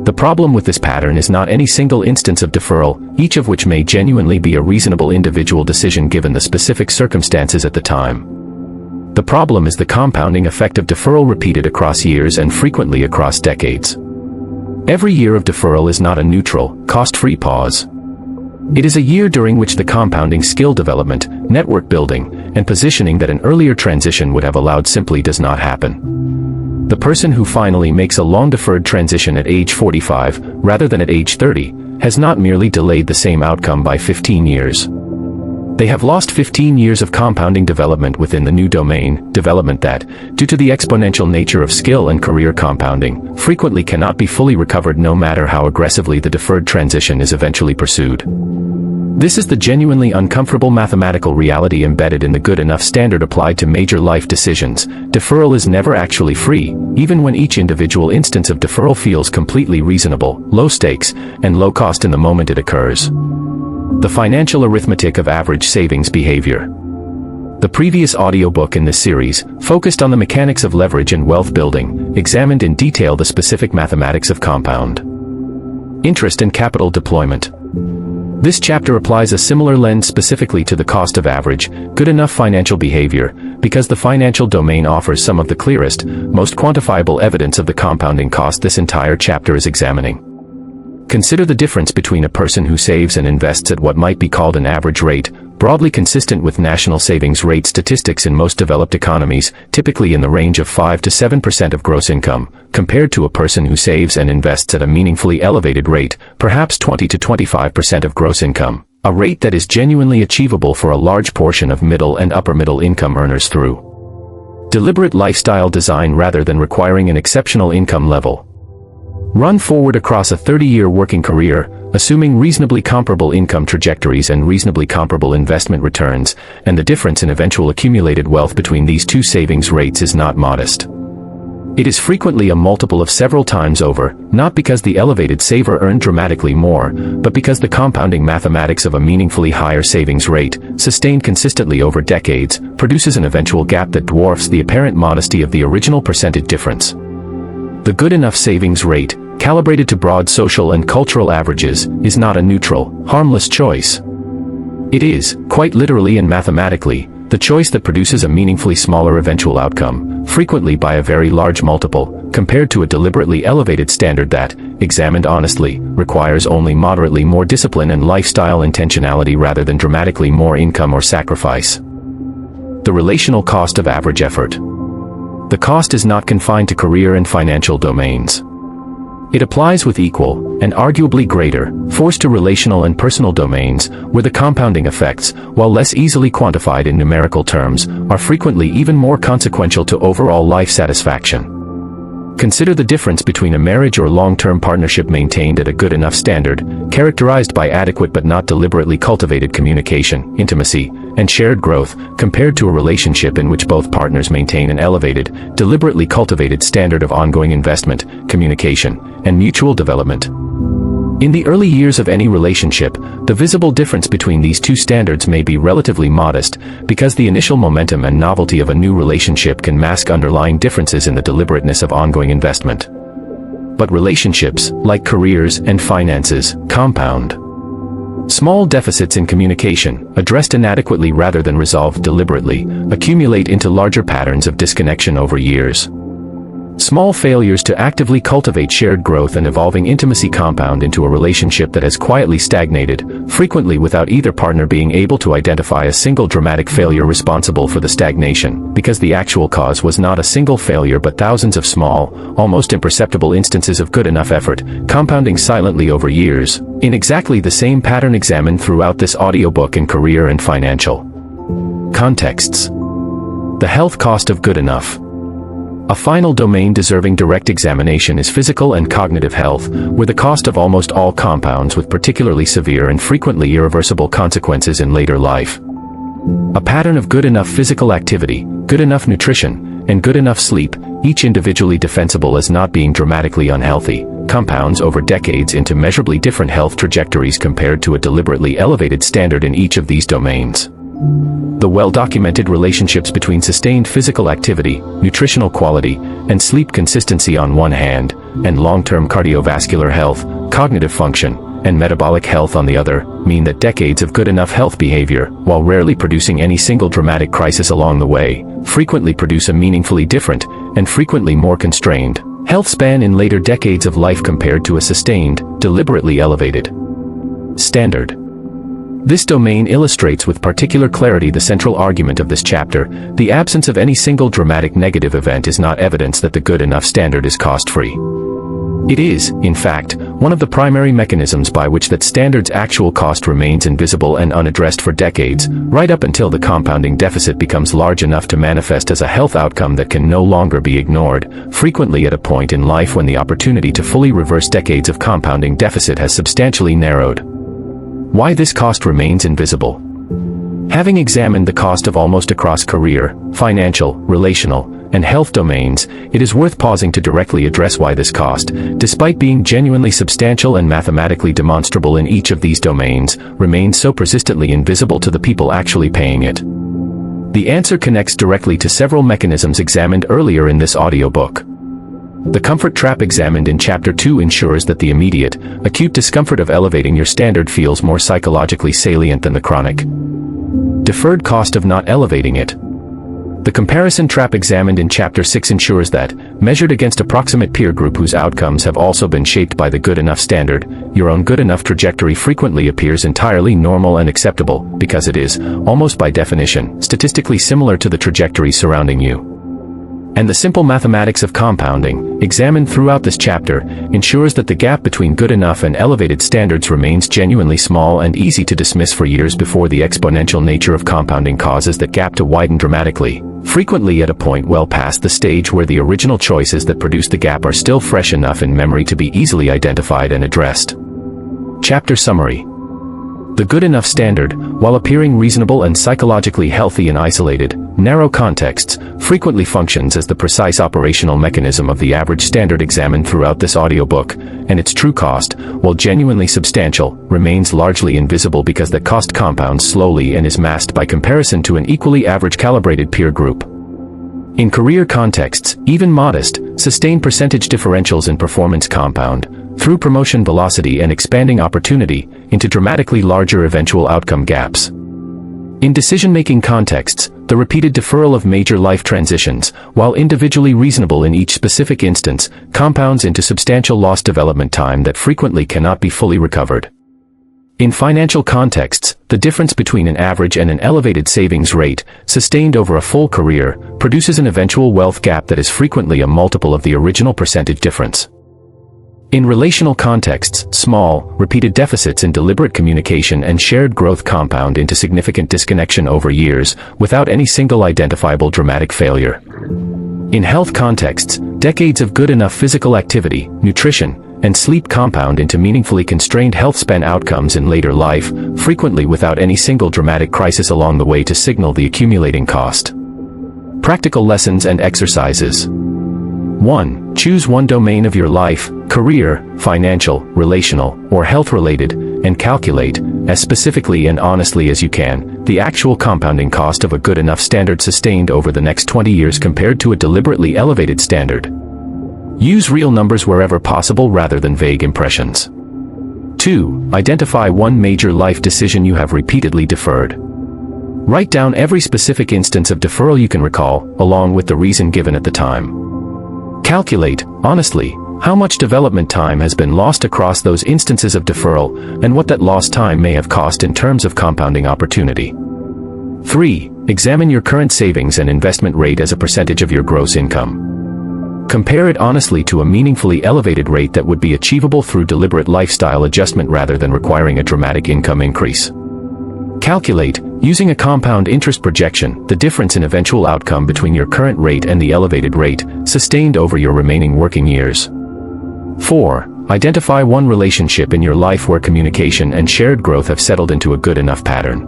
The problem with this pattern is not any single instance of deferral, each of which may genuinely be a reasonable individual decision given the specific circumstances at the time. The problem is the compounding effect of deferral repeated across years and frequently across decades. Every year of deferral is not a neutral, cost-free pause. It is a year during which the compounding skill development, network building, and positioning that an earlier transition would have allowed simply does not happen. The person who finally makes a long-deferred transition at age 45, rather than at age 30, has not merely delayed the same outcome by 15 years. They have lost 15 years of compounding development within the new domain, development that, due to the exponential nature of skill and career compounding, frequently cannot be fully recovered no matter how aggressively the deferred transition is eventually pursued. This is the genuinely uncomfortable mathematical reality embedded in the good enough standard applied to major life decisions. Deferral is never actually free, even when each individual instance of deferral feels completely reasonable, low stakes, and low cost in the moment it occurs. The financial arithmetic of average savings behavior. The previous audiobook in this series focused on the mechanics of leverage and wealth building, examined in detail the specific mathematics of compound interest and capital deployment. This chapter applies a similar lens specifically to the cost of average, good enough financial behavior, because the financial domain offers some of the clearest, most quantifiable evidence of the compounding cost this entire chapter is examining. Consider the difference between a person who saves and invests at what might be called an average rate, broadly consistent with national savings rate statistics in most developed economies, typically in the range of 5 to 7% of gross income, compared to a person who saves and invests at a meaningfully elevated rate, perhaps 20 to 25% of gross income, a rate that is genuinely achievable for a large portion of middle and upper middle income earners through deliberate lifestyle design rather than requiring an exceptional income level. Run forward across a 30-year working career, assuming reasonably comparable income trajectories and reasonably comparable investment returns, and the difference in eventual accumulated wealth between these two savings rates is not modest. It is frequently a multiple of several times over, not because the elevated saver earned dramatically more, but because the compounding mathematics of a meaningfully higher savings rate, sustained consistently over decades, produces an eventual gap that dwarfs the apparent modesty of the original percentage difference. The good enough savings rate, calibrated to broad social and cultural averages, is not a neutral, harmless choice. It is, quite literally and mathematically, the choice that produces a meaningfully smaller eventual outcome, frequently by a very large multiple, compared to a deliberately elevated standard that, examined honestly, requires only moderately more discipline and lifestyle intentionality rather than dramatically more income or sacrifice. The relational cost of average effort. The cost is not confined to career and financial domains. It applies with equal, and arguably greater, force to relational and personal domains, where the compounding effects, while less easily quantified in numerical terms, are frequently even more consequential to overall life satisfaction. Consider the difference between a marriage or long-term partnership maintained at a good enough standard, characterized by adequate but not deliberately cultivated communication, intimacy, and shared growth, compared to a relationship in which both partners maintain an elevated, deliberately cultivated standard of ongoing investment, communication, and mutual development. In the early years of any relationship, the visible difference between these two standards may be relatively modest, because the initial momentum and novelty of a new relationship can mask underlying differences in the deliberateness of ongoing investment. But relationships, like careers and finances, compound. Small deficits in communication, addressed inadequately rather than resolved deliberately, accumulate into larger patterns of disconnection over years. Small failures to actively cultivate shared growth and evolving intimacy compound into a relationship that has quietly stagnated, frequently without either partner being able to identify a single dramatic failure responsible for the stagnation, because the actual cause was not a single failure but thousands of small, almost imperceptible instances of good enough effort, compounding silently over years, in exactly the same pattern examined throughout this audiobook in career and financial contexts. The health cost of good enough. A final domain deserving direct examination is physical and cognitive health, where the cost of almost all compounds with particularly severe and frequently irreversible consequences in later life. A pattern of good enough physical activity, good enough nutrition, and good enough sleep, each individually defensible as not being dramatically unhealthy, compounds over decades into measurably different health trajectories compared to a deliberately elevated standard in each of these domains. The well-documented relationships between sustained physical activity, nutritional quality, and sleep consistency on one hand, and long-term cardiovascular health, cognitive function, and metabolic health on the other, mean that decades of good enough health behavior, while rarely producing any single dramatic crisis along the way, frequently produce a meaningfully different, and frequently more constrained, health span in later decades of life compared to a sustained, deliberately elevated standard. This domain illustrates with particular clarity the central argument of this chapter: the absence of any single dramatic negative event is not evidence that the good enough standard is cost-free. It is, in fact, one of the primary mechanisms by which that standard's actual cost remains invisible and unaddressed for decades, right up until the compounding deficit becomes large enough to manifest as a health outcome that can no longer be ignored, frequently at a point in life when the opportunity to fully reverse decades of compounding deficit has substantially narrowed. Why this cost remains invisible. Having examined the cost of almost across career, financial, relational, and health domains, it is worth pausing to directly address why this cost, despite being genuinely substantial and mathematically demonstrable in each of these domains, remains so persistently invisible to the people actually paying it. The answer connects directly to several mechanisms examined earlier in this audiobook. The comfort trap examined in Chapter 2 ensures that the immediate, acute discomfort of elevating your standard feels more psychologically salient than the chronic, deferred cost of not elevating it. The comparison trap examined in Chapter 6 ensures that, measured against approximate peer group whose outcomes have also been shaped by the good enough standard, your own good enough trajectory frequently appears entirely normal and acceptable, because it is, almost by definition, statistically similar to the trajectory surrounding you. And the simple mathematics of compounding, examined throughout this chapter, ensures that the gap between good enough and elevated standards remains genuinely small and easy to dismiss for years before the exponential nature of compounding causes that gap to widen dramatically, frequently at a point well past the stage where the original choices that produced the gap are still fresh enough in memory to be easily identified and addressed. Chapter Summary. The good enough standard, while appearing reasonable and psychologically healthy in isolated, narrow contexts, frequently functions as the precise operational mechanism of the average standard examined throughout this audiobook, and its true cost, while genuinely substantial, remains largely invisible because that cost compounds slowly and is masked by comparison to an equally average calibrated peer group. In career contexts, even modest, sustained percentage differentials in performance compound, through promotion velocity and expanding opportunity, into dramatically larger eventual outcome gaps. In decision-making contexts, the repeated deferral of major life transitions, while individually reasonable in each specific instance, compounds into substantial lost development time that frequently cannot be fully recovered. In financial contexts, the difference between an average and an elevated savings rate, sustained over a full career, produces an eventual wealth gap that is frequently a multiple of the original percentage difference. In relational contexts, small, repeated deficits in deliberate communication and shared growth compound into significant disconnection over years, without any single identifiable dramatic failure. In health contexts, decades of good enough physical activity, nutrition, and sleep compound into meaningfully constrained health span outcomes in later life, frequently without any single dramatic crisis along the way to signal the accumulating cost. Practical lessons and exercises. 1. Choose one domain of your life, career, financial, relational, or health-related, and calculate, as specifically and honestly as you can, the actual compounding cost of a good enough standard sustained over the next 20 years compared to a deliberately elevated standard. Use real numbers wherever possible rather than vague impressions. 2. Identify one major life decision you have repeatedly deferred. Write down every specific instance of deferral you can recall, along with the reason given at the time. Calculate, honestly, how much development time has been lost across those instances of deferral, and what that lost time may have cost in terms of compounding opportunity. 3. Examine your current savings and investment rate as a percentage of your gross income. Compare it honestly to a meaningfully elevated rate that would be achievable through deliberate lifestyle adjustment rather than requiring a dramatic income increase. Calculate, using a compound interest projection, the difference in eventual outcome between your current rate and the elevated rate, sustained over your remaining working years. 4. Identify one relationship in your life where communication and shared growth have settled into a good enough pattern.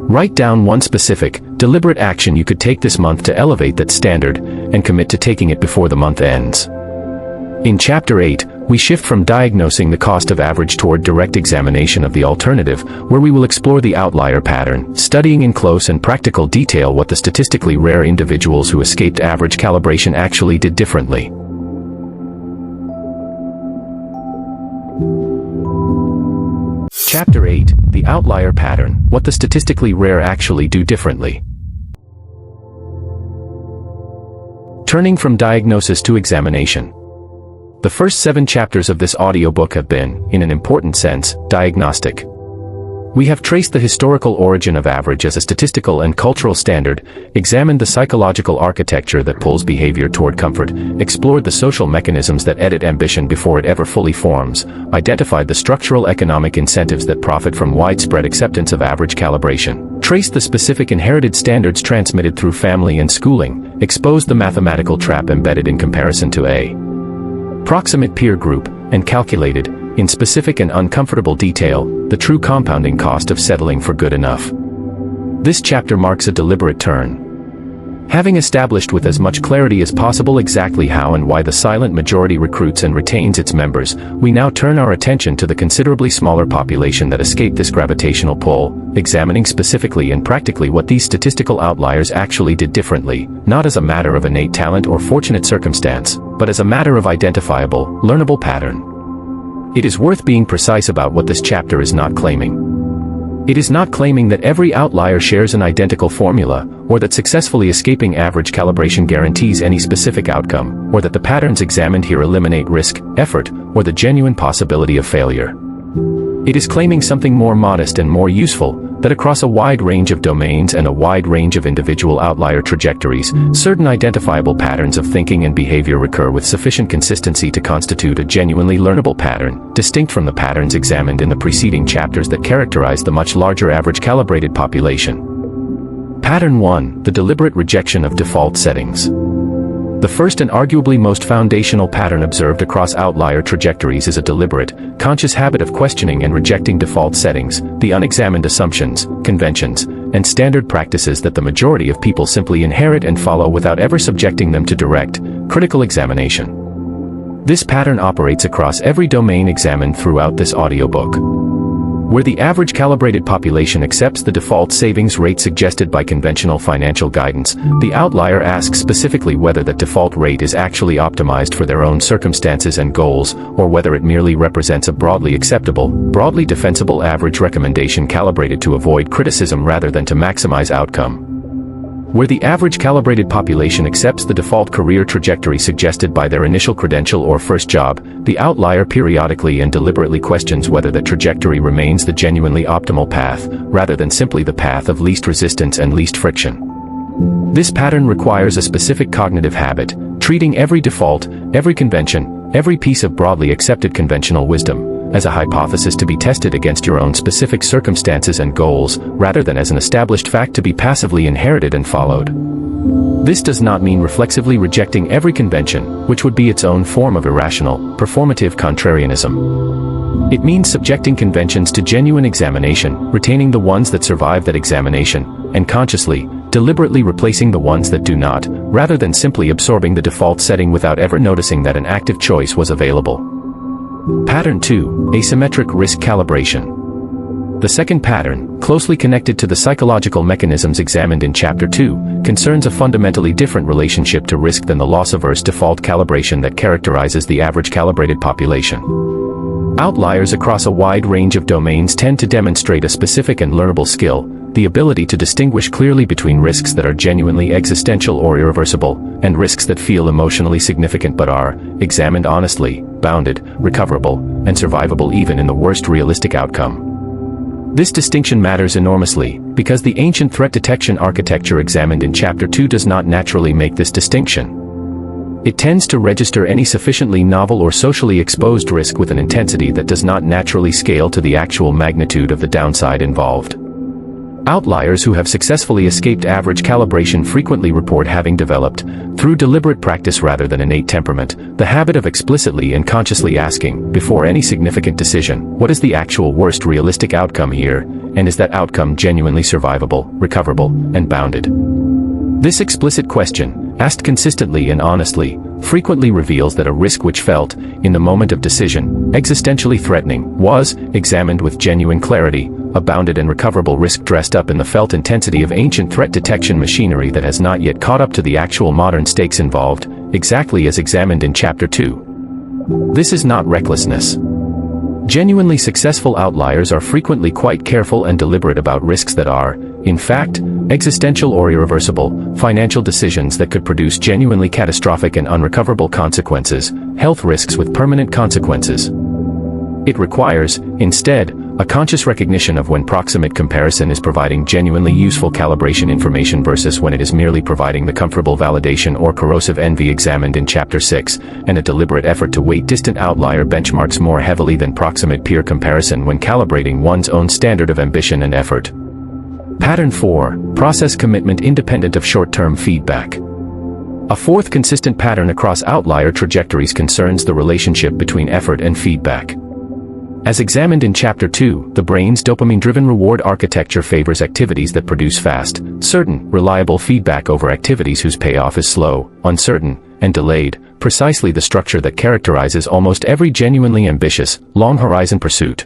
Write down one specific, deliberate action you could take this month to elevate that standard, and commit to taking it before the month ends. In Chapter 8, we shift from diagnosing the cost of average toward direct examination of the alternative, where we will explore the outlier pattern, studying in close and practical detail what the statistically rare individuals who escaped average calibration actually did differently. Chapter 8, The Outlier Pattern, What the Statistically Rare Actually Do Differently. Turning from diagnosis to examination. The first 7 chapters of this audiobook have been, in an important sense, diagnostic. We have traced the historical origin of average as a statistical and cultural standard, examined the psychological architecture that pulls behavior toward comfort, explored the social mechanisms that edit ambition before it ever fully forms, identified the structural economic incentives that profit from widespread acceptance of average calibration, traced the specific inherited standards transmitted through family and schooling, exposed the mathematical trap embedded in comparison to a proximate peer group, and calculated, in specific and uncomfortable detail, the true compounding cost of settling for good enough. This chapter marks a deliberate turn. Having established with as much clarity as possible exactly how and why the silent majority recruits and retains its members, we now turn our attention to the considerably smaller population that escaped this gravitational pull, examining specifically and practically what these statistical outliers actually did differently, not as a matter of innate talent or fortunate circumstance, but as a matter of identifiable, learnable pattern. It is worth being precise about what this chapter is not claiming. It is not claiming that every outlier shares an identical formula, or that successfully escaping average calibration guarantees any specific outcome, or that the patterns examined here eliminate risk, effort, or the genuine possibility of failure. It is claiming something more modest and more useful, that across a wide range of domains and a wide range of individual outlier trajectories, certain identifiable patterns of thinking and behavior recur with sufficient consistency to constitute a genuinely learnable pattern, distinct from the patterns examined in the preceding chapters that characterize the much larger average calibrated population. Pattern 1, the deliberate rejection of default settings. The first and arguably most foundational pattern observed across outlier trajectories is a deliberate, conscious habit of questioning and rejecting default settings, the unexamined assumptions, conventions, and standard practices that the majority of people simply inherit and follow without ever subjecting them to direct, critical examination. This pattern operates across every domain examined throughout this audiobook. Where the average calibrated population accepts the default savings rate suggested by conventional financial guidance, the outlier asks specifically whether that default rate is actually optimized for their own circumstances and goals, or whether it merely represents a broadly acceptable, broadly defensible average recommendation calibrated to avoid criticism rather than to maximize outcome. Where the average calibrated population accepts the default career trajectory suggested by their initial credential or first job, the outlier periodically and deliberately questions whether that trajectory remains the genuinely optimal path, rather than simply the path of least resistance and least friction. This pattern requires a specific cognitive habit, treating every default, every convention, every piece of broadly accepted conventional wisdom, as a hypothesis to be tested against your own specific circumstances and goals, rather than as an established fact to be passively inherited and followed. This does not mean reflexively rejecting every convention, which would be its own form of irrational, performative contrarianism. It means subjecting conventions to genuine examination, retaining the ones that survive that examination, and consciously, deliberately replacing the ones that do not, rather than simply absorbing the default setting without ever noticing that an active choice was available. Pattern 2, Asymmetric Risk Calibration. The second pattern, closely connected to the psychological mechanisms examined in Chapter 2, concerns a fundamentally different relationship to risk than the loss-averse default calibration that characterizes the average calibrated population. Outliers across a wide range of domains tend to demonstrate a specific and learnable skill, the ability to distinguish clearly between risks that are genuinely existential or irreversible, and risks that feel emotionally significant but are, examined honestly, bounded, recoverable, and survivable even in the worst realistic outcome. This distinction matters enormously, because the ancient threat detection architecture examined in Chapter 2 does not naturally make this distinction. It tends to register any sufficiently novel or socially exposed risk with an intensity that does not naturally scale to the actual magnitude of the downside involved. Outliers who have successfully escaped average calibration frequently report having developed, through deliberate practice rather than innate temperament, the habit of explicitly and consciously asking, before any significant decision, what is the actual worst realistic outcome here, and is that outcome genuinely survivable, recoverable, and bounded? This explicit question, asked consistently and honestly, frequently reveals that a risk which felt, in the moment of decision, existentially threatening, was, examined with genuine clarity, a bounded and recoverable risk dressed up in the felt intensity of ancient threat detection machinery that has not yet caught up to the actual modern stakes involved, exactly as examined in Chapter 2. This is not recklessness. Genuinely successful outliers are frequently quite careful and deliberate about risks that are, in fact, existential or irreversible, financial decisions that could produce genuinely catastrophic and unrecoverable consequences, health risks with permanent consequences. It requires, instead, a conscious recognition of when proximate comparison is providing genuinely useful calibration information versus when it is merely providing the comfortable validation or corrosive envy examined in Chapter 6, and a deliberate effort to weight distant outlier benchmarks more heavily than proximate peer comparison when calibrating one's own standard of ambition and effort. Pattern 4. Process commitment independent of short-term feedback. A fourth consistent pattern across outlier trajectories concerns the relationship between effort and feedback. As examined in Chapter 2, the brain's dopamine-driven reward architecture favors activities that produce fast, certain, reliable feedback over activities whose payoff is slow, uncertain, and delayed, precisely the structure that characterizes almost every genuinely ambitious, long-horizon pursuit.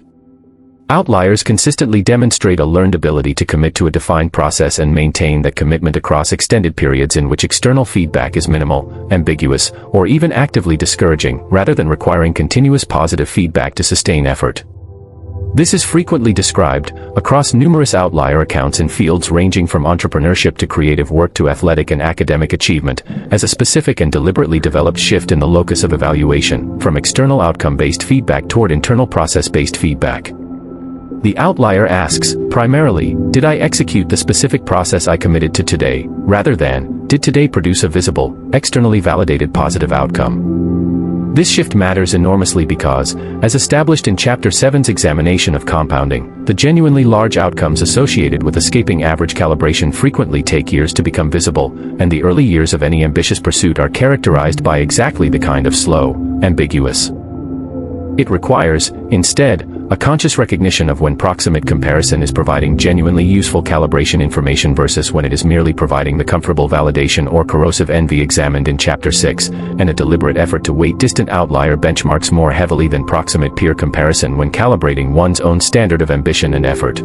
Outliers consistently demonstrate a learned ability to commit to a defined process and maintain that commitment across extended periods in which external feedback is minimal, ambiguous, or even actively discouraging, rather than requiring continuous positive feedback to sustain effort. This is frequently described, across numerous outlier accounts in fields ranging from entrepreneurship to creative work to athletic and academic achievement, as a specific and deliberately developed shift in the locus of evaluation, from external outcome-based feedback toward internal process-based feedback. The outlier asks, primarily, did I execute the specific process I committed to today, rather than, did today produce a visible, externally validated positive outcome? This shift matters enormously because, as established in Chapter 7's examination of compounding, the genuinely large outcomes associated with escaping average calibration frequently take years to become visible, and the early years of any ambitious pursuit are characterized by exactly the kind of slow, ambiguous. It requires, instead, a conscious recognition of when proximate comparison is providing genuinely useful calibration information versus when it is merely providing the comfortable validation or corrosive envy examined in Chapter 6, and a deliberate effort to weight distant outlier benchmarks more heavily than proximate peer comparison when calibrating one's own standard of ambition and effort.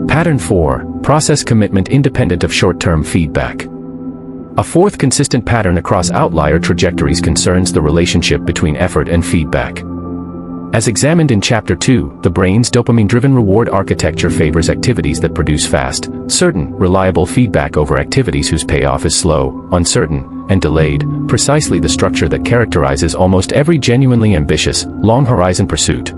Pattern 4. Process commitment independent of short-term feedback. A fourth consistent pattern across outlier trajectories concerns the relationship between effort and feedback. As examined in Chapter 2, the brain's dopamine-driven reward architecture favors activities that produce fast, certain, reliable feedback over activities whose payoff is slow, uncertain, and delayed, precisely the structure that characterizes almost every genuinely ambitious, long-horizon pursuit.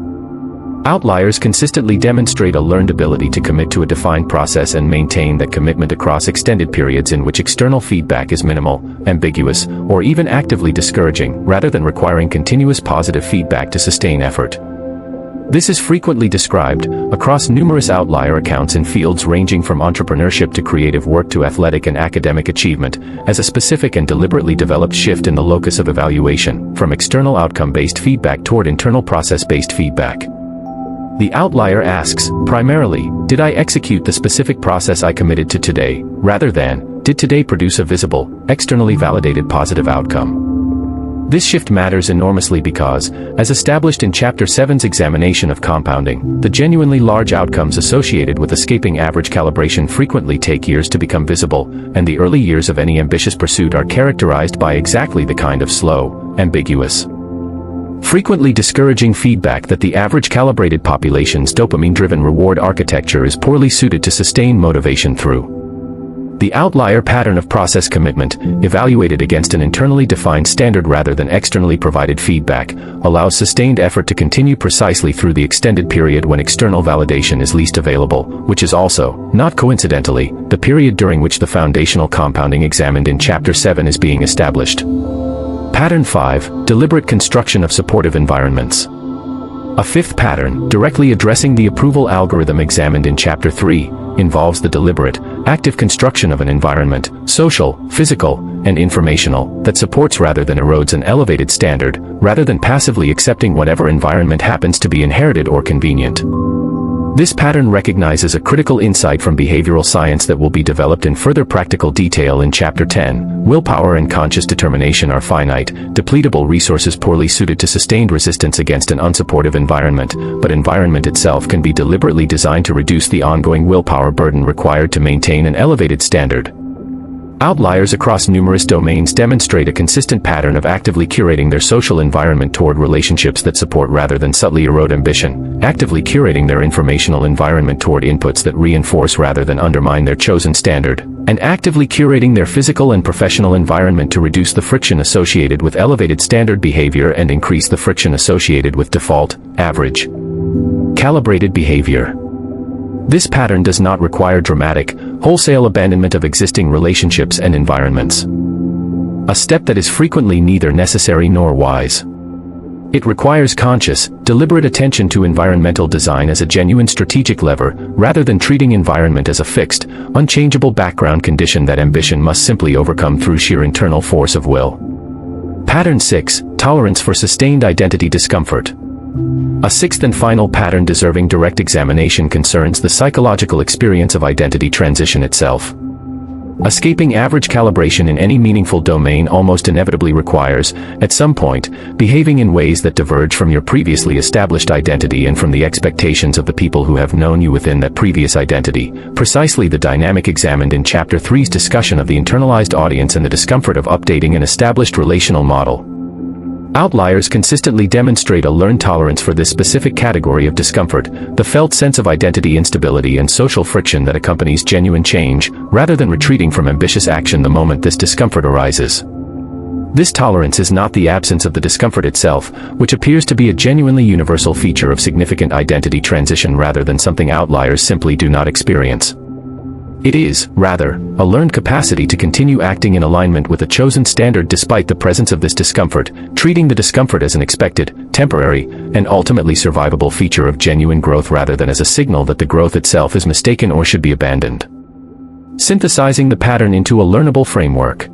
Outliers consistently demonstrate a learned ability to commit to a defined process and maintain that commitment across extended periods in which external feedback is minimal, ambiguous, or even actively discouraging, rather than requiring continuous positive feedback to sustain effort. This is frequently described, across numerous outlier accounts in fields ranging from entrepreneurship to creative work to athletic and academic achievement, as a specific and deliberately developed shift in the locus of evaluation, from external outcome-based feedback toward internal process-based feedback. The outlier asks, primarily, did I execute the specific process I committed to today, rather than, did today produce a visible, externally validated positive outcome? This shift matters enormously because, as established in Chapter 7's examination of compounding, the genuinely large outcomes associated with escaping average calibration frequently take years to become visible, and the early years of any ambitious pursuit are characterized by exactly the kind of slow, ambiguous, frequently discouraging feedback that the average calibrated population's dopamine-driven reward architecture is poorly suited to sustain motivation through the outlier pattern of process commitment, evaluated against an internally defined standard rather than externally provided feedback, allows sustained effort to continue precisely through the extended period when external validation is least available, which is also, not coincidentally, the period during which the foundational compounding examined in Chapter 7 is being established. Pattern 5. Deliberate construction of supportive environments. A fifth pattern, directly addressing the approval algorithm examined in Chapter 3, involves the deliberate, active construction of an environment, social, physical, and informational, that supports rather than erodes an elevated standard, rather than passively accepting whatever environment happens to be inherited or convenient. This pattern recognizes a critical insight from behavioral science that will be developed in further practical detail in Chapter 10. Willpower and conscious determination are finite, depletable resources poorly suited to sustained resistance against an unsupportive environment, but environment itself can be deliberately designed to reduce the ongoing willpower burden required to maintain an elevated standard. Outliers across numerous domains demonstrate a consistent pattern of actively curating their social environment toward relationships that support rather than subtly erode ambition, actively curating their informational environment toward inputs that reinforce rather than undermine their chosen standard, and actively curating their physical and professional environment to reduce the friction associated with elevated standard behavior and increase the friction associated with default, average, calibrated behavior. This pattern does not require dramatic, wholesale abandonment of existing relationships and environments. A step that is frequently neither necessary nor wise. It requires conscious, deliberate attention to environmental design as a genuine strategic lever, rather than treating environment as a fixed, unchangeable background condition that ambition must simply overcome through sheer internal force of will. Pattern 6. Tolerance for sustained identity discomfort. A sixth and final pattern deserving direct examination concerns the psychological experience of identity transition itself. Escaping average calibration in any meaningful domain almost inevitably requires, at some point, behaving in ways that diverge from your previously established identity and from the expectations of the people who have known you within that previous identity, precisely the dynamic examined in Chapter 3's discussion of the internalized audience and the discomfort of updating an established relational model. Outliers consistently demonstrate a learned tolerance for this specific category of discomfort, the felt sense of identity instability and social friction that accompanies genuine change, rather than retreating from ambitious action the moment this discomfort arises. This tolerance is not the absence of the discomfort itself, which appears to be a genuinely universal feature of significant identity transition rather than something outliers simply do not experience. It is, rather, a learned capacity to continue acting in alignment with a chosen standard despite the presence of this discomfort, treating the discomfort as an expected, temporary, and ultimately survivable feature of genuine growth rather than as a signal that the growth itself is mistaken or should be abandoned. Synthesizing the pattern into a learnable framework.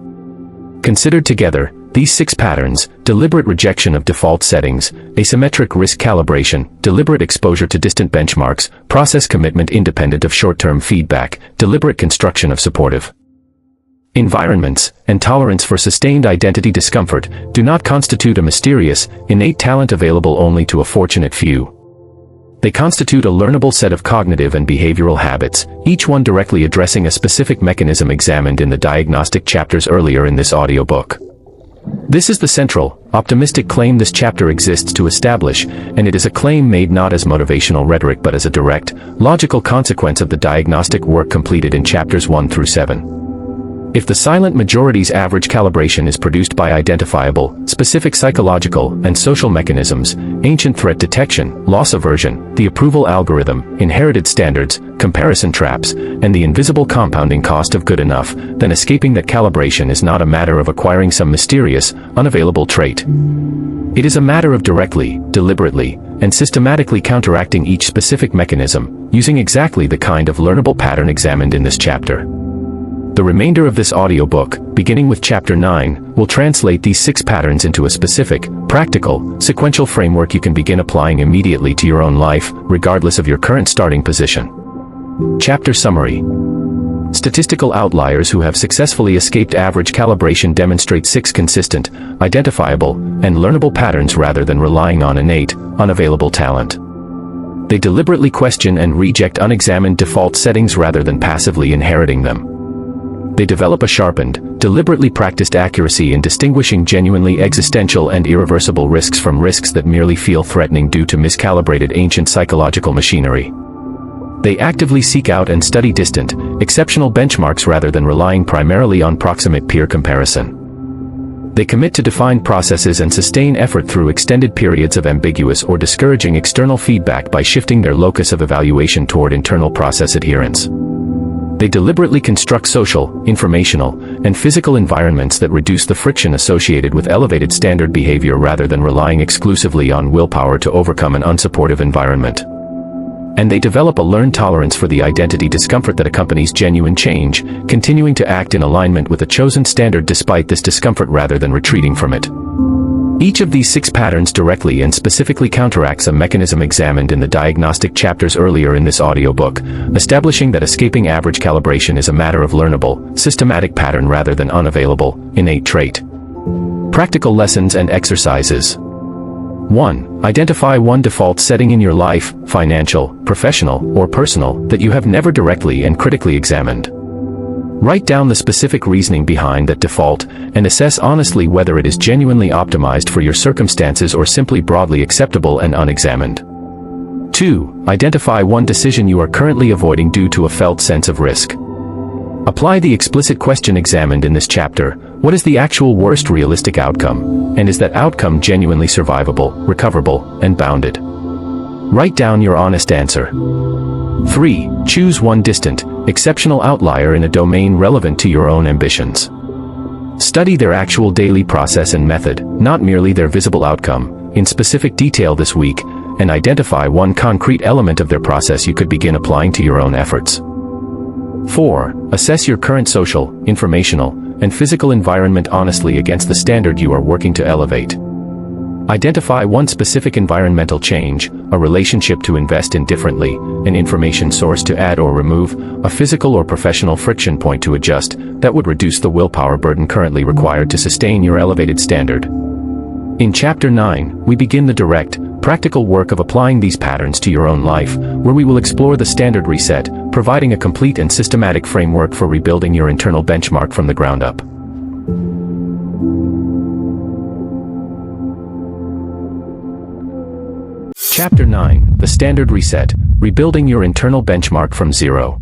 Considered together, these 6 patterns, deliberate rejection of default settings, asymmetric risk calibration, deliberate exposure to distant benchmarks, process commitment independent of short-term feedback, deliberate construction of supportive environments, and tolerance for sustained identity discomfort, do not constitute a mysterious, innate talent available only to a fortunate few. They constitute a learnable set of cognitive and behavioral habits, each one directly addressing a specific mechanism examined in the diagnostic chapters earlier in this audiobook. This is the central, optimistic claim this chapter exists to establish, and it is a claim made not as motivational rhetoric but as a direct, logical consequence of the diagnostic work completed in chapters 1 through 7. If the silent majority's average calibration is produced by identifiable, specific psychological and social mechanisms, ancient threat detection, loss aversion, the approval algorithm, inherited standards, comparison traps, and the invisible compounding cost of good enough, then escaping that calibration is not a matter of acquiring some mysterious, unavailable trait. It is a matter of directly, deliberately, and systematically counteracting each specific mechanism, using exactly the kind of learnable pattern examined in this chapter. The remainder of this audiobook, beginning with Chapter 9, will translate these 6 patterns into a specific, practical, sequential framework you can begin applying immediately to your own life, regardless of your current starting position. Chapter Summary. Statistical outliers who have successfully escaped average calibration demonstrate 6 consistent, identifiable, and learnable patterns rather than relying on innate, unavailable talent. They deliberately question and reject unexamined default settings rather than passively inheriting them. They develop a sharpened, deliberately practiced accuracy in distinguishing genuinely existential and irreversible risks from risks that merely feel threatening due to miscalibrated ancient psychological machinery. They actively seek out and study distant, exceptional benchmarks rather than relying primarily on proximate peer comparison. They commit to defined processes and sustain effort through extended periods of ambiguous or discouraging external feedback by shifting their locus of evaluation toward internal process adherence. They deliberately construct social, informational, and physical environments that reduce the friction associated with elevated standard behavior rather than relying exclusively on willpower to overcome an unsupportive environment. And they develop a learned tolerance for the identity discomfort that accompanies genuine change, continuing to act in alignment with a chosen standard despite this discomfort rather than retreating from it. Each of these 6 patterns directly and specifically counteracts a mechanism examined in the diagnostic chapters earlier in this audiobook, establishing that escaping average calibration is a matter of learnable, systematic pattern rather than unavailable, innate trait. Practical lessons and exercises. 1. Identify one default setting in your life, financial, professional, or personal, that you have never directly and critically examined. Write down the specific reasoning behind that default, and assess honestly whether it is genuinely optimized for your circumstances or simply broadly acceptable and unexamined. 2. Identify one decision you are currently avoiding due to a felt sense of risk. Apply the explicit question examined in this chapter: what is the actual worst realistic outcome, and is that outcome genuinely survivable, recoverable, and bounded? Write down your honest answer. 3. Choose one distant, exceptional outlier in a domain relevant to your own ambitions. Study their actual daily process and method, not merely their visible outcome, in specific detail this week, and identify one concrete element of their process you could begin applying to your own efforts. 4. Assess your current social, informational, and physical environment honestly against the standard you are working to elevate. Identify one specific environmental change, a relationship to invest in differently, an information source to add or remove, a physical or professional friction point to adjust, that would reduce the willpower burden currently required to sustain your elevated standard. In Chapter 9, we begin the direct, practical work of applying these patterns to your own life, where we will explore the standard reset, providing a complete and systematic framework for rebuilding your internal benchmark from the ground up. Chapter 9, The Standard Reset, Rebuilding Your Internal Benchmark from Zero.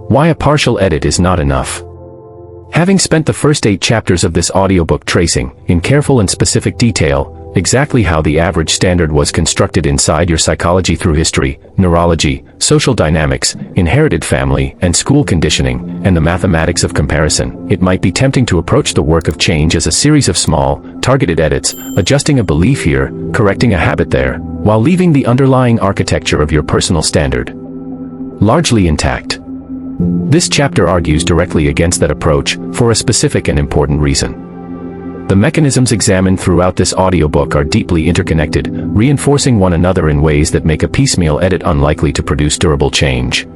Why a partial edit is not enough. Having spent the first 8 chapters of this audiobook tracing, in careful and specific detail, exactly how the average standard was constructed inside your psychology through history, neurology, social dynamics, inherited family and school conditioning, and the mathematics of comparison, it might be tempting to approach the work of change as a series of small, targeted edits, adjusting a belief here, correcting a habit there, while leaving the underlying architecture of your personal standard largely intact. This chapter argues directly against that approach, for a specific and important reason. The mechanisms examined throughout this audiobook are deeply interconnected, reinforcing one another in ways that make a piecemeal edit unlikely to produce durable change.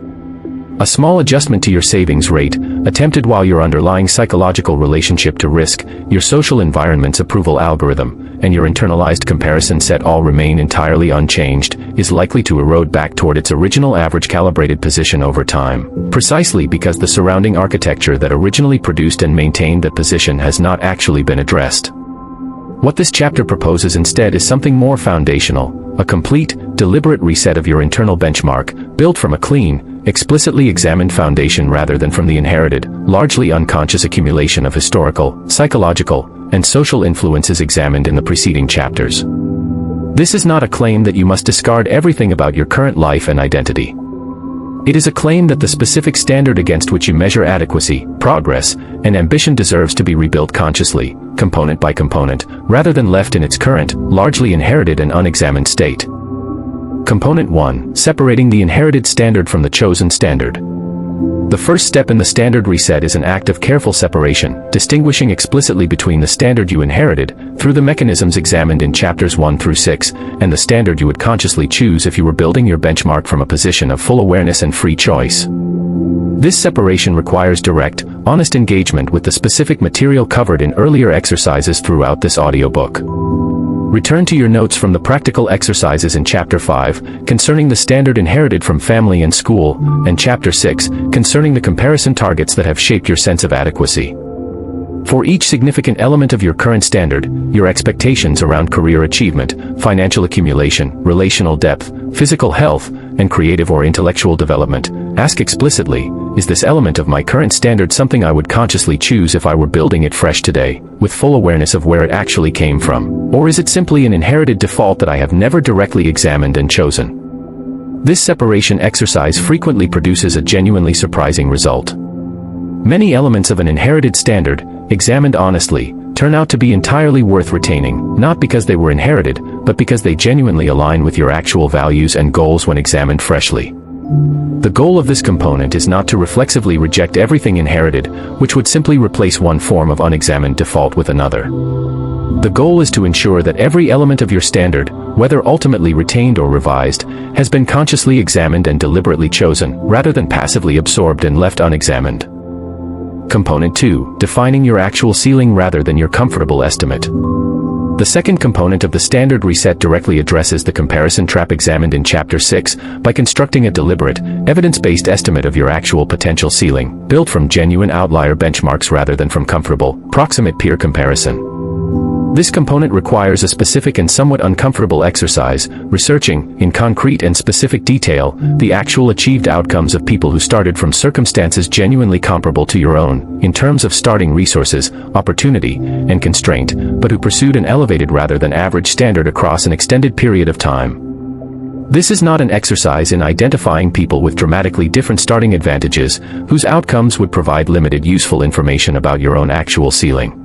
A small adjustment to your savings rate, attempted while your underlying psychological relationship to risk, your social environment's approval algorithm, and your internalized comparison set all remain entirely unchanged, is likely to erode back toward its original average calibrated position over time, precisely because the surrounding architecture that originally produced and maintained that position has not actually been addressed. What this chapter proposes instead is something more foundational, a complete, deliberate reset of your internal benchmark, built from a clean, explicitly examined foundation rather than from the inherited, largely unconscious accumulation of historical, psychological, and social influences examined in the preceding chapters. This is not a claim that you must discard everything about your current life and identity. It is a claim that the specific standard against which you measure adequacy, progress, and ambition deserves to be rebuilt consciously, component by component, rather than left in its current, largely inherited and unexamined state. Component 1. Separating the inherited standard from the chosen standard. The first step in the standard reset is an act of careful separation, distinguishing explicitly between the standard you inherited, through the mechanisms examined in chapters 1 through 6, and the standard you would consciously choose if you were building your benchmark from a position of full awareness and free choice. This separation requires direct, honest engagement with the specific material covered in earlier exercises throughout this audiobook. Return to your notes from the practical exercises in Chapter 5, concerning the standard inherited from family and school, and Chapter 6, concerning the comparison targets that have shaped your sense of adequacy. For each significant element of your current standard, your expectations around career achievement, financial accumulation, relational depth, physical health, and creative or intellectual development, ask explicitly, is this element of my current standard something I would consciously choose if I were building it fresh today, with full awareness of where it actually came from? Or is it simply an inherited default that I have never directly examined and chosen? This separation exercise frequently produces a genuinely surprising result. Many elements of an inherited standard, examined honestly, turn out to be entirely worth retaining, not because they were inherited, but because they genuinely align with your actual values and goals when examined freshly. The goal of this component is not to reflexively reject everything inherited, which would simply replace one form of unexamined default with another. The goal is to ensure that every element of your standard, whether ultimately retained or revised, has been consciously examined and deliberately chosen, rather than passively absorbed and left unexamined. Component 2. Defining your actual ceiling rather than your comfortable estimate. The second component of the standard reset directly addresses the comparison trap examined in Chapter 6 by constructing a deliberate, evidence-based estimate of your actual potential ceiling, built from genuine outlier benchmarks rather than from comfortable, proximate peer comparison. This component requires a specific and somewhat uncomfortable exercise, researching, in concrete and specific detail, the actual achieved outcomes of people who started from circumstances genuinely comparable to your own, in terms of starting resources, opportunity, and constraint, but who pursued an elevated rather than average standard across an extended period of time. This is not an exercise in identifying people with dramatically different starting advantages, whose outcomes would provide limited useful information about your own actual ceiling.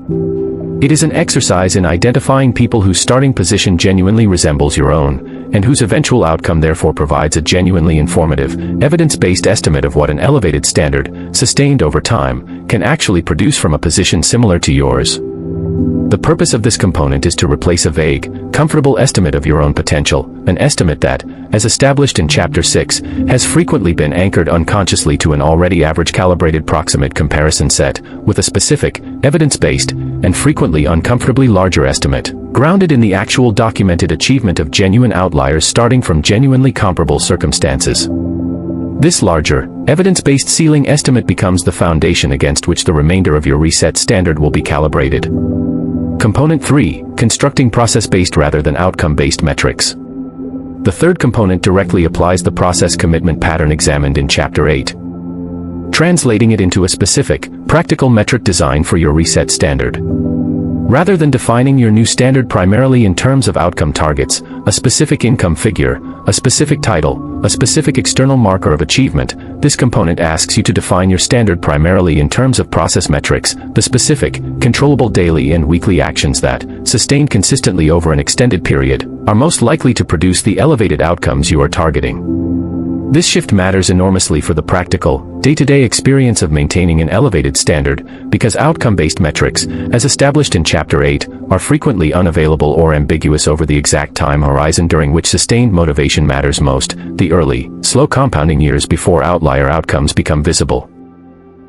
It is an exercise in identifying people whose starting position genuinely resembles your own, and whose eventual outcome therefore provides a genuinely informative, evidence-based estimate of what an elevated standard, sustained over time, can actually produce from a position similar to yours. The purpose of this component is to replace a vague, comfortable estimate of your own potential, an estimate that, as established in Chapter 6, has frequently been anchored unconsciously to an already average calibrated proximate comparison set, with a specific, evidence-based, and frequently uncomfortably larger estimate, grounded in the actual documented achievement of genuine outliers starting from genuinely comparable circumstances. This larger, evidence-based ceiling estimate becomes the foundation against which the remainder of your reset standard will be calibrated. Component 3. Constructing process-based rather than outcome-based metrics. The third component directly applies the process commitment pattern examined in Chapter 8, translating it into a specific, practical metric design for your reset standard. Rather than defining your new standard primarily in terms of outcome targets, a specific income figure, a specific title, a specific external marker of achievement, this component asks you to define your standard primarily in terms of process metrics, the specific, controllable daily and weekly actions that, sustained consistently over an extended period, are most likely to produce the elevated outcomes you are targeting. This shift matters enormously for the practical, day-to-day experience of maintaining an elevated standard, because outcome-based metrics, as established in Chapter 8, are frequently unavailable or ambiguous over the exact time horizon during which sustained motivation matters most, the early, slow compounding years before outlier outcomes become visible.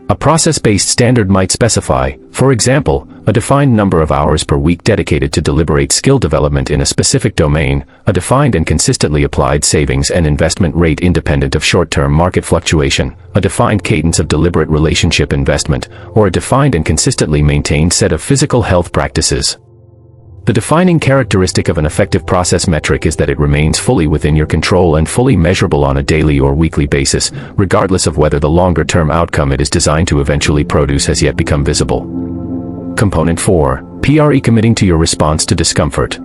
A process-based standard might specify, for example, a defined number of hours per week dedicated to deliberate skill development in a specific domain, a defined and consistently applied savings and investment rate independent of short-term market fluctuation, a defined cadence of deliberate relationship investment, or a defined and consistently maintained set of physical health practices. The defining characteristic of an effective process metric is that it remains fully within your control and fully measurable on a daily or weekly basis, regardless of whether the longer-term outcome it is designed to eventually produce has yet become visible. Component 4. PRE committing to your response to discomfort.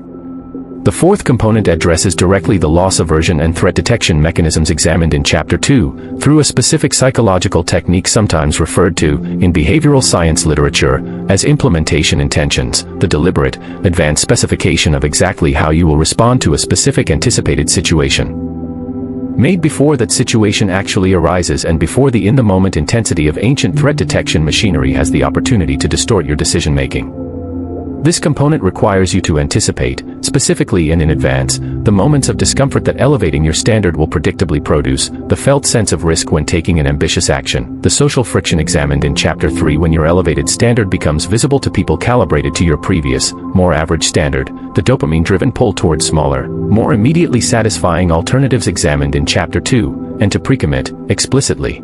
The fourth component addresses directly the loss aversion and threat detection mechanisms examined in Chapter 2, through a specific psychological technique sometimes referred to, in behavioral science literature, as implementation intentions, the deliberate, advanced specification of exactly how you will respond to a specific anticipated situation. Made before that situation actually arises and before the in-the-moment intensity of ancient threat detection machinery has the opportunity to distort your decision-making. This component requires you to anticipate, specifically and in advance, the moments of discomfort that elevating your standard will predictably produce, the felt sense of risk when taking an ambitious action, the social friction examined in Chapter 3 when your elevated standard becomes visible to people calibrated to your previous, more average standard, the dopamine-driven pull towards smaller, more immediately satisfying alternatives examined in Chapter 2, and to pre-commit, explicitly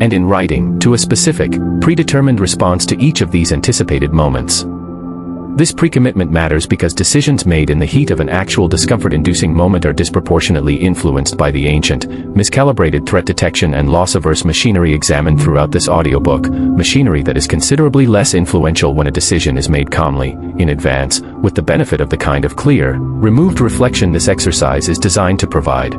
and in writing, to a specific, predetermined response to each of these anticipated moments. This pre-commitment matters because decisions made in the heat of an actual discomfort-inducing moment are disproportionately influenced by the ancient, miscalibrated threat detection and loss-averse machinery examined throughout this audiobook, machinery that is considerably less influential when a decision is made calmly, in advance, with the benefit of the kind of clear, removed reflection this exercise is designed to provide.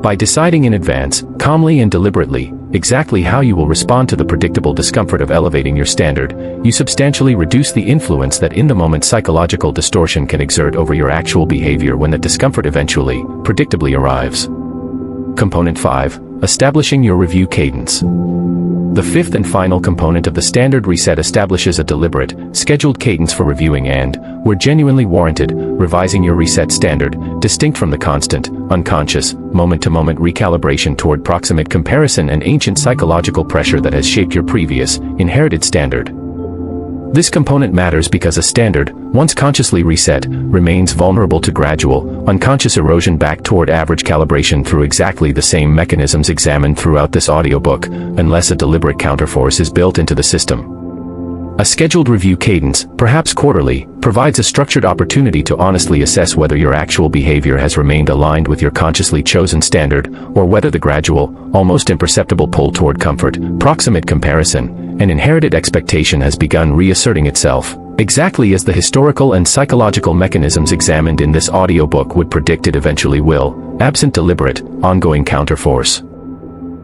By deciding in advance, calmly and deliberately, exactly how you will respond to the predictable discomfort of elevating your standard, you substantially reduce the influence that in-the-moment psychological distortion can exert over your actual behavior when that discomfort eventually, predictably arrives. Component 5. Establishing your review cadence. The fifth and final component of the standard reset establishes a deliberate, scheduled cadence for reviewing and, where genuinely warranted, revising your reset standard, distinct from the constant, unconscious, moment-to-moment recalibration toward proximate comparison and ancient psychological pressure that has shaped your previous, inherited standard. This component matters because a standard, once consciously reset, remains vulnerable to gradual, unconscious erosion back toward average calibration through exactly the same mechanisms examined throughout this audiobook, unless a deliberate counterforce is built into the system. A scheduled review cadence, perhaps quarterly, provides a structured opportunity to honestly assess whether your actual behavior has remained aligned with your consciously chosen standard, or whether the gradual, almost imperceptible pull toward comfort, proximate comparison, and inherited expectation has begun reasserting itself, exactly as the historical and psychological mechanisms examined in this audiobook would predict it eventually will, absent deliberate, ongoing counterforce.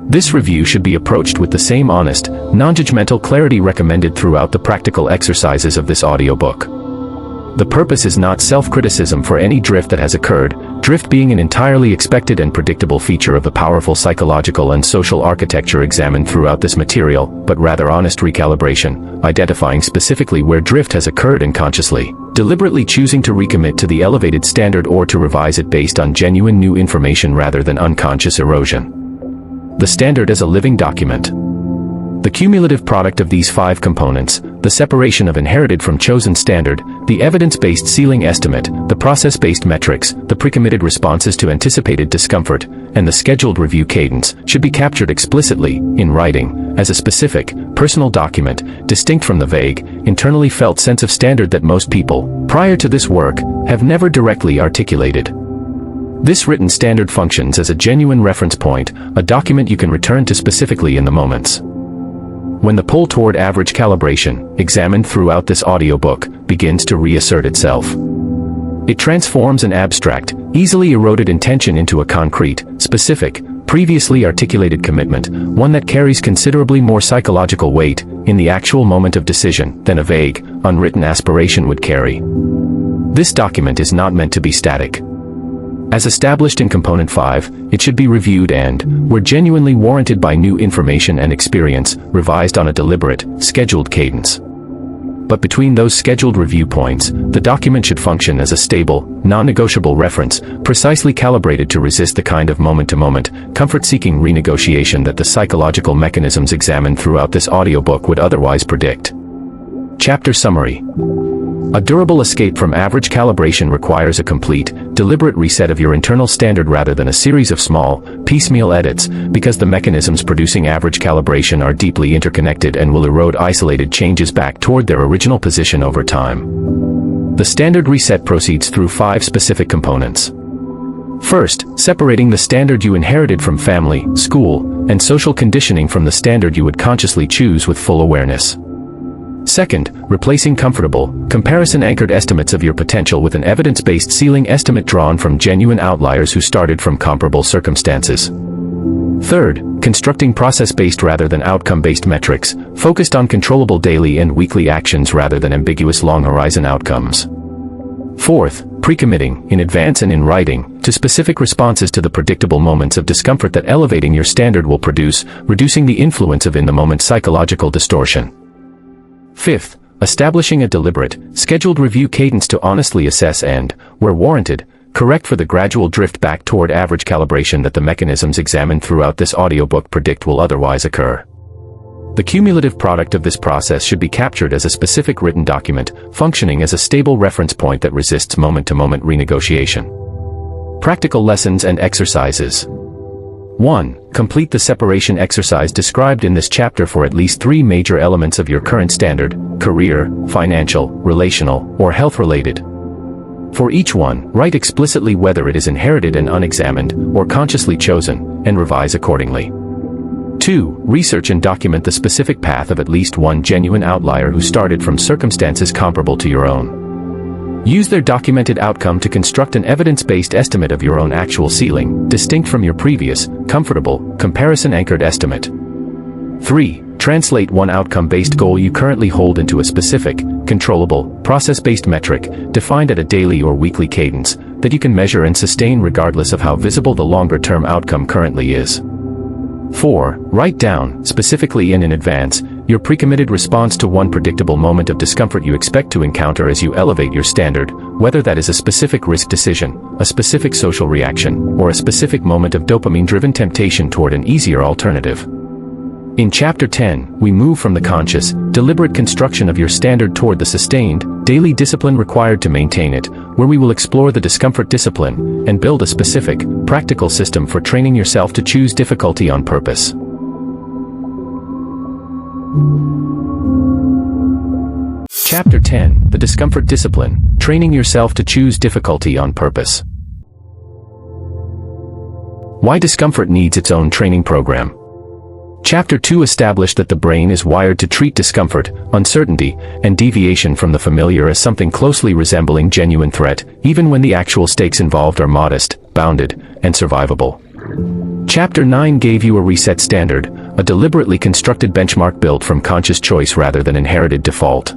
This review should be approached with the same honest, non-judgmental clarity recommended throughout the practical exercises of this audiobook. The purpose is not self-criticism for any drift that has occurred, drift being an entirely expected and predictable feature of the powerful psychological and social architecture examined throughout this material, but rather honest recalibration, identifying specifically where drift has occurred and consciously, deliberately choosing to recommit to the elevated standard or to revise it based on genuine new information rather than unconscious erosion. The standard as a living document. The cumulative product of these 5 components, the separation of inherited from chosen standard, the evidence-based ceiling estimate, the process-based metrics, the pre-committed responses to anticipated discomfort, and the scheduled review cadence, should be captured explicitly, in writing, as a specific, personal document, distinct from the vague, internally felt sense of standard that most people, prior to this work, have never directly articulated. This written standard functions as a genuine reference point, a document you can return to specifically in the moments when the pull toward average calibration, examined throughout this audiobook, begins to reassert itself. It transforms an abstract, easily eroded intention into a concrete, specific, previously articulated commitment, one that carries considerably more psychological weight, in the actual moment of decision, than a vague, unwritten aspiration would carry. This document is not meant to be static. As established in Component 5, it should be reviewed and, where genuinely warranted by new information and experience, revised on a deliberate, scheduled cadence. But between those scheduled review points, the document should function as a stable, non-negotiable reference, precisely calibrated to resist the kind of moment-to-moment, comfort-seeking renegotiation that the psychological mechanisms examined throughout this audiobook would otherwise predict. Chapter Summary. A durable escape from average calibration requires a complete, deliberate reset of your internal standard rather than a series of small, piecemeal edits, because the mechanisms producing average calibration are deeply interconnected and will erode isolated changes back toward their original position over time. The standard reset proceeds through 5 specific components. First, separating the standard you inherited from family, school, and social conditioning from the standard you would consciously choose with full awareness. Second, replacing comfortable, comparison-anchored estimates of your potential with an evidence-based ceiling estimate drawn from genuine outliers who started from comparable circumstances. Third, constructing process-based rather than outcome-based metrics, focused on controllable daily and weekly actions rather than ambiguous long-horizon outcomes. Fourth, pre-committing, in advance and in writing, to specific responses to the predictable moments of discomfort that elevating your standard will produce, reducing the influence of in-the-moment psychological distortion. Fifth, establishing a deliberate, scheduled review cadence to honestly assess and, where warranted, correct for the gradual drift back toward average calibration that the mechanisms examined throughout this audiobook predict will otherwise occur. The cumulative product of this process should be captured as a specific written document, functioning as a stable reference point that resists moment-to-moment renegotiation. Practical lessons and exercises. 1. Complete the separation exercise described in this chapter for at least 3 major elements of your current standard: career, financial, relational, or health-related. For each one, write explicitly whether it is inherited and unexamined, or consciously chosen, and revise accordingly. 2. Research and document the specific path of at least one genuine outlier who started from circumstances comparable to your own. Use their documented outcome to construct an evidence-based estimate of your own actual ceiling, distinct from your previous, comfortable, comparison-anchored estimate. 3. Translate one outcome-based goal you currently hold into a specific, controllable, process-based metric, defined at a daily or weekly cadence, that you can measure and sustain regardless of how visible the longer-term outcome currently is. 4. Write down, specifically and in advance, your pre-committed response to one predictable moment of discomfort you expect to encounter as you elevate your standard, whether that is a specific risk decision, a specific social reaction, or a specific moment of dopamine-driven temptation toward an easier alternative. In Chapter 10, we move from the conscious, deliberate construction of your standard toward the sustained, daily discipline required to maintain it, where we will explore the discomfort discipline, and build a specific, practical system for training yourself to choose difficulty on purpose. Chapter 10, The Discomfort Discipline, Training Yourself to Choose Difficulty on Purpose. Why discomfort needs its own training program. Chapter 2 established that the brain is wired to treat discomfort, uncertainty, and deviation from the familiar as something closely resembling genuine threat, even when the actual stakes involved are modest, bounded, and survivable. Chapter 9 gave you a reset standard, a deliberately constructed benchmark built from conscious choice rather than inherited default.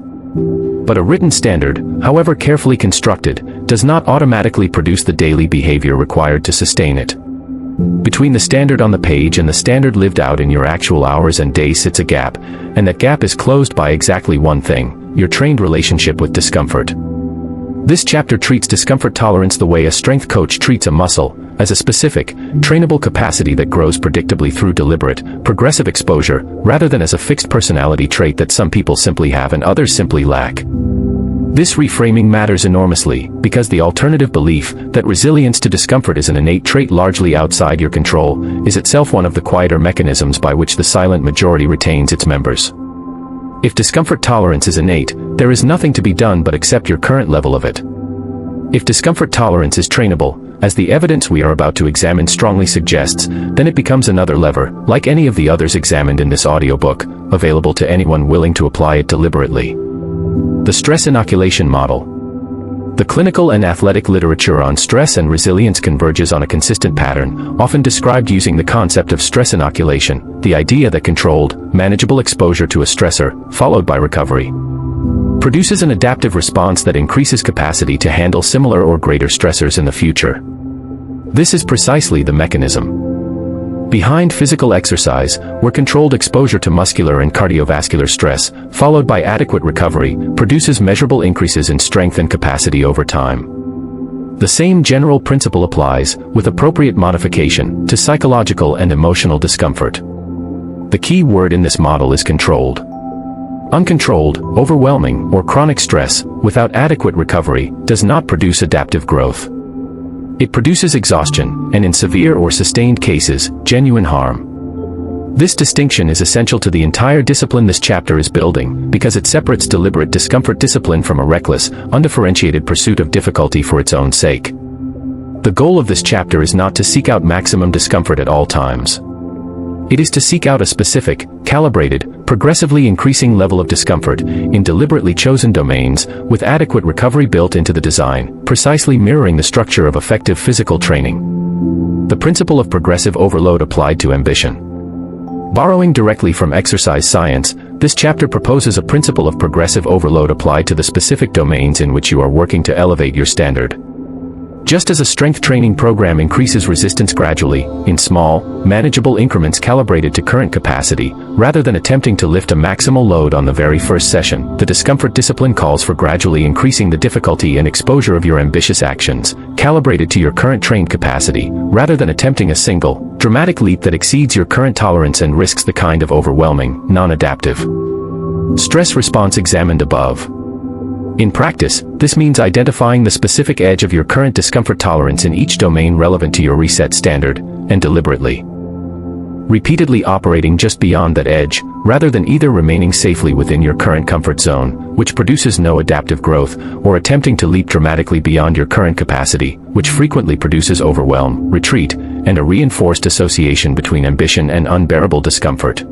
But a written standard, however carefully constructed, does not automatically produce the daily behavior required to sustain it. Between the standard on the page and the standard lived out in your actual hours and days sits a gap, and that gap is closed by exactly one thing: your trained relationship with discomfort. This chapter treats discomfort tolerance the way a strength coach treats a muscle, as a specific, trainable capacity that grows predictably through deliberate, progressive exposure, rather than as a fixed personality trait that some people simply have and others simply lack. This reframing matters enormously, because the alternative belief, that resilience to discomfort is an innate trait largely outside your control, is itself one of the quieter mechanisms by which the silent majority retains its members. If discomfort tolerance is innate, there is nothing to be done but accept your current level of it. If discomfort tolerance is trainable, as the evidence we are about to examine strongly suggests, then it becomes another lever, like any of the others examined in this audiobook, available to anyone willing to apply it deliberately. The stress inoculation model. The clinical and athletic literature on stress and resilience converges on a consistent pattern, often described using the concept of stress inoculation, the idea that controlled, manageable exposure to a stressor, followed by recovery, produces an adaptive response that increases capacity to handle similar or greater stressors in the future. This is precisely the mechanism behind physical exercise, where controlled exposure to muscular and cardiovascular stress, followed by adequate recovery, produces measurable increases in strength and capacity over time. The same general principle applies, with appropriate modification, to psychological and emotional discomfort. The key word in this model is controlled. Uncontrolled, overwhelming, or chronic stress, without adequate recovery, does not produce adaptive growth. It produces exhaustion, and in severe or sustained cases, genuine harm. This distinction is essential to the entire discipline this chapter is building, because it separates deliberate discomfort discipline from a reckless, undifferentiated pursuit of difficulty for its own sake. The goal of this chapter is not to seek out maximum discomfort at all times. It is to seek out a specific, calibrated, progressively increasing level of discomfort, in deliberately chosen domains, with adequate recovery built into the design, precisely mirroring the structure of effective physical training. The principle of progressive overload applied to ambition. Borrowing directly from exercise science, this chapter proposes a principle of progressive overload applied to the specific domains in which you are working to elevate your standard. Just as a strength training program increases resistance gradually, in small, manageable increments calibrated to current capacity, rather than attempting to lift a maximal load on the very first session, the discomfort discipline calls for gradually increasing the difficulty and exposure of your ambitious actions, calibrated to your current trained capacity, rather than attempting a single, dramatic leap that exceeds your current tolerance and risks the kind of overwhelming, non-adaptive stress response examined above. In practice, this means identifying the specific edge of your current discomfort tolerance in each domain relevant to your reset standard, and deliberately, repeatedly operating just beyond that edge, rather than either remaining safely within your current comfort zone, which produces no adaptive growth, or attempting to leap dramatically beyond your current capacity, which frequently produces overwhelm, retreat, and a reinforced association between ambition and unbearable discomfort.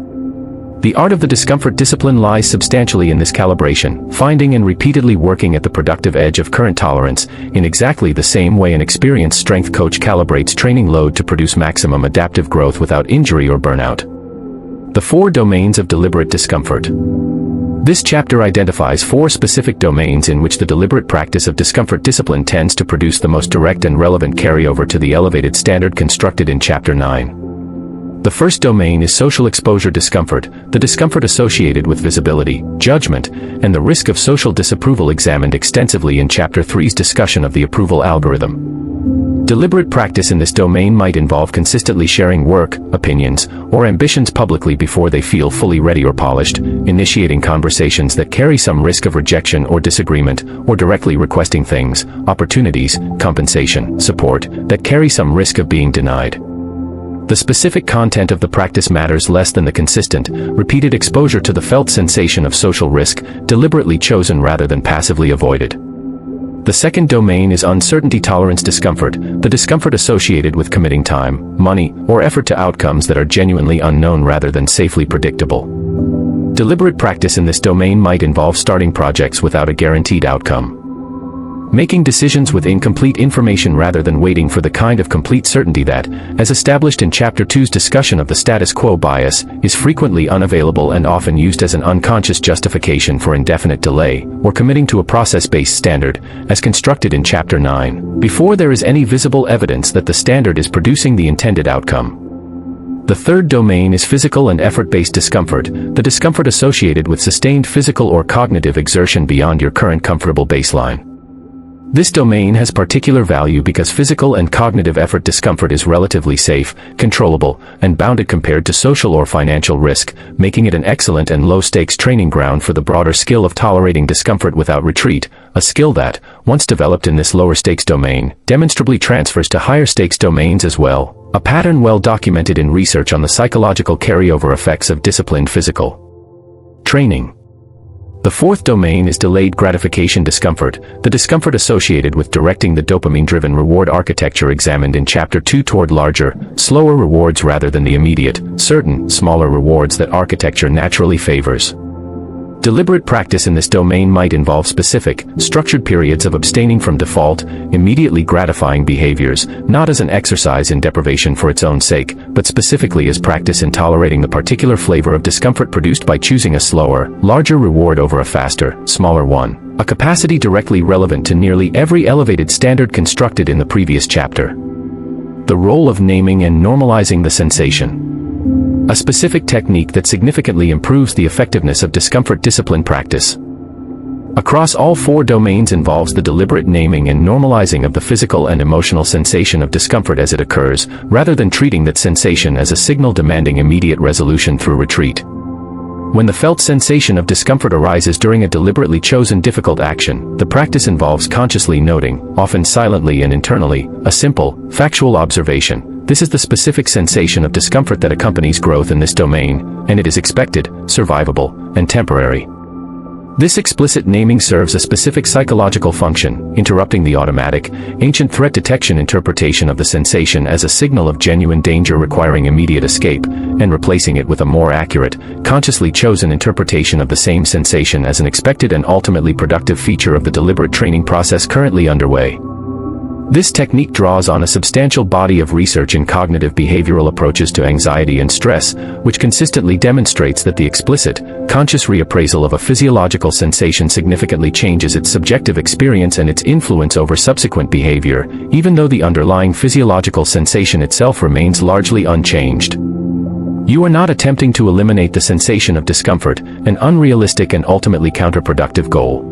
The art of the discomfort discipline lies substantially in this calibration, finding and repeatedly working at the productive edge of current tolerance, in exactly the same way an experienced strength coach calibrates training load to produce maximum adaptive growth without injury or burnout. The 4 domains of deliberate discomfort. This chapter identifies 4 specific domains in which the deliberate practice of discomfort discipline tends to produce the most direct and relevant carryover to the elevated standard constructed in Chapter 9. The first domain is social exposure discomfort, the discomfort associated with visibility, judgment, and the risk of social disapproval examined extensively in Chapter 3's discussion of the approval algorithm. Deliberate practice in this domain might involve consistently sharing work, opinions, or ambitions publicly before they feel fully ready or polished, initiating conversations that carry some risk of rejection or disagreement, or directly requesting things, opportunities, compensation, support, that carry some risk of being denied. The specific content of the practice matters less than the consistent, repeated exposure to the felt sensation of social risk, deliberately chosen rather than passively avoided. The second domain is uncertainty tolerance discomfort, the discomfort associated with committing time, money, or effort to outcomes that are genuinely unknown rather than safely predictable. Deliberate practice in this domain might involve starting projects without a guaranteed outcome, making decisions with incomplete information rather than waiting for the kind of complete certainty that, as established in Chapter 2's discussion of the status quo bias, is frequently unavailable and often used as an unconscious justification for indefinite delay, or committing to a process-based standard, as constructed in Chapter 9, before there is any visible evidence that the standard is producing the intended outcome. The third domain is physical and effort-based discomfort, the discomfort associated with sustained physical or cognitive exertion beyond your current comfortable baseline. This domain has particular value because physical and cognitive effort discomfort is relatively safe, controllable, and bounded compared to social or financial risk, making it an excellent and low-stakes training ground for the broader skill of tolerating discomfort without retreat, a skill that, once developed in this lower-stakes domain, demonstrably transfers to higher-stakes domains as well, a pattern well documented in research on the psychological carryover effects of disciplined physical training. The fourth domain is delayed gratification discomfort, the discomfort associated with directing the dopamine-driven reward architecture examined in Chapter 2 toward larger, slower rewards rather than the immediate, certain, smaller rewards that architecture naturally favors. Deliberate practice in this domain might involve specific, structured periods of abstaining from default, immediately gratifying behaviors, not as an exercise in deprivation for its own sake, but specifically as practice in tolerating the particular flavor of discomfort produced by choosing a slower, larger reward over a faster, smaller one, a capacity directly relevant to nearly every elevated standard constructed in the previous chapter. The role of naming and normalizing the sensation. A specific technique that significantly improves the effectiveness of discomfort discipline practice. Across all 4 domains involves the deliberate naming and normalizing of the physical and emotional sensation of discomfort as it occurs, rather than treating that sensation as a signal demanding immediate resolution through retreat. When the felt sensation of discomfort arises during a deliberately chosen difficult action, the practice involves consciously noting, often silently and internally, a simple, factual observation. This is the specific sensation of discomfort that accompanies growth in this domain, and it is expected, survivable, and temporary. This explicit naming serves a specific psychological function, interrupting the automatic, ancient threat detection interpretation of the sensation as a signal of genuine danger requiring immediate escape, and replacing it with a more accurate, consciously chosen interpretation of the same sensation as an expected and ultimately productive feature of the deliberate training process currently underway. This technique draws on a substantial body of research in cognitive behavioral approaches to anxiety and stress, which consistently demonstrates that the explicit, conscious reappraisal of a physiological sensation significantly changes its subjective experience and its influence over subsequent behavior, even though the underlying physiological sensation itself remains largely unchanged. You are not attempting to eliminate the sensation of discomfort, an unrealistic and ultimately counterproductive goal.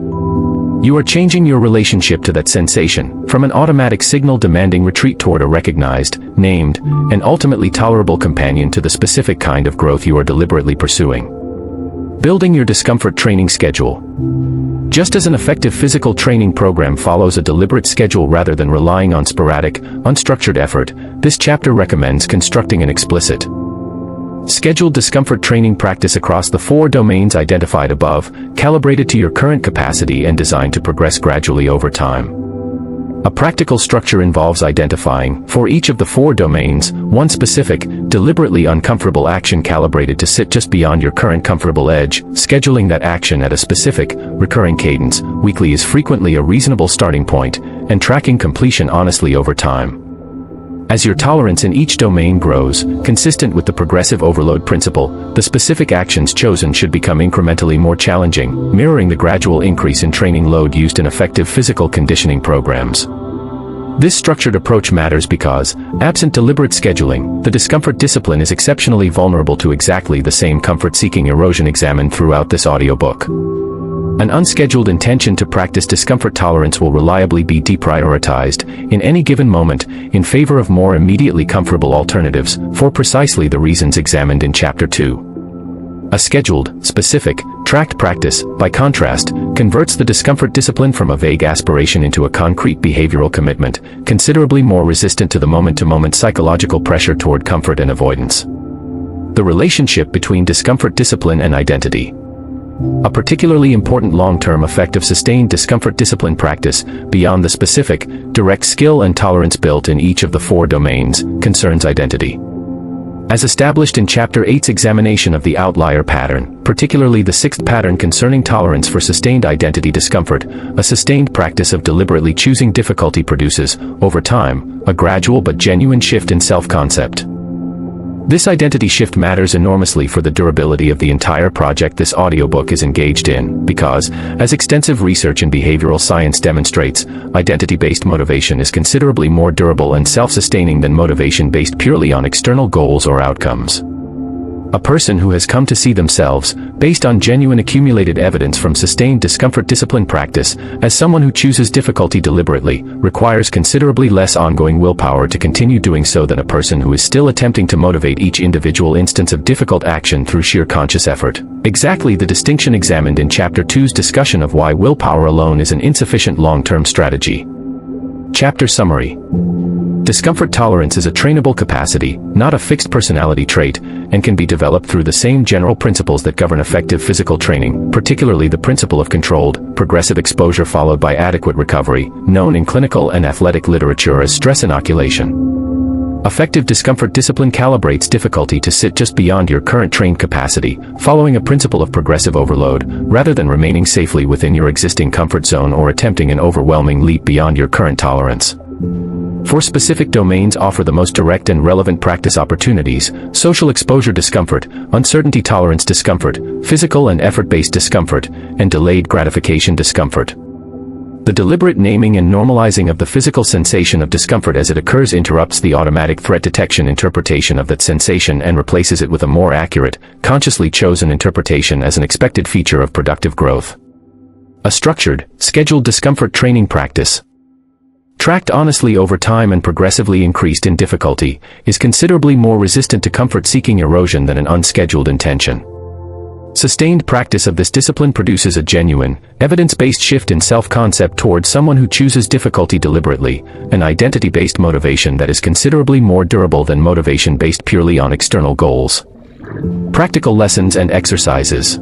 You are changing your relationship to that sensation, from an automatic signal-demanding retreat toward a recognized, named, and ultimately tolerable companion to the specific kind of growth you are deliberately pursuing. Building your discomfort training schedule. Just as an effective physical training program follows a deliberate schedule rather than relying on sporadic, unstructured effort, this chapter recommends constructing an explicit, scheduled discomfort training practice across the 4 domains identified above, calibrated to your current capacity and designed to progress gradually over time. A practical structure involves identifying, for each of the 4 domains, one specific, deliberately uncomfortable action calibrated to sit just beyond your current comfortable edge. Scheduling that action at a specific, recurring cadence, weekly is frequently a reasonable starting point, and tracking completion honestly over time. As your tolerance in each domain grows, consistent with the progressive overload principle, the specific actions chosen should become incrementally more challenging, mirroring the gradual increase in training load used in effective physical conditioning programs. This structured approach matters because, absent deliberate scheduling, the discomfort discipline is exceptionally vulnerable to exactly the same comfort-seeking erosion examined throughout this audiobook. An unscheduled intention to practice discomfort tolerance will reliably be deprioritized, in any given moment, in favor of more immediately comfortable alternatives, for precisely the reasons examined in Chapter 2. A scheduled, specific, tracked practice, by contrast, converts the discomfort discipline from a vague aspiration into a concrete behavioral commitment, considerably more resistant to the moment-to-moment psychological pressure toward comfort and avoidance. The relationship between discomfort discipline and identity. A particularly important long-term effect of sustained discomfort discipline practice, beyond the specific, direct skill and tolerance built in each of the 4 domains, concerns identity. As established in Chapter 8's examination of the outlier pattern, particularly the 6th pattern concerning tolerance for sustained identity discomfort, a sustained practice of deliberately choosing difficulty produces, over time, a gradual but genuine shift in self-concept. This identity shift matters enormously for the durability of the entire project this audiobook is engaged in, because, as extensive research in behavioral science demonstrates, identity-based motivation is considerably more durable and self-sustaining than motivation based purely on external goals or outcomes. A person who has come to see themselves, based on genuine accumulated evidence from sustained discomfort discipline practice, as someone who chooses difficulty deliberately, requires considerably less ongoing willpower to continue doing so than a person who is still attempting to motivate each individual instance of difficult action through sheer conscious effort. Exactly the distinction examined in Chapter 2's discussion of why willpower alone is an insufficient long-term strategy. Chapter Summary. Discomfort tolerance is a trainable capacity, not a fixed personality trait, and can be developed through the same general principles that govern effective physical training, particularly the principle of controlled, progressive exposure followed by adequate recovery, known in clinical and athletic literature as stress inoculation. Effective discomfort discipline calibrates difficulty to sit just beyond your current trained capacity, following a principle of progressive overload, rather than remaining safely within your existing comfort zone or attempting an overwhelming leap beyond your current tolerance. 4 specific domains offer the most direct and relevant practice opportunities: social exposure discomfort, uncertainty tolerance discomfort, physical and effort-based discomfort, and delayed gratification discomfort. The deliberate naming and normalizing of the physical sensation of discomfort as it occurs interrupts the automatic threat detection interpretation of that sensation and replaces it with a more accurate, consciously chosen interpretation as an expected feature of productive growth. A structured, scheduled discomfort training practice, tracked honestly over time and progressively increased in difficulty, is considerably more resistant to comfort-seeking erosion than an unscheduled intention. Sustained practice of this discipline produces a genuine, evidence-based shift in self-concept towards someone who chooses difficulty deliberately, an identity-based motivation that is considerably more durable than motivation based purely on external goals. Practical lessons and exercises.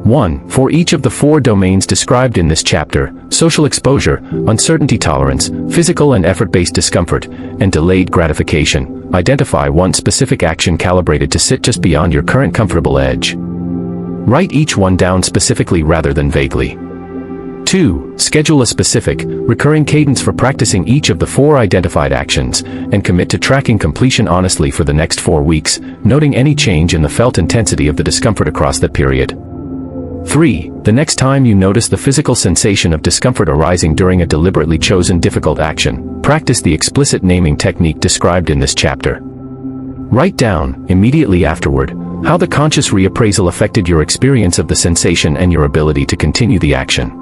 1. For each of the 4 domains described in this chapter, social exposure, uncertainty tolerance, physical and effort-based discomfort, and delayed gratification, identify one specific action calibrated to sit just beyond your current comfortable edge. Write each one down specifically rather than vaguely. 2. Schedule a specific, recurring cadence for practicing each of the 4 identified actions, and commit to tracking completion honestly for the next 4 weeks, noting any change in the felt intensity of the discomfort across that period. 3. The next time you notice the physical sensation of discomfort arising during a deliberately chosen difficult action, practice the explicit naming technique described in this chapter. Write down, immediately afterward, how the conscious reappraisal affected your experience of the sensation and your ability to continue the action.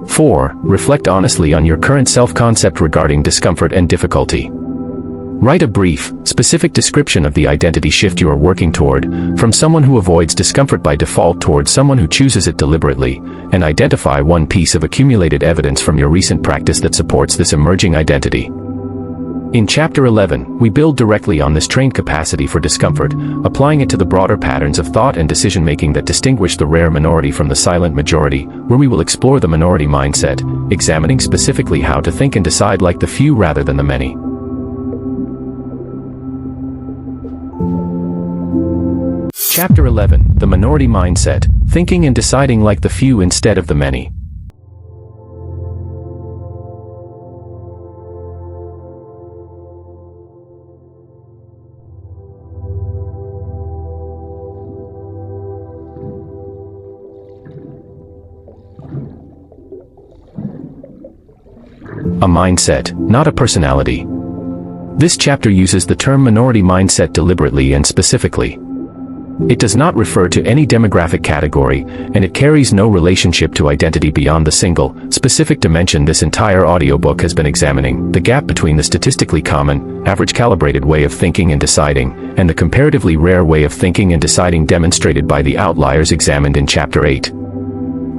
4. Reflect honestly on your current self-concept regarding discomfort and difficulty. Write a brief, specific description of the identity shift you are working toward, from someone who avoids discomfort by default towards someone who chooses it deliberately, and identify one piece of accumulated evidence from your recent practice that supports this emerging identity. In Chapter 11, we build directly on this trained capacity for discomfort, applying it to the broader patterns of thought and decision-making that distinguish the rare minority from the silent majority, where we will explore the minority mindset, examining specifically how to think and decide like the few rather than the many. Chapter 11, The Minority Mindset, Thinking and Deciding Like the Few Instead of the Many. A mindset, not a personality. This chapter uses the term minority mindset deliberately and specifically. It does not refer to any demographic category, and it carries no relationship to identity beyond the single, specific dimension this entire audiobook has been examining, the gap between the statistically common, average-calibrated way of thinking and deciding, and the comparatively rare way of thinking and deciding demonstrated by the outliers examined in Chapter 8.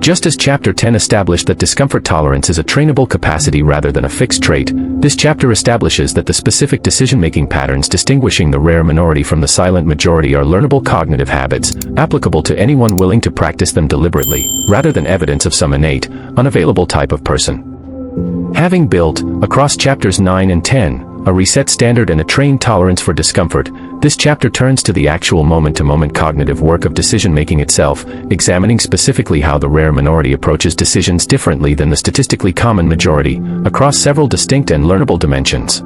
Just as Chapter 10 established that discomfort tolerance is a trainable capacity rather than a fixed trait, this chapter establishes that the specific decision-making patterns distinguishing the rare minority from the silent majority are learnable cognitive habits, applicable to anyone willing to practice them deliberately, rather than evidence of some innate, unavailable type of person. Having built, across Chapters 9 and 10, a reset standard and a trained tolerance for discomfort, this chapter turns to the actual moment-to-moment cognitive work of decision-making itself, examining specifically how the rare minority approaches decisions differently than the statistically common majority, across several distinct and learnable dimensions.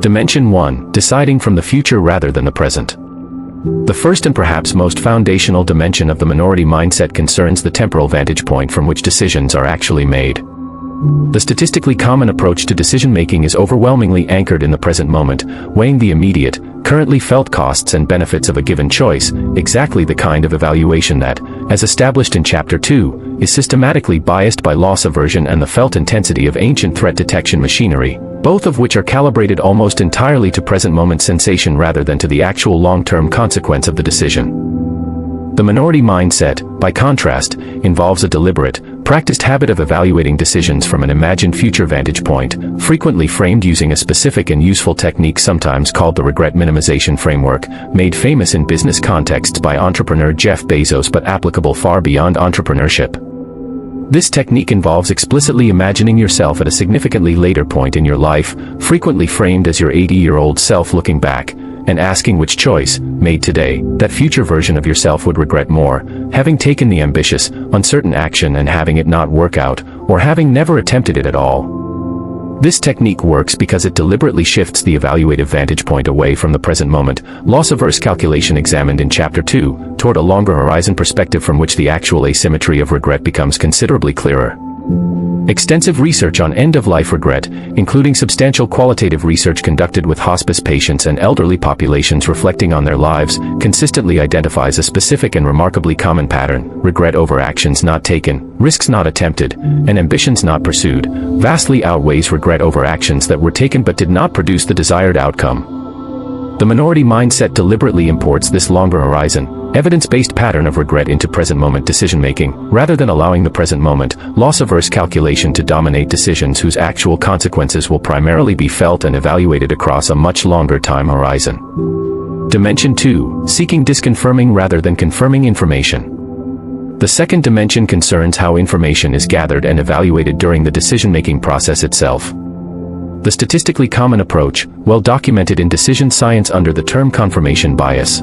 Dimension 1, deciding from the future rather than the present. The first and perhaps most foundational dimension of the minority mindset concerns the temporal vantage point from which decisions are actually made. The statistically common approach to decision-making is overwhelmingly anchored in the present moment, weighing the immediate, currently felt costs and benefits of a given choice, exactly the kind of evaluation that, as established in Chapter 2, is systematically biased by loss aversion and the felt intensity of ancient threat detection machinery, both of which are calibrated almost entirely to present-moment sensation rather than to the actual long-term consequence of the decision. The minority mindset, by contrast, involves a deliberate, practiced habit of evaluating decisions from an imagined future vantage point, frequently framed using a specific and useful technique sometimes called the regret minimization framework, made famous in business contexts by entrepreneur Jeff Bezos but applicable far beyond entrepreneurship. This technique involves explicitly imagining yourself at a significantly later point in your life, frequently framed as your 80-year-old self looking back, and asking which choice, made today, that future version of yourself would regret more, having taken the ambitious, uncertain action and having it not work out, or having never attempted it at all. This technique works because it deliberately shifts the evaluative vantage point away from the present moment, loss-averse calculation examined in Chapter 2, toward a longer horizon perspective from which the actual asymmetry of regret becomes considerably clearer. Extensive research on end-of-life regret, including substantial qualitative research conducted with hospice patients and elderly populations reflecting on their lives, consistently identifies a specific and remarkably common pattern: regret over actions not taken, risks not attempted, and ambitions not pursued, vastly outweighs regret over actions that were taken but did not produce the desired outcome. The minority mindset deliberately imports this longer horizon, evidence-based pattern of regret into present-moment decision-making, rather than allowing the present moment, loss-averse calculation to dominate decisions whose actual consequences will primarily be felt and evaluated across a much longer time horizon. Dimension 2, seeking disconfirming rather than confirming information. The second dimension concerns how information is gathered and evaluated during the decision-making process itself. The statistically common approach, well documented in decision science under the term confirmation bias.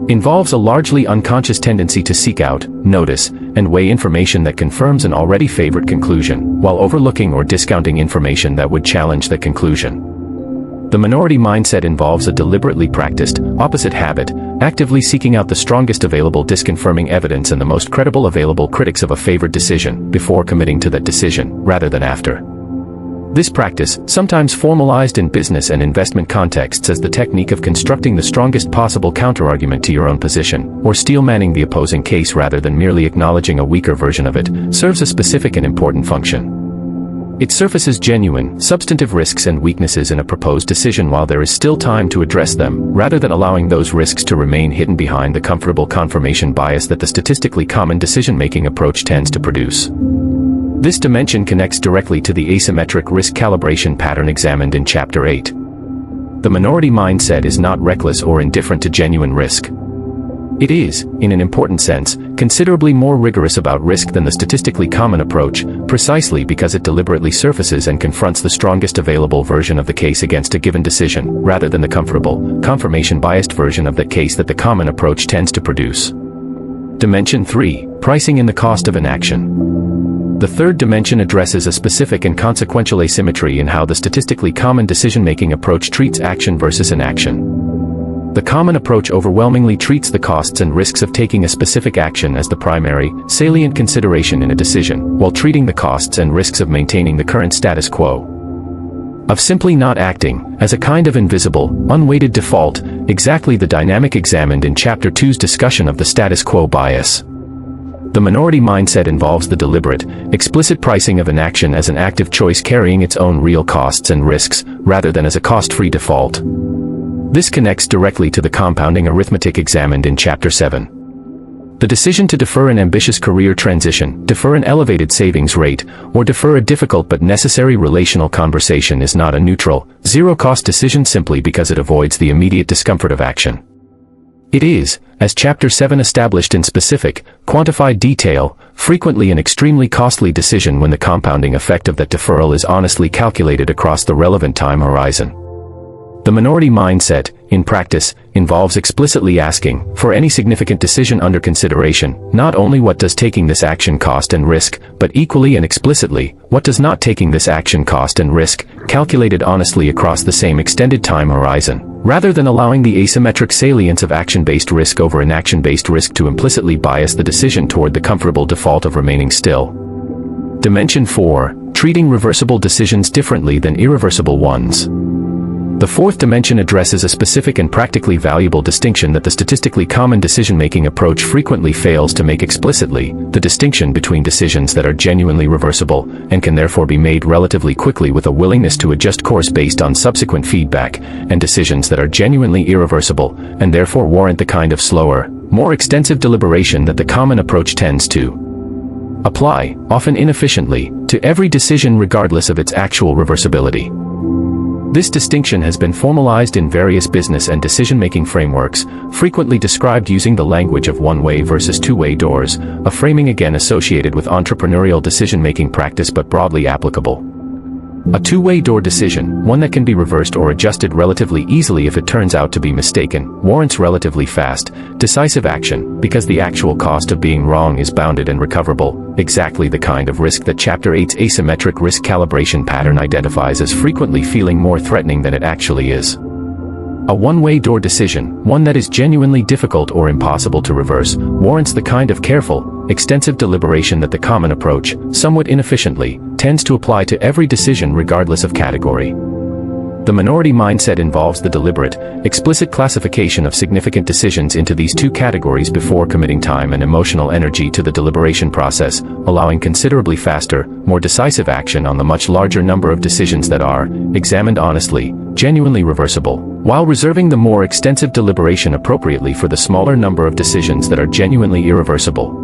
involves a largely unconscious tendency to seek out, notice, and weigh information that confirms an already favored conclusion, while overlooking or discounting information that would challenge the conclusion. The minority mindset involves a deliberately practiced, opposite habit, actively seeking out the strongest available disconfirming evidence and the most credible available critics of a favored decision before committing to that decision, rather than after. This practice, sometimes formalized in business and investment contexts as the technique of constructing the strongest possible counterargument to your own position, or steel-manning the opposing case rather than merely acknowledging a weaker version of it, serves a specific and important function. It surfaces genuine, substantive risks and weaknesses in a proposed decision while there is still time to address them, rather than allowing those risks to remain hidden behind the comfortable confirmation bias that the statistically common decision-making approach tends to produce. This dimension connects directly to the asymmetric risk calibration pattern examined in Chapter 8. The minority mindset is not reckless or indifferent to genuine risk. It is, in an important sense, considerably more rigorous about risk than the statistically common approach, precisely because it deliberately surfaces and confronts the strongest available version of the case against a given decision, rather than the comfortable, confirmation-biased version of that case that the common approach tends to produce. Dimension 3. Pricing in the cost of inaction. The third dimension addresses a specific and consequential asymmetry in how the statistically common decision-making approach treats action versus inaction. The common approach overwhelmingly treats the costs and risks of taking a specific action as the primary, salient consideration in a decision, while treating the costs and risks of maintaining the current status quo, of simply not acting, as a kind of invisible, unweighted default, exactly the dynamic examined in Chapter 2's discussion of the status quo bias. The minority mindset involves the deliberate, explicit pricing of inaction as an active choice carrying its own real costs and risks, rather than as a cost-free default. This connects directly to the compounding arithmetic examined in Chapter 7. The decision to defer an ambitious career transition, defer an elevated savings rate, or defer a difficult but necessary relational conversation is not a neutral, zero-cost decision simply because it avoids the immediate discomfort of action. It is, as Chapter 7 established in specific, quantified detail, frequently an extremely costly decision when the compounding effect of that deferral is honestly calculated across the relevant time horizon. The minority mindset, in practice, involves explicitly asking, for any significant decision under consideration, not only what does taking this action cost and risk, but equally and explicitly, what does not taking this action cost and risk, calculated honestly across the same extended time horizon, rather than allowing the asymmetric salience of action-based risk over inaction-based risk to implicitly bias the decision toward the comfortable default of remaining still. Dimension 4. Treating reversible decisions differently than irreversible ones. The fourth dimension addresses a specific and practically valuable distinction that the statistically common decision-making approach frequently fails to make explicitly, the distinction between decisions that are genuinely reversible, and can therefore be made relatively quickly with a willingness to adjust course based on subsequent feedback, and decisions that are genuinely irreversible, and therefore warrant the kind of slower, more extensive deliberation that the common approach tends to apply, often inefficiently, to every decision regardless of its actual reversibility. This distinction has been formalized in various business and decision-making frameworks, frequently described using the language of one-way versus two-way doors, a framing again associated with entrepreneurial decision-making practice but broadly applicable. A two-way door decision, one that can be reversed or adjusted relatively easily if it turns out to be mistaken, warrants relatively fast, decisive action, because the actual cost of being wrong is bounded and recoverable, exactly the kind of risk that Chapter 8's asymmetric risk calibration pattern identifies as frequently feeling more threatening than it actually is. A one-way door decision, one that is genuinely difficult or impossible to reverse, warrants the kind of careful, extensive deliberation that the common approach, somewhat inefficiently, tends to apply to every decision regardless of category. The minority mindset involves the deliberate, explicit classification of significant decisions into these two categories before committing time and emotional energy to the deliberation process, allowing considerably faster, more decisive action on the much larger number of decisions that are, examined honestly, genuinely reversible, while reserving the more extensive deliberation appropriately for the smaller number of decisions that are genuinely irreversible.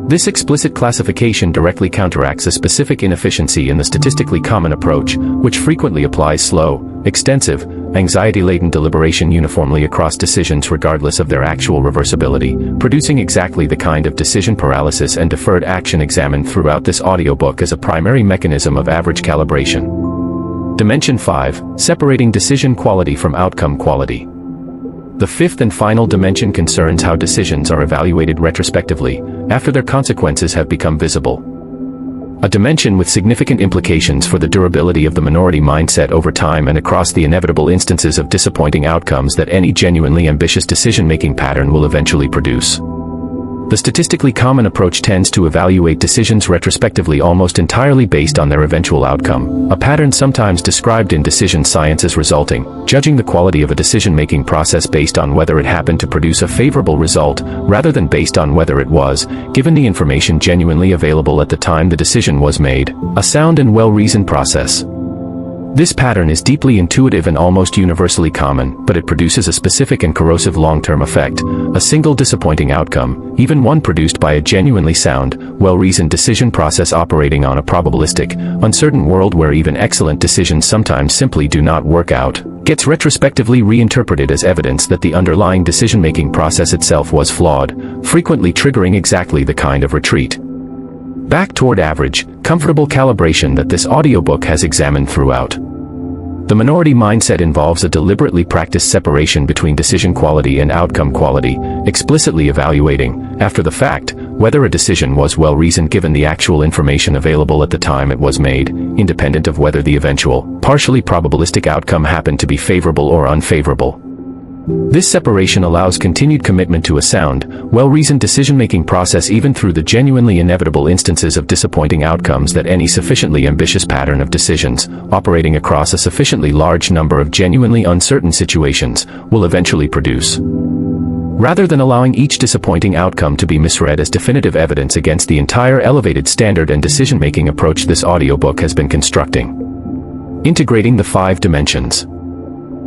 This explicit classification directly counteracts a specific inefficiency in the statistically common approach, which frequently applies slow, extensive, anxiety-laden deliberation uniformly across decisions regardless of their actual reversibility, producing exactly the kind of decision paralysis and deferred action examined throughout this audiobook as a primary mechanism of average calibration. Dimension 5. Separating decision quality from outcome quality. The fifth and final dimension concerns how decisions are evaluated retrospectively, after their consequences have become visible. A dimension with significant implications for the durability of the minority mindset over time and across the inevitable instances of disappointing outcomes that any genuinely ambitious decision-making pattern will eventually produce. The statistically common approach tends to evaluate decisions retrospectively almost entirely based on their eventual outcome, a pattern sometimes described in decision science as resulting, judging the quality of a decision-making process based on whether it happened to produce a favorable result, rather than based on whether it was, given the information genuinely available at the time the decision was made, a sound and well-reasoned process. This pattern is deeply intuitive and almost universally common, but it produces a specific and corrosive long-term effect, a single disappointing outcome, even one produced by a genuinely sound, well-reasoned decision process operating on a probabilistic, uncertain world where even excellent decisions sometimes simply do not work out, gets retrospectively reinterpreted as evidence that the underlying decision-making process itself was flawed, frequently triggering exactly the kind of retreat back toward average, comfortable calibration that this audiobook has examined throughout. The minority mindset involves a deliberately practiced separation between decision quality and outcome quality, explicitly evaluating, after the fact, whether a decision was well-reasoned given the actual information available at the time it was made, independent of whether the eventual, partially probabilistic outcome happened to be favorable or unfavorable. This separation allows continued commitment to a sound, well-reasoned decision-making process even through the genuinely inevitable instances of disappointing outcomes that any sufficiently ambitious pattern of decisions, operating across a sufficiently large number of genuinely uncertain situations, will eventually produce. Rather than allowing each disappointing outcome to be misread as definitive evidence against the entire elevated standard and decision-making approach this audiobook has been constructing. Integrating the 5 dimensions.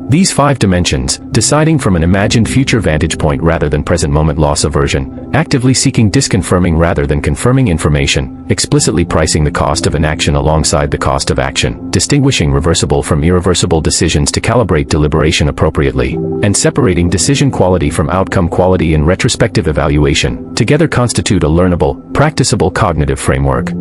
These 5 dimensions, deciding from an imagined future vantage point rather than present moment loss aversion, actively seeking disconfirming rather than confirming information, explicitly pricing the cost of inaction alongside the cost of action, distinguishing reversible from irreversible decisions to calibrate deliberation appropriately, and separating decision quality from outcome quality in retrospective evaluation, together constitute a learnable, practicable cognitive framework.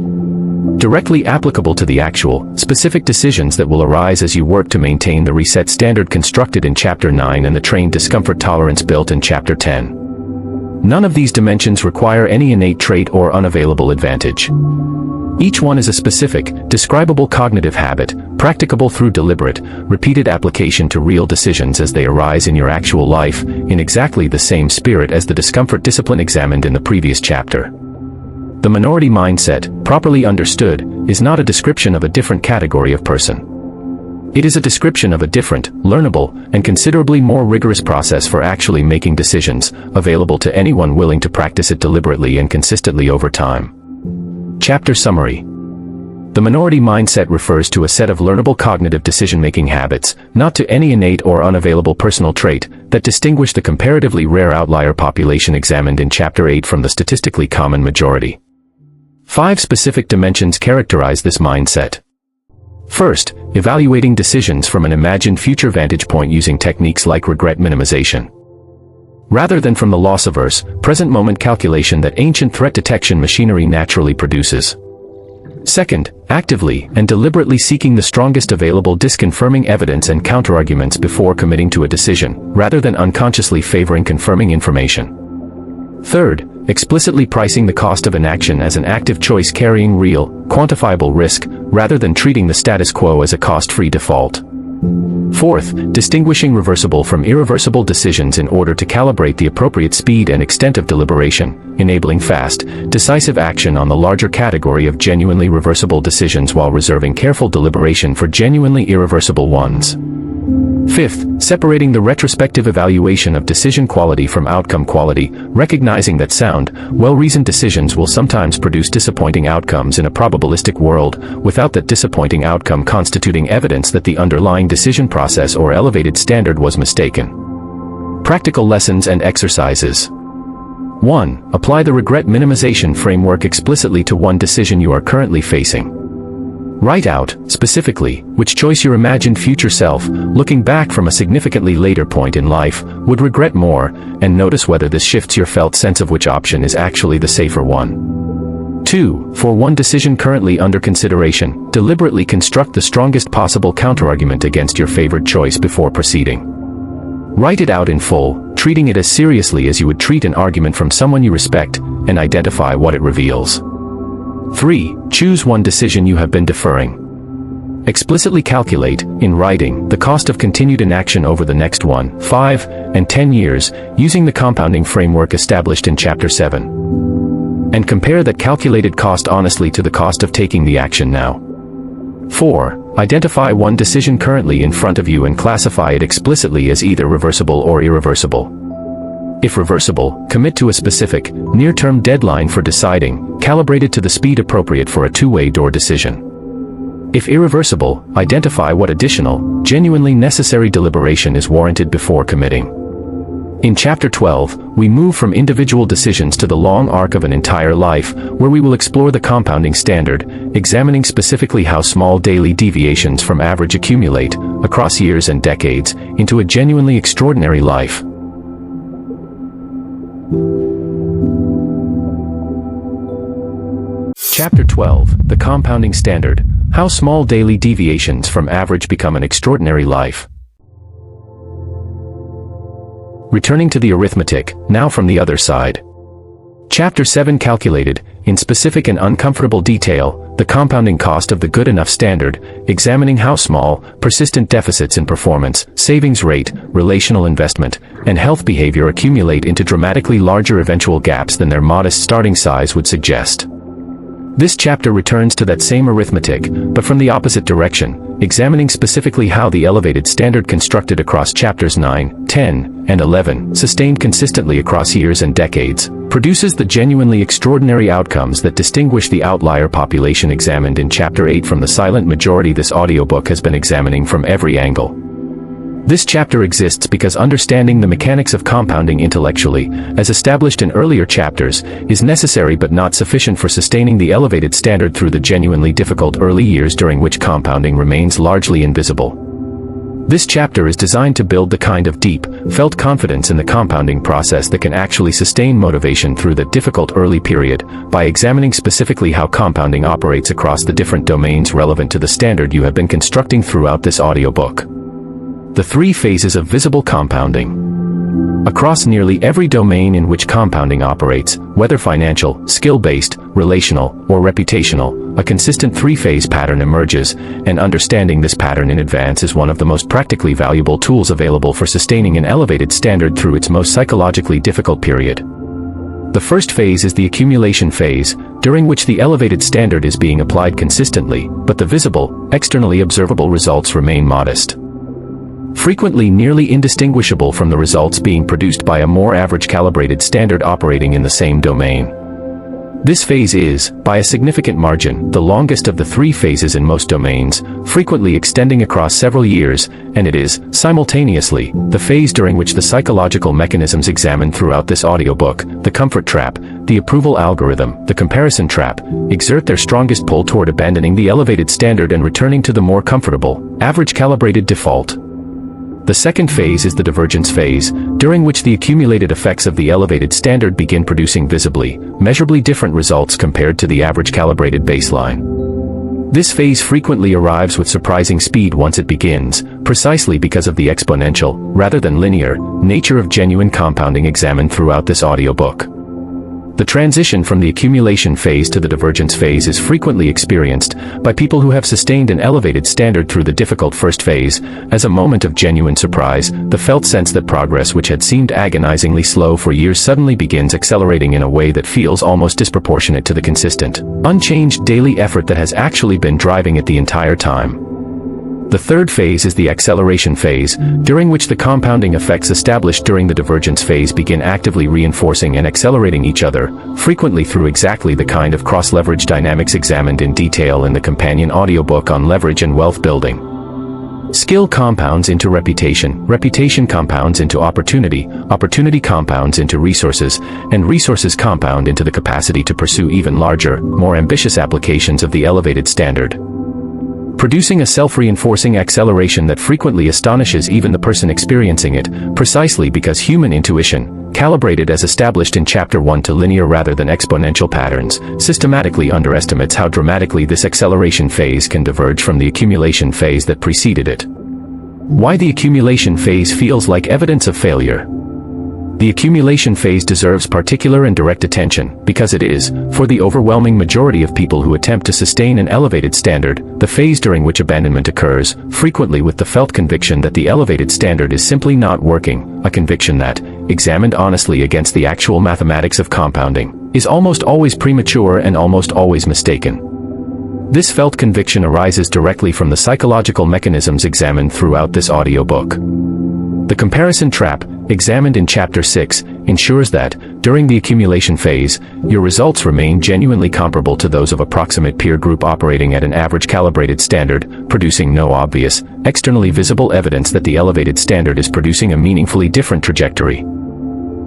Directly applicable to the actual, specific decisions that will arise as you work to maintain the reset standard constructed in Chapter 9 and the trained discomfort tolerance built in Chapter 10. None of these dimensions require any innate trait or unavailable advantage. Each one is a specific, describable cognitive habit, practicable through deliberate, repeated application to real decisions as they arise in your actual life, in exactly the same spirit as the discomfort discipline examined in the previous chapter. The minority mindset, properly understood, is not a description of a different category of person. It is a description of a different, learnable, and considerably more rigorous process for actually making decisions, available to anyone willing to practice it deliberately and consistently over time. Chapter Summary. The minority mindset refers to a set of learnable cognitive decision-making habits, not to any innate or unavailable personal trait, that distinguish the comparatively rare outlier population examined in Chapter 8 from the statistically common majority. 5 specific dimensions characterize this mindset. First, evaluating decisions from an imagined future vantage point using techniques like regret minimization. Rather than from the loss-averse, present-moment calculation that ancient threat detection machinery naturally produces. Second, actively and deliberately seeking the strongest available disconfirming evidence and counterarguments before committing to a decision, rather than unconsciously favoring confirming information. Third, explicitly pricing the cost of inaction as an active choice carrying real, quantifiable risk, rather than treating the status quo as a cost-free default. Fourth, distinguishing reversible from irreversible decisions in order to calibrate the appropriate speed and extent of deliberation, enabling fast, decisive action on the larger category of genuinely reversible decisions while reserving careful deliberation for genuinely irreversible ones. Fifth, separating the retrospective evaluation of decision quality from outcome quality, recognizing that sound, well-reasoned decisions will sometimes produce disappointing outcomes in a probabilistic world, without that disappointing outcome constituting evidence that the underlying decision process or elevated standard was mistaken. Practical lessons and exercises. 1. Apply the regret minimization framework explicitly to one decision you are currently facing. Write out, specifically, which choice your imagined future self, looking back from a significantly later point in life, would regret more, and notice whether this shifts your felt sense of which option is actually the safer one. 2. For one decision currently under consideration, deliberately construct the strongest possible counterargument against your favored choice before proceeding. Write it out in full, treating it as seriously as you would treat an argument from someone you respect, and identify what it reveals. 3. Choose one decision you have been deferring. Explicitly calculate, in writing, the cost of continued inaction over the next 1, 5, and 10 years, using the compounding framework established in Chapter 7. And compare that calculated cost honestly to the cost of taking the action now. 4. Identify one decision currently in front of you and classify it explicitly as either reversible or irreversible. If reversible, commit to a specific, near-term deadline for deciding, calibrated to the speed appropriate for a two-way door decision. If irreversible, identify what additional, genuinely necessary deliberation is warranted before committing. In Chapter 12, we move from individual decisions to the long arc of an entire life, where we will explore the compounding standard, examining specifically how small daily deviations from average accumulate, across years and decades, into a genuinely extraordinary life. Chapter 12, The Compounding Standard, How Small Daily Deviations from Average Become an Extraordinary Life. Returning to the arithmetic, now from the other side. Chapter 7 calculated, in specific and uncomfortable detail, the compounding cost of the good enough standard, examining how small, persistent deficits in performance, savings rate, relational investment, and health behavior accumulate into dramatically larger eventual gaps than their modest starting size would suggest. This chapter returns to that same arithmetic, but from the opposite direction, examining specifically how the elevated standard constructed across chapters 9, 10, and 11, sustained consistently across years and decades, produces the genuinely extraordinary outcomes that distinguish the outlier population examined in Chapter 8 from the silent majority this audiobook has been examining from every angle. This chapter exists because understanding the mechanics of compounding intellectually, as established in earlier chapters, is necessary but not sufficient for sustaining the elevated standard through the genuinely difficult early years during which compounding remains largely invisible. This chapter is designed to build the kind of deep, felt confidence in the compounding process that can actually sustain motivation through the difficult early period, by examining specifically how compounding operates across the different domains relevant to the standard you have been constructing throughout this audiobook. The 3 phases of visible compounding. Across nearly every domain in which compounding operates, whether financial, skill-based, relational, or reputational, a consistent 3-phase pattern emerges, and understanding this pattern in advance is one of the most practically valuable tools available for sustaining an elevated standard through its most psychologically difficult period. The first phase is the accumulation phase, during which the elevated standard is being applied consistently, but the visible, externally observable results remain modest. Frequently nearly indistinguishable from the results being produced by a more average calibrated standard operating in the same domain. This phase is, by a significant margin, the longest of the 3 phases in most domains, frequently extending across several years, and it is, simultaneously, the phase during which the psychological mechanisms examined throughout this audiobook, the comfort trap, the approval algorithm, the comparison trap, exert their strongest pull toward abandoning the elevated standard and returning to the more comfortable, average calibrated default. The second phase is the divergence phase, during which the accumulated effects of the elevated standard begin producing visibly, measurably different results compared to the average calibrated baseline. This phase frequently arrives with surprising speed once it begins, precisely because of the exponential, rather than linear, nature of genuine compounding examined throughout this audiobook. The transition from the accumulation phase to the divergence phase is frequently experienced by people who have sustained an elevated standard through the difficult first phase, as a moment of genuine surprise, the felt sense that progress which had seemed agonizingly slow for years suddenly begins accelerating in a way that feels almost disproportionate to the consistent, unchanged daily effort that has actually been driving it the entire time. The third phase is the acceleration phase, during which the compounding effects established during the divergence phase begin actively reinforcing and accelerating each other, frequently through exactly the kind of cross-leverage dynamics examined in detail in the companion audiobook on leverage and wealth building. Skill compounds into reputation, reputation compounds into opportunity, opportunity compounds into resources, and resources compound into the capacity to pursue even larger, more ambitious applications of the elevated standard, producing a self-reinforcing acceleration that frequently astonishes even the person experiencing it, precisely because human intuition, calibrated as established in Chapter 1 to linear rather than exponential patterns, systematically underestimates how dramatically this acceleration phase can diverge from the accumulation phase that preceded it. Why the accumulation phase feels like evidence of failure. The accumulation phase deserves particular and direct attention because it is, for the overwhelming majority of people who attempt to sustain an elevated standard, the phase during which abandonment occurs, frequently with the felt conviction that the elevated standard is simply not working, a conviction that, examined honestly against the actual mathematics of compounding, is almost always premature and almost always mistaken. This felt conviction arises directly from the psychological mechanisms examined throughout this audiobook. The comparison trap, examined in Chapter 6, ensures that, during the accumulation phase, your results remain genuinely comparable to those of a proximate peer group operating at an average calibrated standard, producing no obvious, externally visible evidence that the elevated standard is producing a meaningfully different trajectory.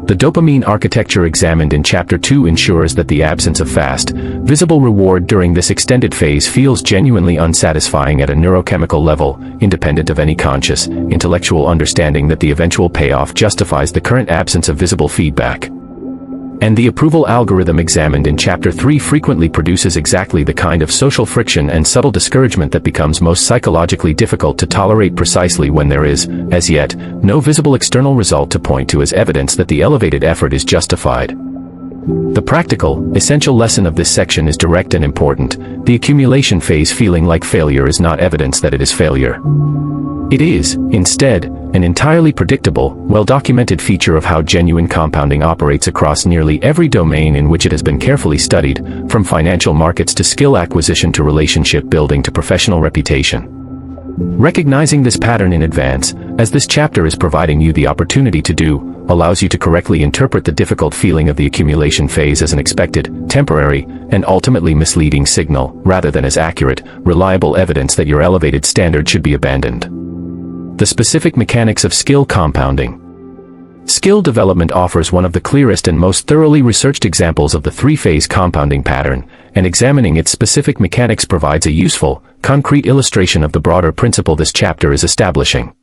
The dopamine architecture examined in Chapter 2 ensures that the absence of fast, visible reward during this extended phase feels genuinely unsatisfying at a neurochemical level, independent of any conscious, intellectual understanding that the eventual payoff justifies the current absence of visible feedback. And the approval algorithm examined in Chapter 3 frequently produces exactly the kind of social friction and subtle discouragement that becomes most psychologically difficult to tolerate precisely when there is, as yet, no visible external result to point to as evidence that the elevated effort is justified. The practical, essential lesson of this section is direct and important. The accumulation phase feeling like failure is not evidence that it is failure. It is, instead, an entirely predictable, well-documented feature of how genuine compounding operates across nearly every domain in which it has been carefully studied, from financial markets to skill acquisition to relationship building to professional reputation. Recognizing this pattern in advance, as this chapter is providing you the opportunity to do, allows you to correctly interpret the difficult feeling of the accumulation phase as an expected, temporary, and ultimately misleading signal, rather than as accurate, reliable evidence that your elevated standard should be abandoned. The specific mechanics of skill compounding. Skill development offers one of the clearest and most thoroughly researched examples of the three-phase compounding pattern, and examining its specific mechanics provides a useful, concrete illustration of the broader principle this chapter is establishing.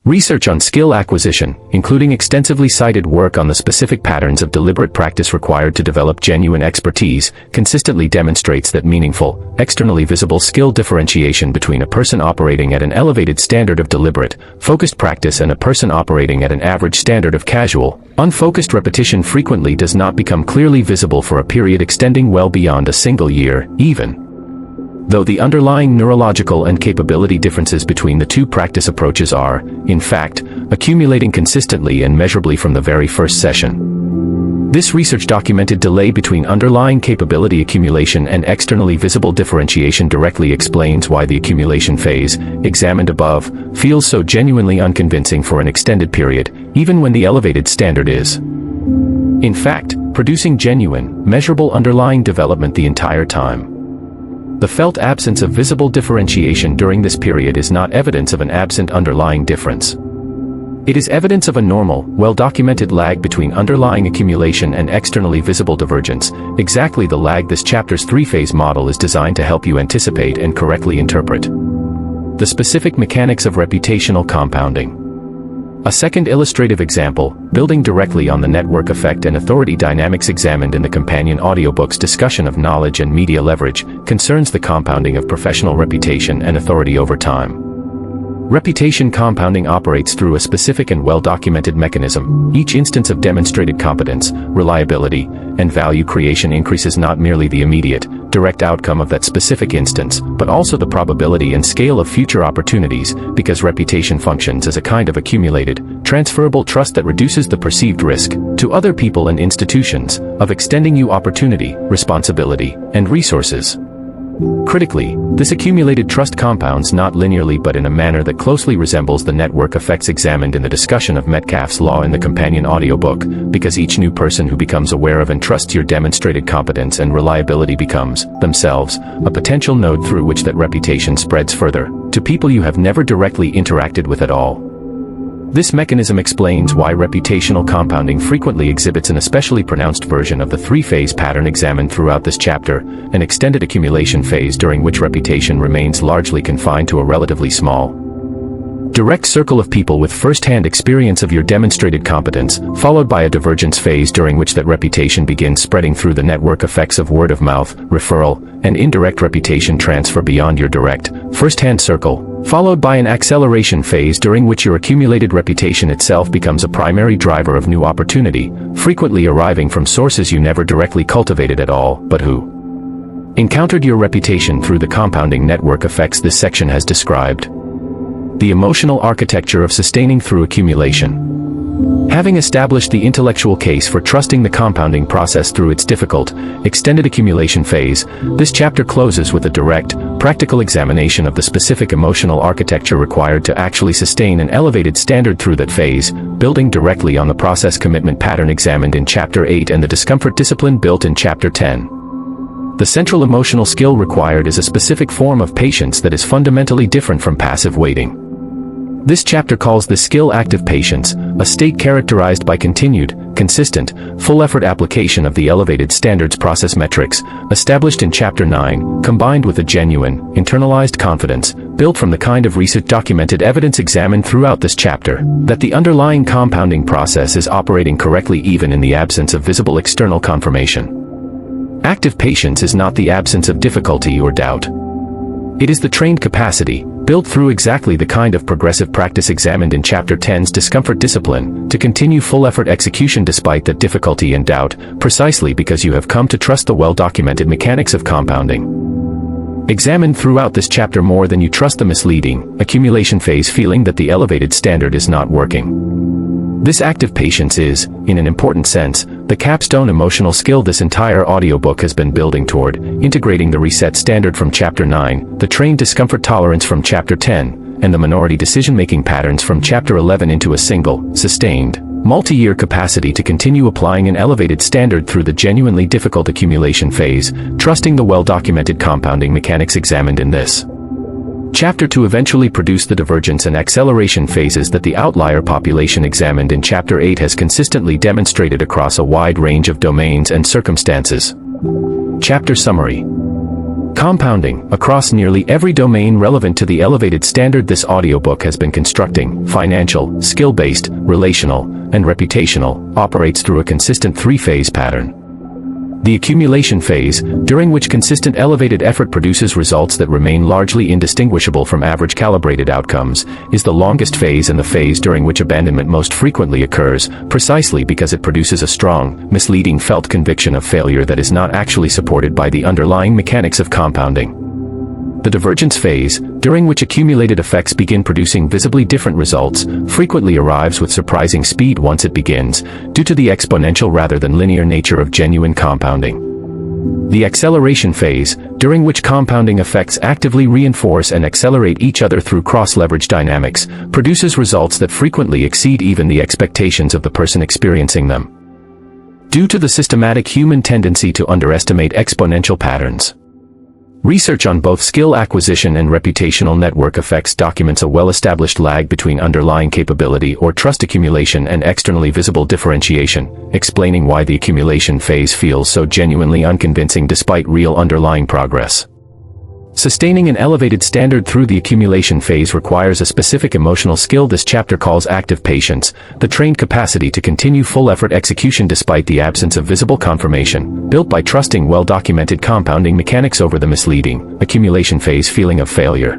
Research on skill acquisition, including extensively cited work on the specific patterns of deliberate practice required to develop genuine expertise, consistently demonstrates that meaningful, externally visible skill differentiation between a person operating at an elevated standard of deliberate, focused practice and a person operating at an average standard of casual, unfocused repetition frequently does not become clearly visible for a period extending well beyond a single year, even though the underlying neurological and capability differences between the two practice approaches are, in fact, accumulating consistently and measurably from the very first session. This research documented delay between underlying capability accumulation and externally visible differentiation directly explains why the accumulation phase, examined above, feels so genuinely unconvincing for an extended period, even when the elevated standard is, in fact, producing genuine, measurable underlying development the entire time. The felt absence of visible differentiation during this period is not evidence of an absent underlying difference. It is evidence of a normal, well-documented lag between underlying accumulation and externally visible divergence, exactly the lag this chapter's three-phase model is designed to help you anticipate and correctly interpret. The specific mechanics of reputational compounding. A second illustrative example, building directly on the network effect and authority dynamics examined in the companion audiobook's discussion of knowledge and media leverage, concerns the compounding of professional reputation and authority over time. Reputation compounding operates through a specific and well-documented mechanism. Each instance of demonstrated competence, reliability, and value creation increases not merely the immediate, direct outcome of that specific instance, but also the probability and scale of future opportunities, because reputation functions as a kind of accumulated, transferable trust that reduces the perceived risk, to other people and institutions, of extending you opportunity, responsibility, and resources. Critically, this accumulated trust compounds not linearly but in a manner that closely resembles the network effects examined in the discussion of Metcalfe's law in the companion audiobook, because each new person who becomes aware of and trusts your demonstrated competence and reliability becomes, themselves, a potential node through which that reputation spreads further, to people you have never directly interacted with at all. This mechanism explains why reputational compounding frequently exhibits an especially pronounced version of the three-phase pattern examined throughout this chapter, an extended accumulation phase during which reputation remains largely confined to a relatively small, direct circle of people with first-hand experience of your demonstrated competence, followed by a divergence phase during which that reputation begins spreading through the network effects of word of mouth, referral, and indirect reputation transfer beyond your direct, first-hand circle, followed by an acceleration phase during which your accumulated reputation itself becomes a primary driver of new opportunity, frequently arriving from sources you never directly cultivated at all, but who encountered your reputation through the compounding network effects this section has described. The emotional architecture of sustaining through accumulation. Having established the intellectual case for trusting the compounding process through its difficult, extended accumulation phase, this chapter closes with a direct, practical examination of the specific emotional architecture required to actually sustain an elevated standard through that phase, building directly on the process commitment pattern examined in Chapter 8 and the discomfort discipline built in Chapter 10. The central emotional skill required is a specific form of patience that is fundamentally different from passive waiting. This chapter calls this skill active patience, a state characterized by continued, consistent, full-effort application of the elevated standards process metrics, established in Chapter 9, combined with a genuine, internalized confidence, built from the kind of research documented evidence examined throughout this chapter, that the underlying compounding process is operating correctly even in the absence of visible external confirmation. Active patience is not the absence of difficulty or doubt. It is the trained capacity, built through exactly the kind of progressive practice examined in Chapter 10's discomfort discipline, to continue full-effort execution despite that difficulty and doubt, precisely because you have come to trust the well-documented mechanics of compounding. Examine throughout this chapter more than you trust the misleading, accumulation phase feeling that the elevated standard is not working. This active patience is, in an important sense, the capstone emotional skill this entire audiobook has been building toward, integrating the reset standard from Chapter 9, the trained discomfort tolerance from Chapter 10, and the minority decision-making patterns from Chapter 11 into a single, sustained, multi-year capacity to continue applying an elevated standard through the genuinely difficult accumulation phase, trusting the well-documented compounding mechanics examined in this chapter to eventually produce the divergence and acceleration phases that the outlier population examined in Chapter 8 has consistently demonstrated across a wide range of domains and circumstances. Chapter Summary. Compounding, across nearly every domain relevant to the elevated standard this audiobook has been constructing, financial, skill-based, relational, and reputational, operates through a consistent three-phase pattern. The accumulation phase, during which consistent elevated effort produces results that remain largely indistinguishable from average calibrated outcomes, is the longest phase and the phase during which abandonment most frequently occurs, precisely because it produces a strong, misleading felt conviction of failure that is not actually supported by the underlying mechanics of compounding. The divergence phase, during which accumulated effects begin producing visibly different results, frequently arrives with surprising speed once it begins, due to the exponential rather than linear nature of genuine compounding. The acceleration phase, during which compounding effects actively reinforce and accelerate each other through cross-leverage dynamics, produces results that frequently exceed even the expectations of the person experiencing them. Due to the systematic human tendency to underestimate exponential patterns. Research on both skill acquisition and reputational network effects documents a well-established lag between underlying capability or trust accumulation and externally visible differentiation, explaining why the accumulation phase feels so genuinely unconvincing despite real underlying progress. Sustaining an elevated standard through the accumulation phase requires a specific emotional skill this chapter calls active patience, the trained capacity to continue full-effort execution despite the absence of visible confirmation, built by trusting well-documented compounding mechanics over the misleading, accumulation phase feeling of failure.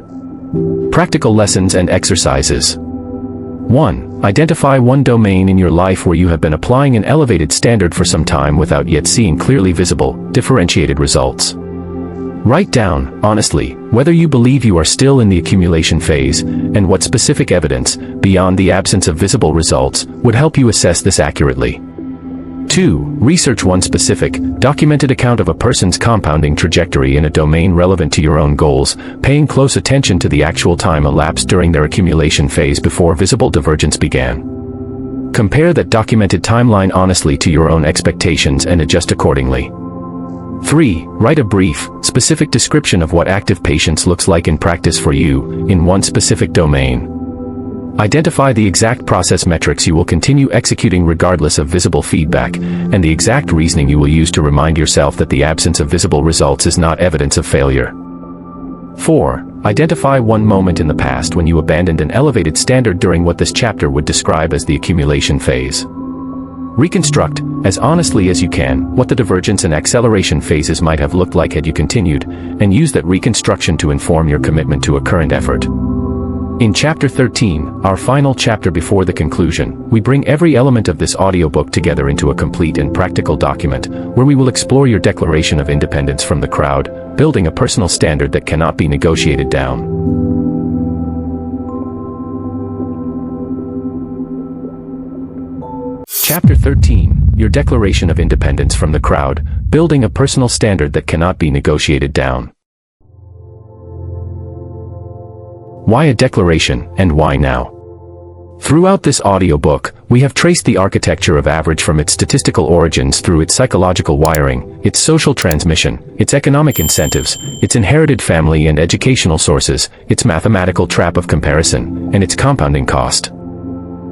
Practical lessons and exercises. 1. Identify one domain in your life where you have been applying an elevated standard for some time without yet seeing clearly visible, differentiated results. Write down, honestly, whether you believe you are still in the accumulation phase, and what specific evidence, beyond the absence of visible results, would help you assess this accurately. 2. Research one specific, documented account of a person's compounding trajectory in a domain relevant to your own goals, paying close attention to the actual time elapsed during their accumulation phase before visible divergence began. Compare that documented timeline honestly to your own expectations and adjust accordingly. 3. Write a brief, specific description of what active patience looks like in practice for you, in one specific domain. Identify the exact process metrics you will continue executing regardless of visible feedback, and the exact reasoning you will use to remind yourself that the absence of visible results is not evidence of failure. 4. Identify one moment in the past when you abandoned an elevated standard during what this chapter would describe as the accumulation phase. Reconstruct, as honestly as you can, what the divergence and acceleration phases might have looked like had you continued, and use that reconstruction to inform your commitment to a current effort. In Chapter 13, our final chapter before the conclusion, we bring every element of this audiobook together into a complete and practical document, where we will explore your declaration of independence from the crowd, building a personal standard that cannot be negotiated down. Chapter 13, Your Declaration of Independence from the Crowd, Building a Personal Standard That Cannot Be Negotiated Down. Why a declaration, and why now? Throughout this audiobook, we have traced the architecture of average from its statistical origins through its psychological wiring, its social transmission, its economic incentives, its inherited family and educational sources, its mathematical trap of comparison, and its compounding cost.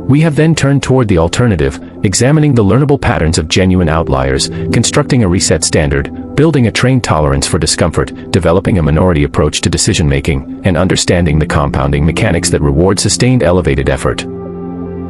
We have then turned toward the alternative, examining the learnable patterns of genuine outliers, constructing a reset standard, building a trained tolerance for discomfort, developing a minority approach to decision-making, and understanding the compounding mechanics that reward sustained elevated effort.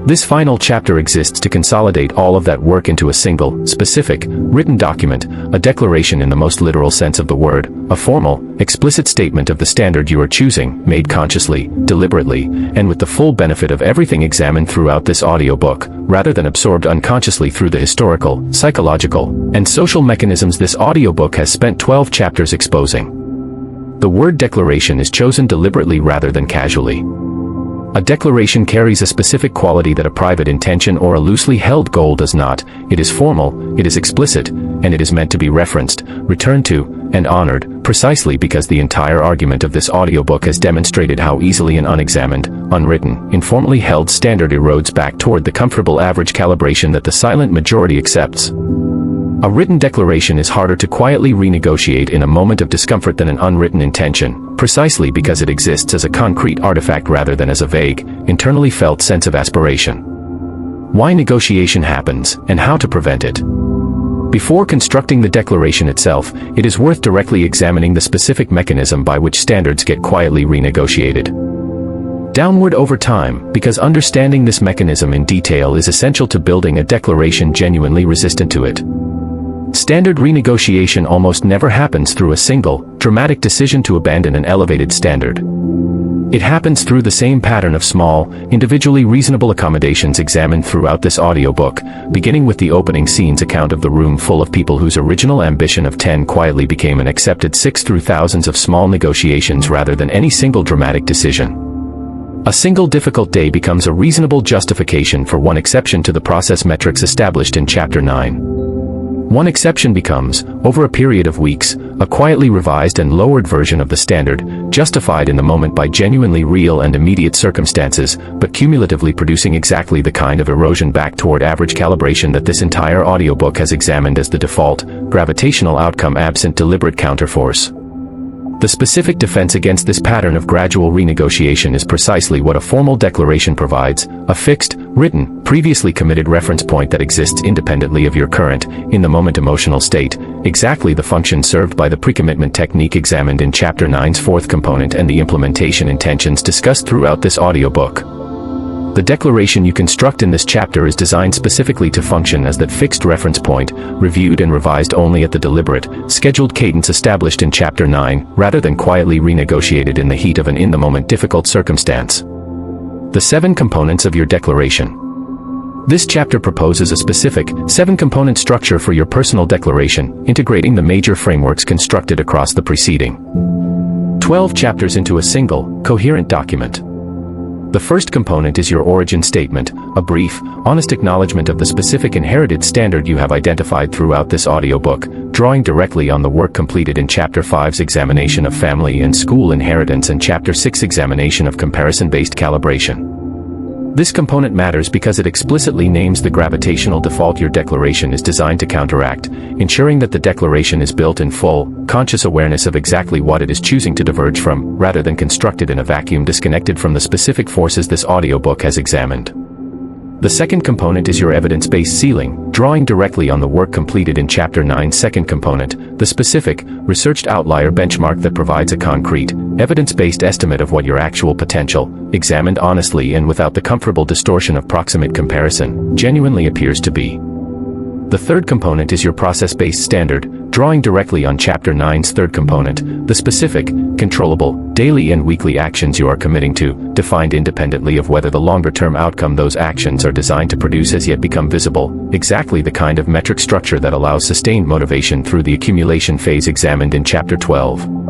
This final chapter exists to consolidate all of that work into a single, specific, written document, a declaration in the most literal sense of the word, a formal, explicit statement of the standard you are choosing, made consciously, deliberately, and with the full benefit of everything examined throughout this audiobook, rather than absorbed unconsciously through the historical, psychological, and social mechanisms this audiobook has spent 12 chapters exposing. The word declaration is chosen deliberately rather than casually. A declaration carries a specific quality that a private intention or a loosely held goal does not. It is formal, it is explicit, and it is meant to be referenced, returned to, and honored, precisely because the entire argument of this audiobook has demonstrated how easily an unexamined, unwritten, informally held standard erodes back toward the comfortable average calibration that the silent majority accepts. A written declaration is harder to quietly renegotiate in a moment of discomfort than an unwritten intention, precisely because it exists as a concrete artifact rather than as a vague, internally felt sense of aspiration. Why negotiation happens, and how to prevent it. Before constructing the declaration itself, it is worth directly examining the specific mechanism by which standards get quietly renegotiated. Downward over time, because understanding this mechanism in detail is essential to building a declaration genuinely resistant to it. Standard renegotiation almost never happens through a single, dramatic decision to abandon an elevated standard. It happens through the same pattern of small, individually reasonable accommodations examined throughout this audiobook, beginning with the opening scene's account of the room full of people whose original ambition of 10 quietly became an accepted 6 through thousands of small negotiations rather than any single dramatic decision. A single difficult day becomes a reasonable justification for one exception to the process metrics established in Chapter 9. One exception becomes, over a period of weeks, a quietly revised and lowered version of the standard, justified in the moment by genuinely real and immediate circumstances, but cumulatively producing exactly the kind of erosion back toward average calibration that this entire audiobook has examined as the default, gravitational outcome absent deliberate counterforce. The specific defense against this pattern of gradual renegotiation is precisely what a formal declaration provides, a fixed, written, previously committed reference point that exists independently of your current, in-the-moment emotional state, exactly the function served by the pre-commitment technique examined in Chapter 9's fourth component and the implementation intentions discussed throughout this audiobook. The declaration you construct in this chapter is designed specifically to function as that fixed reference point, reviewed and revised only at the deliberate, scheduled cadence established in Chapter 9, rather than quietly renegotiated in the heat of an in-the-moment difficult circumstance. The 7 components of your declaration. This chapter proposes a specific, 7-component structure for your personal declaration, integrating the major frameworks constructed across the preceding 12 chapters into a single, coherent document. The first component is your origin statement, a brief, honest acknowledgement of the specific inherited standard you have identified throughout this audiobook, drawing directly on the work completed in Chapter 5's examination of family and school inheritance and Chapter 6's examination of comparison-based calibration. This component matters because it explicitly names the gravitational default your declaration is designed to counteract, ensuring that the declaration is built in full, conscious awareness of exactly what it is choosing to diverge from, rather than constructed in a vacuum disconnected from the specific forces this audiobook has examined. The second component is your evidence-based ceiling, drawing directly on the work completed in Chapter 9's second component, the specific, researched outlier benchmark that provides a concrete, evidence-based estimate of what your actual potential, examined honestly and without the comfortable distortion of proximate comparison, genuinely appears to be. The third component is your process-based standard, drawing directly on Chapter 9's third component, the specific, controllable, daily and weekly actions you are committing to, defined independently of whether the longer-term outcome those actions are designed to produce has yet become visible, exactly the kind of metric structure that allows sustained motivation through the accumulation phase examined in Chapter 12.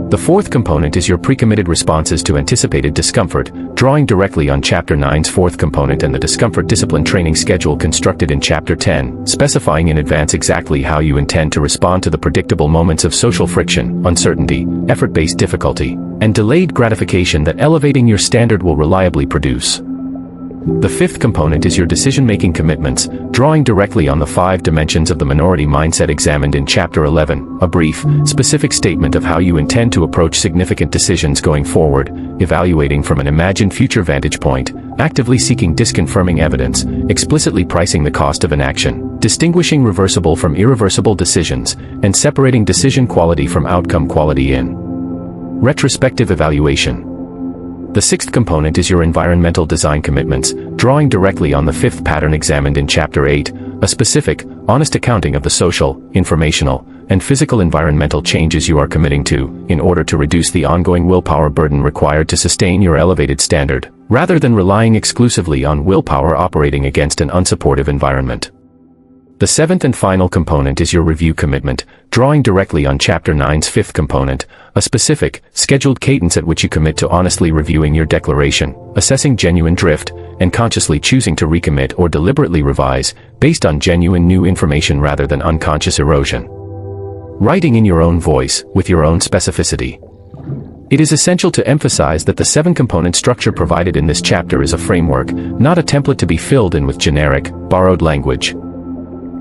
The fourth component is your pre-committed responses to anticipated discomfort, drawing directly on Chapter 9's fourth component and the discomfort discipline training schedule constructed in Chapter 10, specifying in advance exactly how you intend to respond to the predictable moments of social friction, uncertainty, effort-based difficulty, and delayed gratification that elevating your standard will reliably produce. The fifth component is your decision-making commitments, drawing directly on the 5 dimensions of the minority mindset examined in Chapter 11, a brief, specific statement of how you intend to approach significant decisions going forward, evaluating from an imagined future vantage point, actively seeking disconfirming evidence, explicitly pricing the cost of an action, distinguishing reversible from irreversible decisions, and separating decision quality from outcome quality in retrospective evaluation. The sixth component is your environmental design commitments, drawing directly on the fifth pattern examined in Chapter 8, a specific, honest accounting of the social, informational, and physical environmental changes you are committing to, in order to reduce the ongoing willpower burden required to sustain your elevated standard, rather than relying exclusively on willpower operating against an unsupportive environment. The seventh and final component is your review commitment, drawing directly on Chapter 9's fifth component, a specific, scheduled cadence at which you commit to honestly reviewing your declaration, assessing genuine drift, and consciously choosing to recommit or deliberately revise, based on genuine new information rather than unconscious erosion. Writing in your own voice, with your own specificity. It is essential to emphasize that the 7-component structure provided in this chapter is a framework, not a template to be filled in with generic, borrowed language.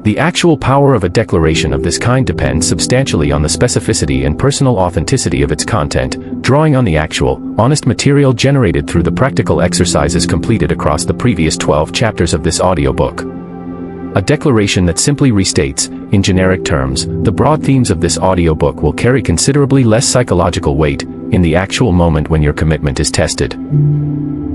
The actual power of a declaration of this kind depends substantially on the specificity and personal authenticity of its content, drawing on the actual, honest material generated through the practical exercises completed across the previous 12 chapters of this audiobook. A declaration that simply restates, in generic terms, the broad themes of this audiobook will carry considerably less psychological weight in the actual moment when your commitment is tested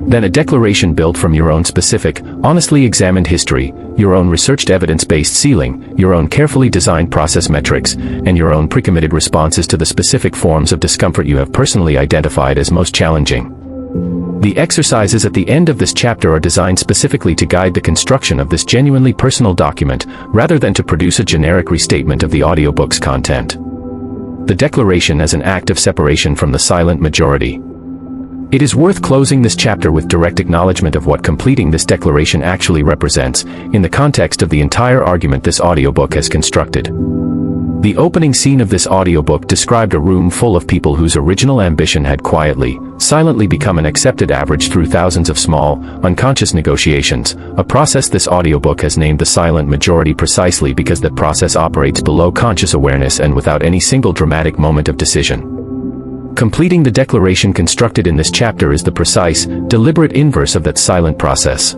than a declaration built from your own specific, honestly examined history, your own researched evidence-based ceiling, your own carefully designed process metrics, and your own pre-committed responses to the specific forms of discomfort you have personally identified as most challenging. The exercises at the end of this chapter are designed specifically to guide the construction of this genuinely personal document, rather than to produce a generic restatement of the audiobook's content. The declaration as an act of separation from the silent majority. It is worth closing this chapter with direct acknowledgement of what completing this declaration actually represents, in the context of the entire argument this audiobook has constructed. The opening scene of this audiobook described a room full of people whose original ambition had quietly, silently become an accepted average through thousands of small, unconscious negotiations, a process this audiobook has named the silent majority precisely because that process operates below conscious awareness and without any single dramatic moment of decision. Completing the declaration constructed in this chapter is the precise, deliberate inverse of that silent process.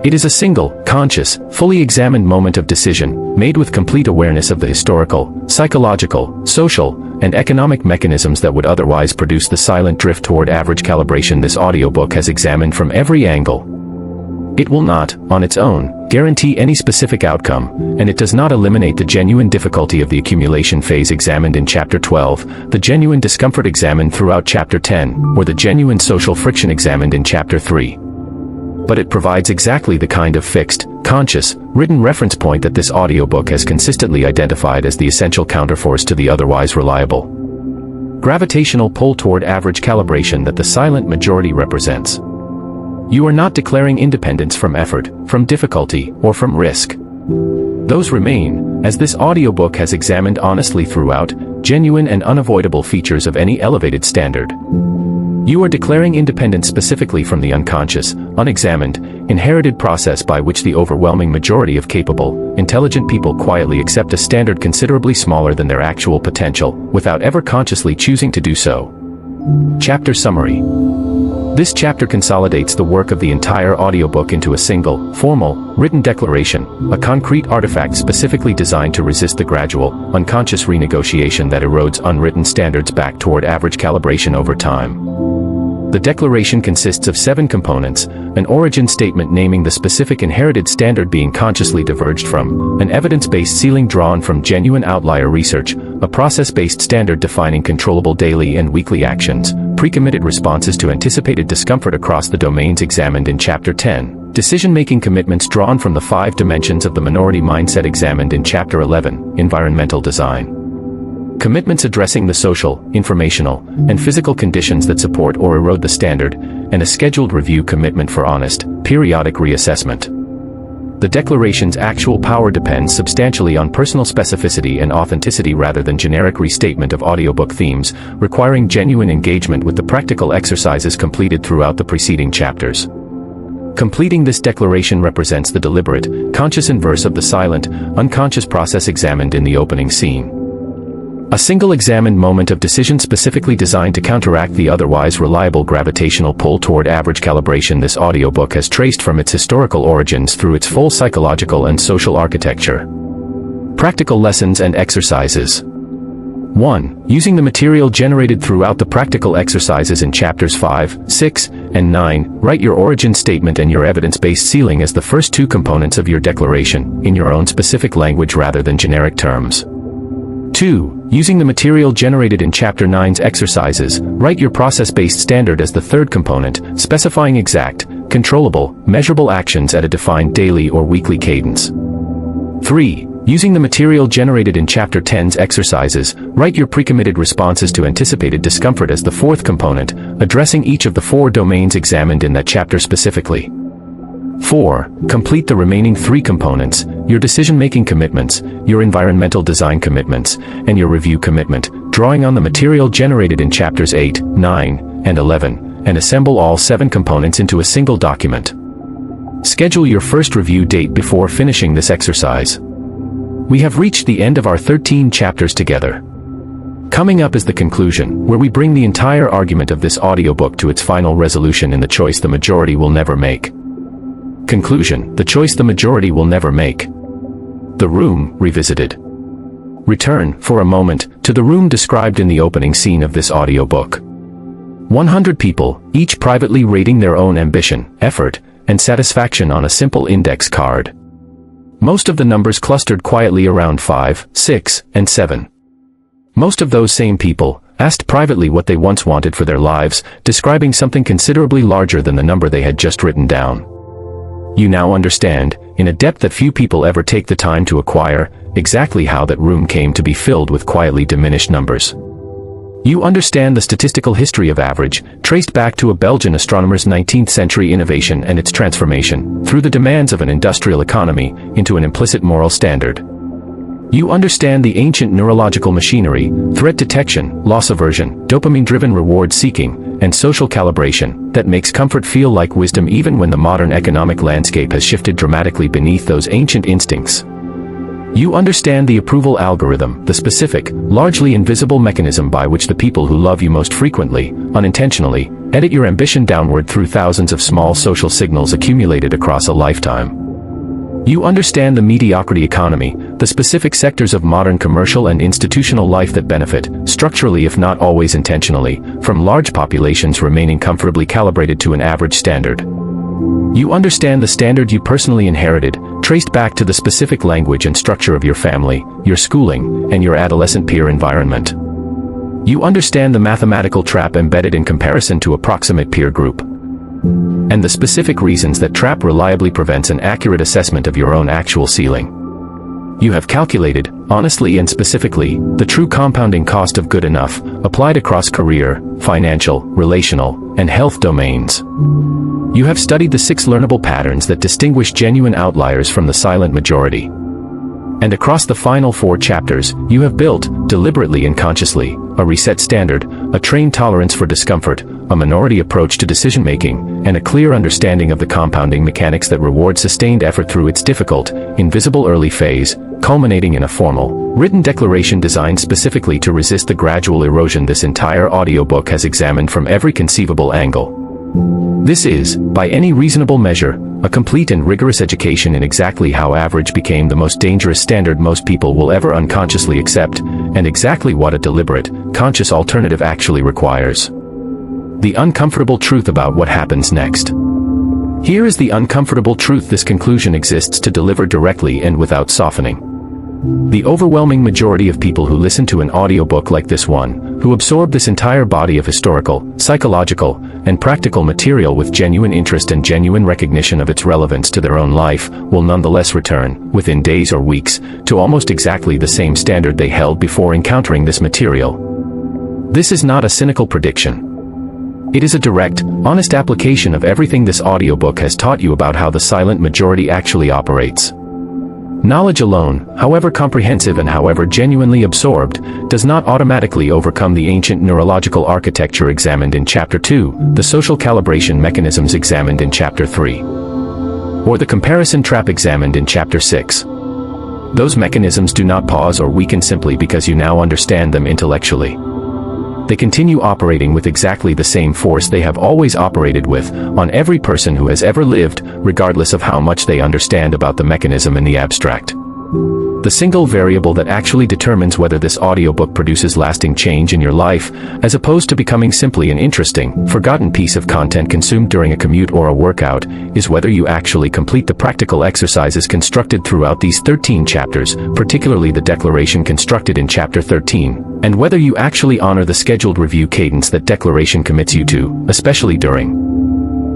It is a single, conscious, fully examined moment of decision, made with complete awareness of the historical, psychological, social, and economic mechanisms that would otherwise produce the silent drift toward average calibration this audiobook has examined from every angle. It will not, on its own, guarantee any specific outcome, and it does not eliminate the genuine difficulty of the accumulation phase examined in Chapter 12, the genuine discomfort examined throughout Chapter 10, or the genuine social friction examined in Chapter 3. But it provides exactly the kind of fixed, conscious, written reference point that this audiobook has consistently identified as the essential counterforce to the otherwise reliable gravitational pull toward average calibration that the silent majority represents. You are not declaring independence from effort, from difficulty, or from risk. Those remain, as this audiobook has examined honestly throughout, genuine and unavoidable features of any elevated standard. You are declaring independence specifically from the unconscious, unexamined, inherited process by which the overwhelming majority of capable, intelligent people quietly accept a standard considerably smaller than their actual potential, without ever consciously choosing to do so. Chapter Summary. This chapter consolidates the work of the entire audiobook into a single, formal, written declaration, a concrete artifact specifically designed to resist the gradual, unconscious renegotiation that erodes unwritten standards back toward average calibration over time. The declaration consists of 7 components, an origin statement naming the specific inherited standard being consciously diverged from, an evidence-based ceiling drawn from genuine outlier research, a process-based standard defining controllable daily and weekly actions, pre-committed responses to anticipated discomfort across the domains examined in Chapter 10, decision-making commitments drawn from the 5 dimensions of the minority mindset examined in Chapter 11, environmental design. Commitments addressing the social, informational, and physical conditions that support or erode the standard, and a scheduled review commitment for honest, periodic reassessment. The declaration's actual power depends substantially on personal specificity and authenticity rather than generic restatement of audiobook themes, requiring genuine engagement with the practical exercises completed throughout the preceding chapters. Completing this declaration represents the deliberate, conscious inverse of the silent, unconscious process examined in the opening scene. A single examined moment of decision specifically designed to counteract the otherwise reliable gravitational pull toward average calibration this audiobook has traced from its historical origins through its full psychological and social architecture. Practical lessons and exercises. 1. Using the material generated throughout the practical exercises in Chapters 5, 6, and 9, write your origin statement and your evidence-based ceiling as the first 2 components of your declaration, in your own specific language rather than generic terms. 2. Using the material generated in Chapter 9's exercises, write your process-based standard as the 3rd component, specifying exact, controllable, measurable actions at a defined daily or weekly cadence. 3. Using the material generated in Chapter 10's exercises, write your pre-committed responses to anticipated discomfort as the 4th component, addressing each of the 4 domains examined in that chapter specifically. 4. Complete the remaining 3 components, your decision-making commitments, your environmental design commitments, and your review commitment, drawing on the material generated in Chapters 8, 9, and 11, and assemble all 7 components into a single document. Schedule your first review date before finishing this exercise. We have reached the end of our 13 chapters together. Coming up is the conclusion, where we bring the entire argument of this audiobook to its final resolution in the choice the majority will never make. Conclusion: the choice the majority will never make. The room revisited. Return, for a moment, to the room described in the opening scene of this audiobook. 100 people, each privately rating their own ambition, effort, and satisfaction on a simple index card. Most of the numbers clustered quietly around 5, 6, and 7. Most of those same people asked privately what they once wanted for their lives, describing something considerably larger than the number they had just written down. You now understand, in a depth that few people ever take the time to acquire, exactly how that room came to be filled with quietly diminished numbers. You understand the statistical history of average, traced back to a Belgian astronomer's 19th century innovation and its transformation, through the demands of an industrial economy, into an implicit moral standard. You understand the ancient neurological machinery, threat detection, loss aversion, dopamine-driven reward seeking, and social calibration, that makes comfort feel like wisdom even when the modern economic landscape has shifted dramatically beneath those ancient instincts. You understand the approval algorithm, the specific, largely invisible mechanism by which the people who love you most frequently, unintentionally, edit your ambition downward through thousands of small social signals accumulated across a lifetime. You understand the mediocrity economy, the specific sectors of modern commercial and institutional life that benefit, structurally if not always intentionally, from large populations remaining comfortably calibrated to an average standard. You understand the standard you personally inherited, traced back to the specific language and structure of your family, your schooling, and your adolescent peer environment. You understand the mathematical trap embedded in comparison to a proximate peer group, and the specific reasons that trap reliably prevents an accurate assessment of your own actual ceiling. You have calculated, honestly and specifically, the true compounding cost of good enough, applied across career, financial, relational, and health domains. You have studied the 6 learnable patterns that distinguish genuine outliers from the silent majority. And across the final 4 chapters, you have built, deliberately and consciously, a reset standard, a trained tolerance for discomfort, a minority approach to decision-making, and a clear understanding of the compounding mechanics that reward sustained effort through its difficult, invisible early phase, culminating in a formal, written declaration designed specifically to resist the gradual erosion this entire audiobook has examined from every conceivable angle. This is, by any reasonable measure, a complete and rigorous education in exactly how average became the most dangerous standard most people will ever unconsciously accept, and exactly what a deliberate, conscious alternative actually requires. The uncomfortable truth about what happens next. Here is the uncomfortable truth: this conclusion exists to deliver directly and without softening. The overwhelming majority of people who listen to an audiobook like this one, who absorb this entire body of historical, psychological, and practical material with genuine interest and genuine recognition of its relevance to their own life, will nonetheless return, within days or weeks, to almost exactly the same standard they held before encountering this material. This is not a cynical prediction. It is a direct, honest application of everything this audiobook has taught you about how the silent majority actually operates. Knowledge alone, however comprehensive and however genuinely absorbed, does not automatically overcome the ancient neurological architecture examined in Chapter 2, the social calibration mechanisms examined in Chapter 3, or the comparison trap examined in Chapter 6. Those mechanisms do not pause or weaken simply because you now understand them intellectually. They continue operating with exactly the same force they have always operated with, on every person who has ever lived, regardless of how much they understand about the mechanism in the abstract. The single variable that actually determines whether this audiobook produces lasting change in your life, as opposed to becoming simply an interesting, forgotten piece of content consumed during a commute or a workout, is whether you actually complete the practical exercises constructed throughout these 13 chapters, particularly the declaration constructed in Chapter 13, and whether you actually honor the scheduled review cadence that declaration commits you to, especially during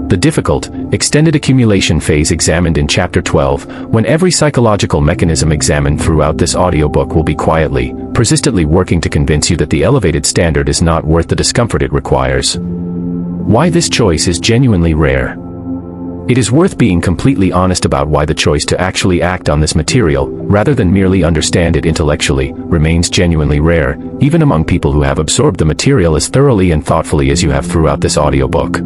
the difficult, extended accumulation phase examined in Chapter 12, when every psychological mechanism examined throughout this audiobook will be quietly, persistently working to convince you that the elevated standard is not worth the discomfort it requires. Why this choice is genuinely rare. It is worth being completely honest about why the choice to actually act on this material, rather than merely understand it intellectually, remains genuinely rare, even among people who have absorbed the material as thoroughly and thoughtfully as you have throughout this audiobook.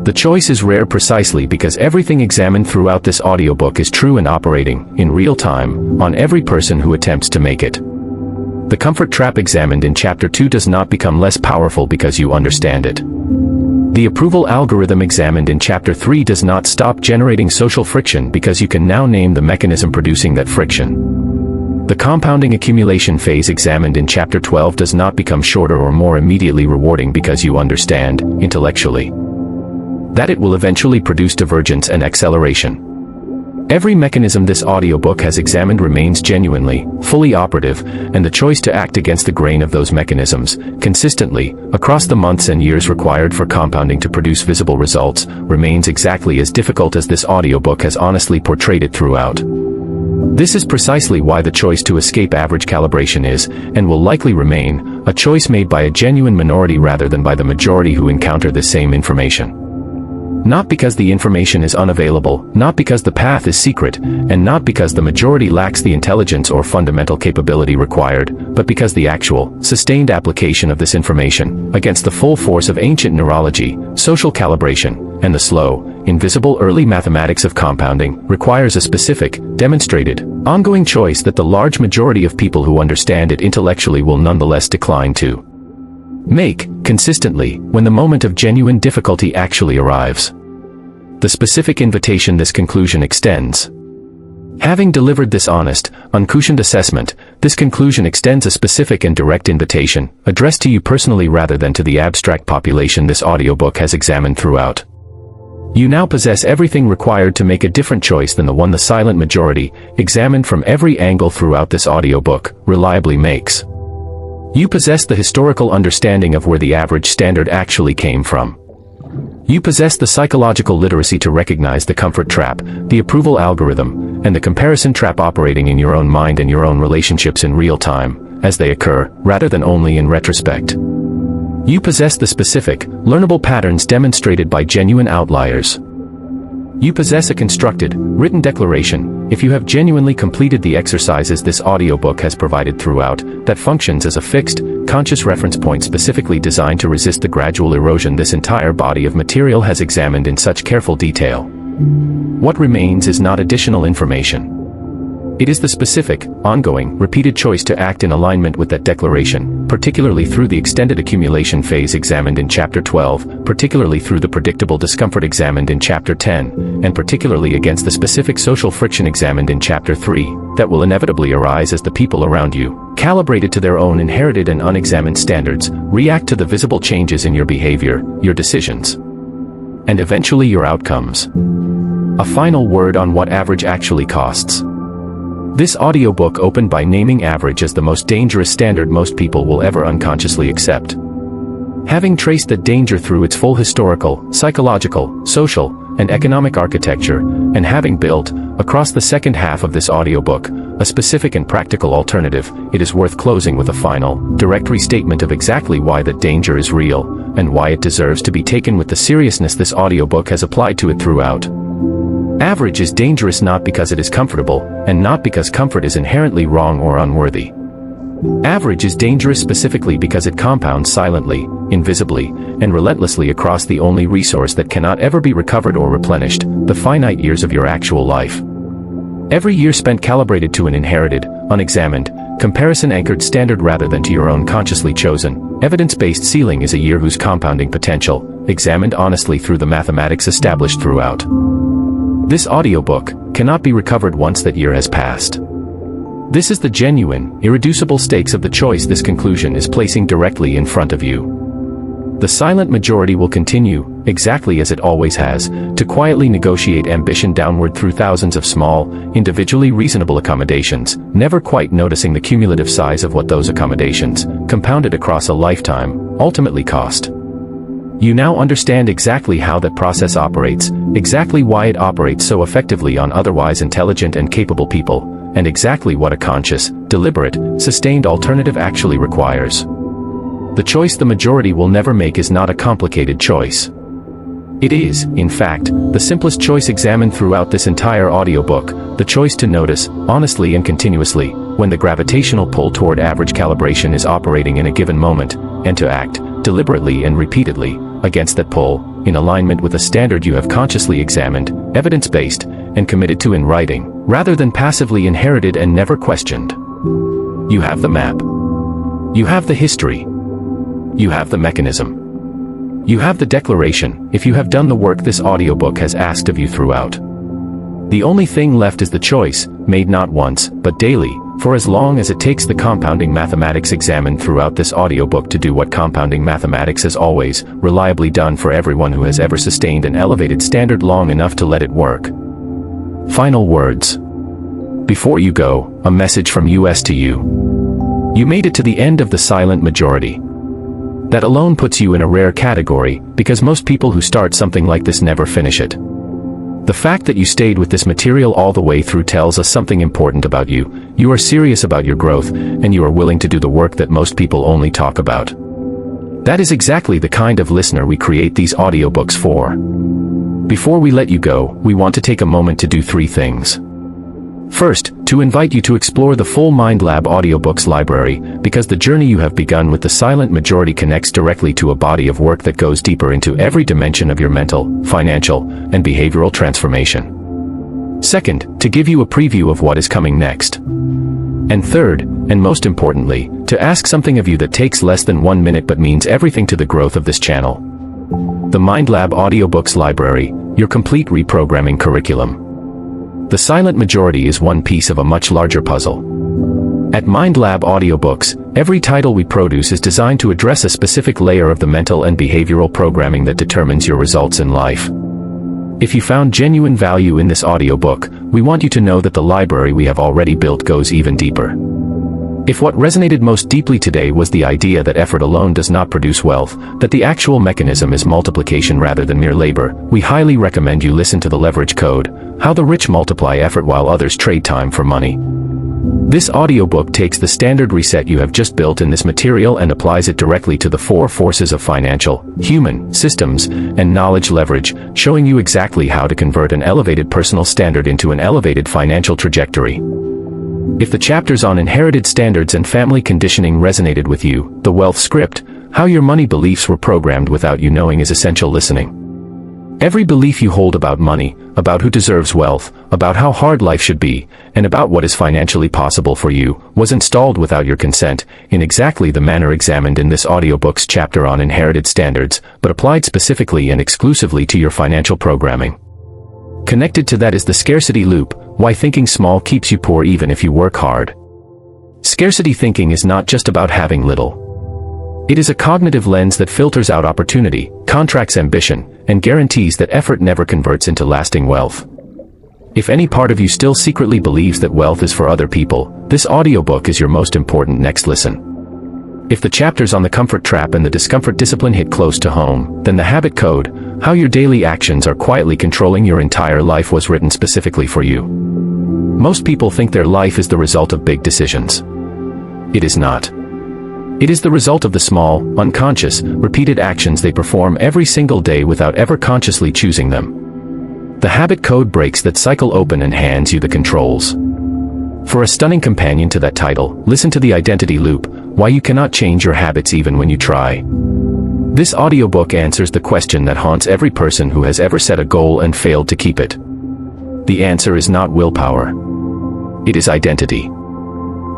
The choice is rare precisely because everything examined throughout this audiobook is true and operating, in real time, on every person who attempts to make it. The comfort trap examined in Chapter 2 does not become less powerful because you understand it. The approval algorithm examined in Chapter 3 does not stop generating social friction because you can now name the mechanism producing that friction. The compounding accumulation phase examined in Chapter 12 does not become shorter or more immediately rewarding because you understand, intellectually, that it will eventually produce divergence and acceleration. Every mechanism this audiobook has examined remains genuinely, fully operative, and the choice to act against the grain of those mechanisms, consistently, across the months and years required for compounding to produce visible results, remains exactly as difficult as this audiobook has honestly portrayed it throughout. This is precisely why the choice to escape average calibration is, and will likely remain, a choice made by a genuine minority rather than by the majority who encounter the same information. Not because the information is unavailable, not because the path is secret, and not because the majority lacks the intelligence or fundamental capability required, but because the actual, sustained application of this information, against the full force of ancient neurology, social calibration, and the slow, invisible early mathematics of compounding, requires a specific, demonstrated, ongoing choice that the large majority of people who understand it intellectually will nonetheless decline to make, consistently, when the moment of genuine difficulty actually arrives. The specific invitation this conclusion extends. Having delivered this honest, uncushioned assessment, this conclusion extends a specific and direct invitation, addressed to you personally rather than to the abstract population this audiobook has examined throughout. You now possess everything required to make a different choice than the one the silent majority, examined from every angle throughout this audiobook, reliably makes. You possess the historical understanding of where the average standard actually came from. You possess the psychological literacy to recognize the comfort trap, the approval algorithm, and the comparison trap operating in your own mind and your own relationships in real time, as they occur, rather than only in retrospect. You possess the specific, learnable patterns demonstrated by genuine outliers. You possess a constructed, written declaration, if you have genuinely completed the exercises this audiobook has provided throughout, that functions as a fixed, conscious reference point specifically designed to resist the gradual erosion this entire body of material has examined in such careful detail. What remains is not additional information. It is the specific, ongoing, repeated choice to act in alignment with that declaration, particularly through the extended accumulation phase examined in Chapter 12, particularly through the predictable discomfort examined in Chapter 10, and particularly against the specific social friction examined in Chapter 3, that will inevitably arise as the people around you, calibrated to their own inherited and unexamined standards, react to the visible changes in your behavior, your decisions, and eventually your outcomes. A final word on what average actually costs. This audiobook opened by naming average as the most dangerous standard most people will ever unconsciously accept. Having traced that danger through its full historical, psychological, social, and economic architecture, and having built, across the second half of this audiobook, a specific and practical alternative, it is worth closing with a final, direct restatement of exactly why that danger is real, and why it deserves to be taken with the seriousness this audiobook has applied to it throughout. Average is dangerous not because it is comfortable, and not because comfort is inherently wrong or unworthy. Average is dangerous specifically because it compounds silently, invisibly, and relentlessly across the only resource that cannot ever be recovered or replenished, the finite years of your actual life. Every year spent calibrated to an inherited, unexamined, comparison-anchored standard rather than to your own consciously chosen, evidence-based ceiling is a year whose compounding potential, examined honestly through the mathematics established throughout. This audiobook cannot be recovered once that year has passed. This is the genuine, irreducible stakes of the choice this conclusion is placing directly in front of you. The silent majority will continue, exactly as it always has, to quietly negotiate ambition downward through thousands of small, individually reasonable accommodations, never quite noticing the cumulative size of what those accommodations, compounded across a lifetime, ultimately cost. You now understand exactly how that process operates, exactly why it operates so effectively on otherwise intelligent and capable people, and exactly what a conscious, deliberate, sustained alternative actually requires. The choice the majority will never make is not a complicated choice. It is, in fact, the simplest choice examined throughout this entire audiobook, the choice to notice, honestly and continuously, when the gravitational pull toward average calibration is operating in a given moment, and to act, deliberately and repeatedly, against that pull, in alignment with a standard you have consciously examined, evidence-based, and committed to in writing, rather than passively inherited and never questioned. You have the map. You have the history. You have the mechanism. You have the declaration, if you have done the work this audiobook has asked of you throughout. The only thing left is the choice, made not once, but daily, for as long as it takes the compounding mathematics examined throughout this audiobook to do what compounding mathematics has always, reliably done for everyone who has ever sustained an elevated standard long enough to let it work. Final words. Before you go, a message from us to you. You made it to the end of the silent majority. That alone puts you in a rare category, because most people who start something like this never finish it. The fact that you stayed with this material all the way through tells us something important about you. You are serious about your growth, and you are willing to do the work that most people only talk about. That is exactly the kind of listener we create these audiobooks for. Before we let you go, we want to take a moment to do 3 things. First, to invite you to explore the full MindLab audiobooks library, because the journey you have begun with the silent majority connects directly to a body of work that goes deeper into every dimension of your mental, financial, and behavioral transformation. Second, to give you a preview of what is coming next. And third, and most importantly, to ask something of you that takes less than 1 minute but means everything to the growth of this channel. The MindLab Audiobooks Library, your complete reprogramming curriculum. The silent majority is one piece of a much larger puzzle. At MindLab Audiobooks, every title we produce is designed to address a specific layer of the mental and behavioral programming that determines your results in life. If you found genuine value in this audiobook, we want you to know that the library we have already built goes even deeper. If what resonated most deeply today was the idea that effort alone does not produce wealth, that the actual mechanism is multiplication rather than mere labor, we highly recommend you listen to the leverage code, How the Rich Multiply Effort While Others Trade Time for Money. This audiobook takes the standard reset you have just built in this material and applies it directly to the 4 forces of financial, human, systems, and knowledge leverage, showing you exactly how to convert an elevated personal standard into an elevated financial trajectory. If the chapters on inherited standards and family conditioning resonated with you, the wealth script, how your money beliefs were programmed without you knowing, is essential listening. Every belief you hold about money, about who deserves wealth, about how hard life should be, and about what is financially possible for you, was installed without your consent, in exactly the manner examined in this audiobook's chapter on inherited standards, but applied specifically and exclusively to your financial programming. Connected to that is the scarcity loop, why thinking small keeps you poor even if you work hard. Scarcity thinking is not just about having little. It is a cognitive lens that filters out opportunity, contracts ambition, and guarantees that effort never converts into lasting wealth. If any part of you still secretly believes that wealth is for other people, this audiobook is your most important next listen. If the chapters on the comfort trap and the discomfort discipline hit close to home, then the habit code, how your daily actions are quietly controlling your entire life, was written specifically for you. Most people think their life is the result of big decisions. It is not. It is the result of the small, unconscious, repeated actions they perform every single day without ever consciously choosing them. The habit code breaks that cycle open and hands you the controls. For a stunning companion to that title, listen to The Identity Loop, Why You Cannot Change Your Habits Even When You Try. This audiobook answers the question that haunts every person who has ever set a goal and failed to keep it. The answer is not willpower. It is identity.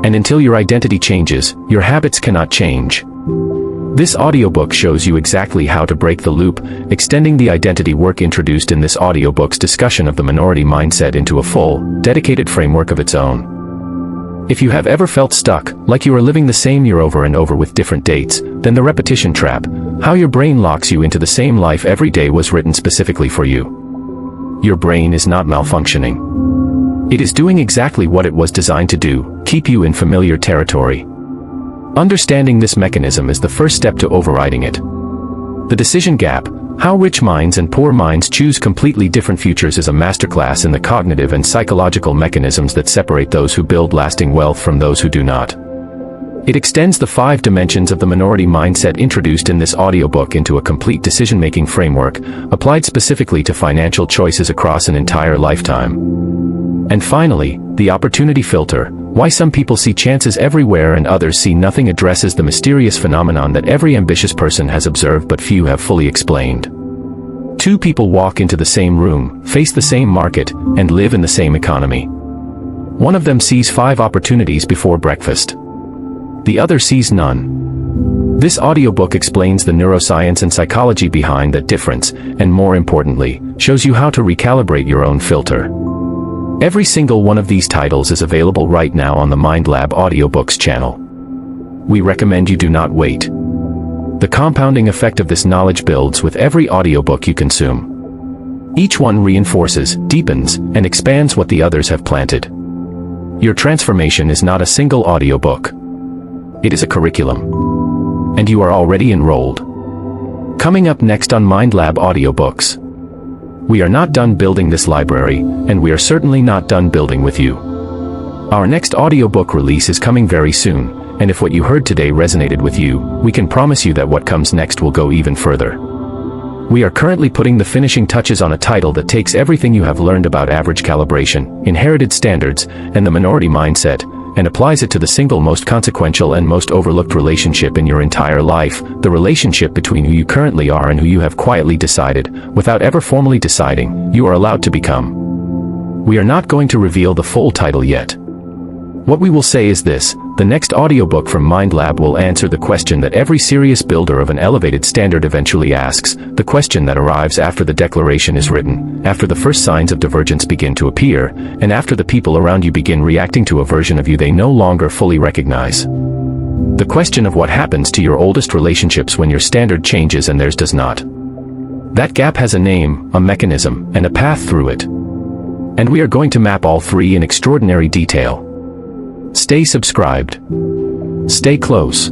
And until your identity changes, your habits cannot change. This audiobook shows you exactly how to break the loop, extending the identity work introduced in this audiobook's discussion of the minority mindset into a full, dedicated framework of its own. If you have ever felt stuck, like you are living the same year over and over with different dates, then The Repetition Trap, How Your Brain Locks You into the Same Life Every Day, was written specifically for you. Your brain is not malfunctioning. It is doing exactly what it was designed to do, keep you in familiar territory. Understanding this mechanism is the first step to overriding it. The Decision Gap, How Rich Minds and Poor Minds Choose Completely Different Futures, is a masterclass in the cognitive and psychological mechanisms that separate those who build lasting wealth from those who do not. It extends the 5 dimensions of the minority mindset introduced in this audiobook into a complete decision-making framework, applied specifically to financial choices across an entire lifetime. And finally, The Opportunity Filter, Why Some People See Chances Everywhere and Others See Nothing, addresses the mysterious phenomenon that every ambitious person has observed but few have fully explained. 2 people walk into the same room, face the same market, and live in the same economy. One of them sees 5 opportunities before breakfast. The other sees none. This audiobook explains the neuroscience and psychology behind that difference, and more importantly, shows you how to recalibrate your own filter. Every single one of these titles is available right now on the MindLab Audiobooks channel. We recommend you do not wait. The compounding effect of this knowledge builds with every audiobook you consume. Each one reinforces, deepens, and expands what the others have planted. Your transformation is not a single audiobook. It is a curriculum. And you are already enrolled. Coming up next on MindLab Audiobooks. We are not done building this library, and we are certainly not done building with you. Our next audiobook release is coming very soon, and if what you heard today resonated with you, we can promise you that what comes next will go even further. We are currently putting the finishing touches on a title that takes everything you have learned about average calibration, inherited standards, and the minority mindset, and applies it to the single most consequential and most overlooked relationship in your entire life, the relationship between who you currently are and who you have quietly decided, without ever formally deciding, you are allowed to become. We are not going to reveal the full title yet. What we will say is this: the next audiobook from MindLab will answer the question that every serious builder of an elevated standard eventually asks, the question that arrives after the declaration is written, after the first signs of divergence begin to appear, and after the people around you begin reacting to a version of you they no longer fully recognize. The question of what happens to your oldest relationships when your standard changes and theirs does not. That gap has a name, a mechanism, and a path through it. And we are going to map all 3 in extraordinary detail. Stay subscribed. Stay close.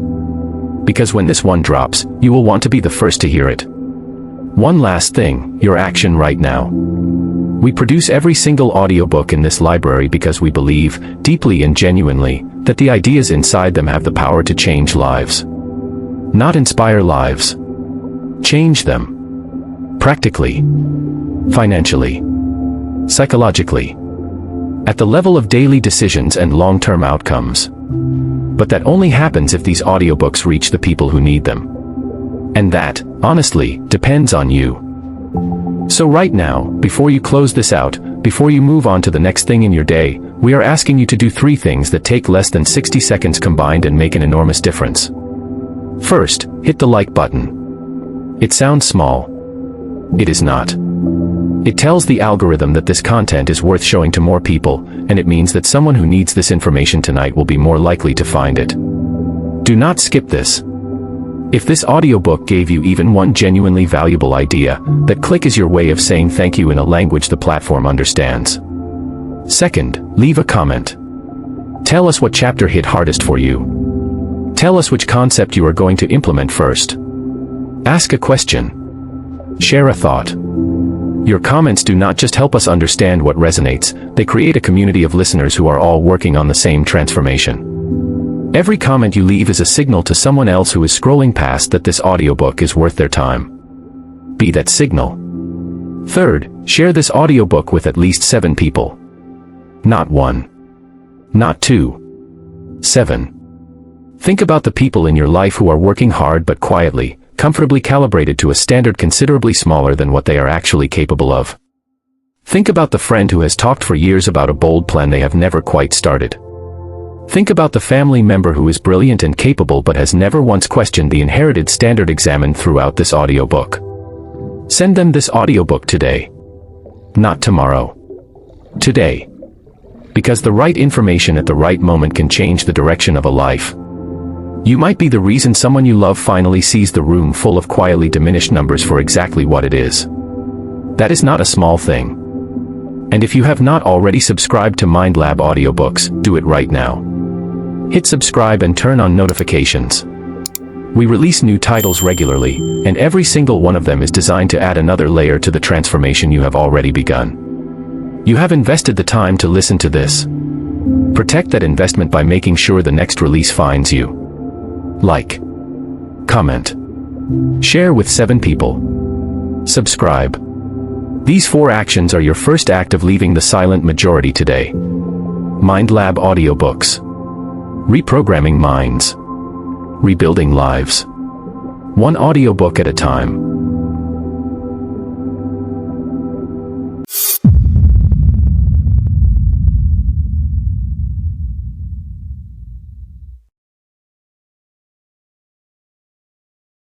Because when this one drops, you will want to be the first to hear it. One last thing, your action right now. We produce every single audiobook in this library because we believe, deeply and genuinely, that the ideas inside them have the power to change lives. Not inspire lives. Change them. Practically. Financially. Psychologically. At the level of daily decisions and long-term outcomes. But that only happens if these audiobooks reach the people who need them. And that, honestly, depends on you. So right now, before you close this out, before you move on to the next thing in your day, we are asking you to do 3 things that take less than 60 seconds combined and make an enormous difference. First, hit the like button. It sounds small. It is not. It tells the algorithm that this content is worth showing to more people, and it means that someone who needs this information tonight will be more likely to find it. Do not skip this. If this audiobook gave you even one genuinely valuable idea, that click is your way of saying thank you in a language the platform understands. Second, leave a comment. Tell us what chapter hit hardest for you. Tell us which concept you are going to implement first. Ask a question. Share a thought. Your comments do not just help us understand what resonates, they create a community of listeners who are all working on the same transformation. Every comment you leave is a signal to someone else who is scrolling past that this audiobook is worth their time. Be that signal. Third, share this audiobook with at least 7 people. Not 1. Not 2. 7. Think about the people in your life who are working hard but quietly, comfortably calibrated to a standard considerably smaller than what they are actually capable of. Think about the friend who has talked for years about a bold plan they have never quite started. Think about the family member who is brilliant and capable but has never once questioned the inherited standard examined throughout this audiobook. Send them this audiobook today. Not tomorrow. Today. Because the right information at the right moment can change the direction of a life. You might be the reason someone you love finally sees the room full of quietly diminished numbers for exactly what it is. That is not a small thing. And if you have not already subscribed to MindLab audiobooks, do it right now. Hit subscribe and turn on notifications. We release new titles regularly, and every single one of them is designed to add another layer to the transformation you have already begun. You have invested the time to listen to this. Protect that investment by making sure the next release finds you. Like. Comment. Share with 7 people. Subscribe. These 4 actions are your first act of leaving the silent majority today. MindLab Audiobooks. Reprogramming minds. Rebuilding lives. One audiobook at a time.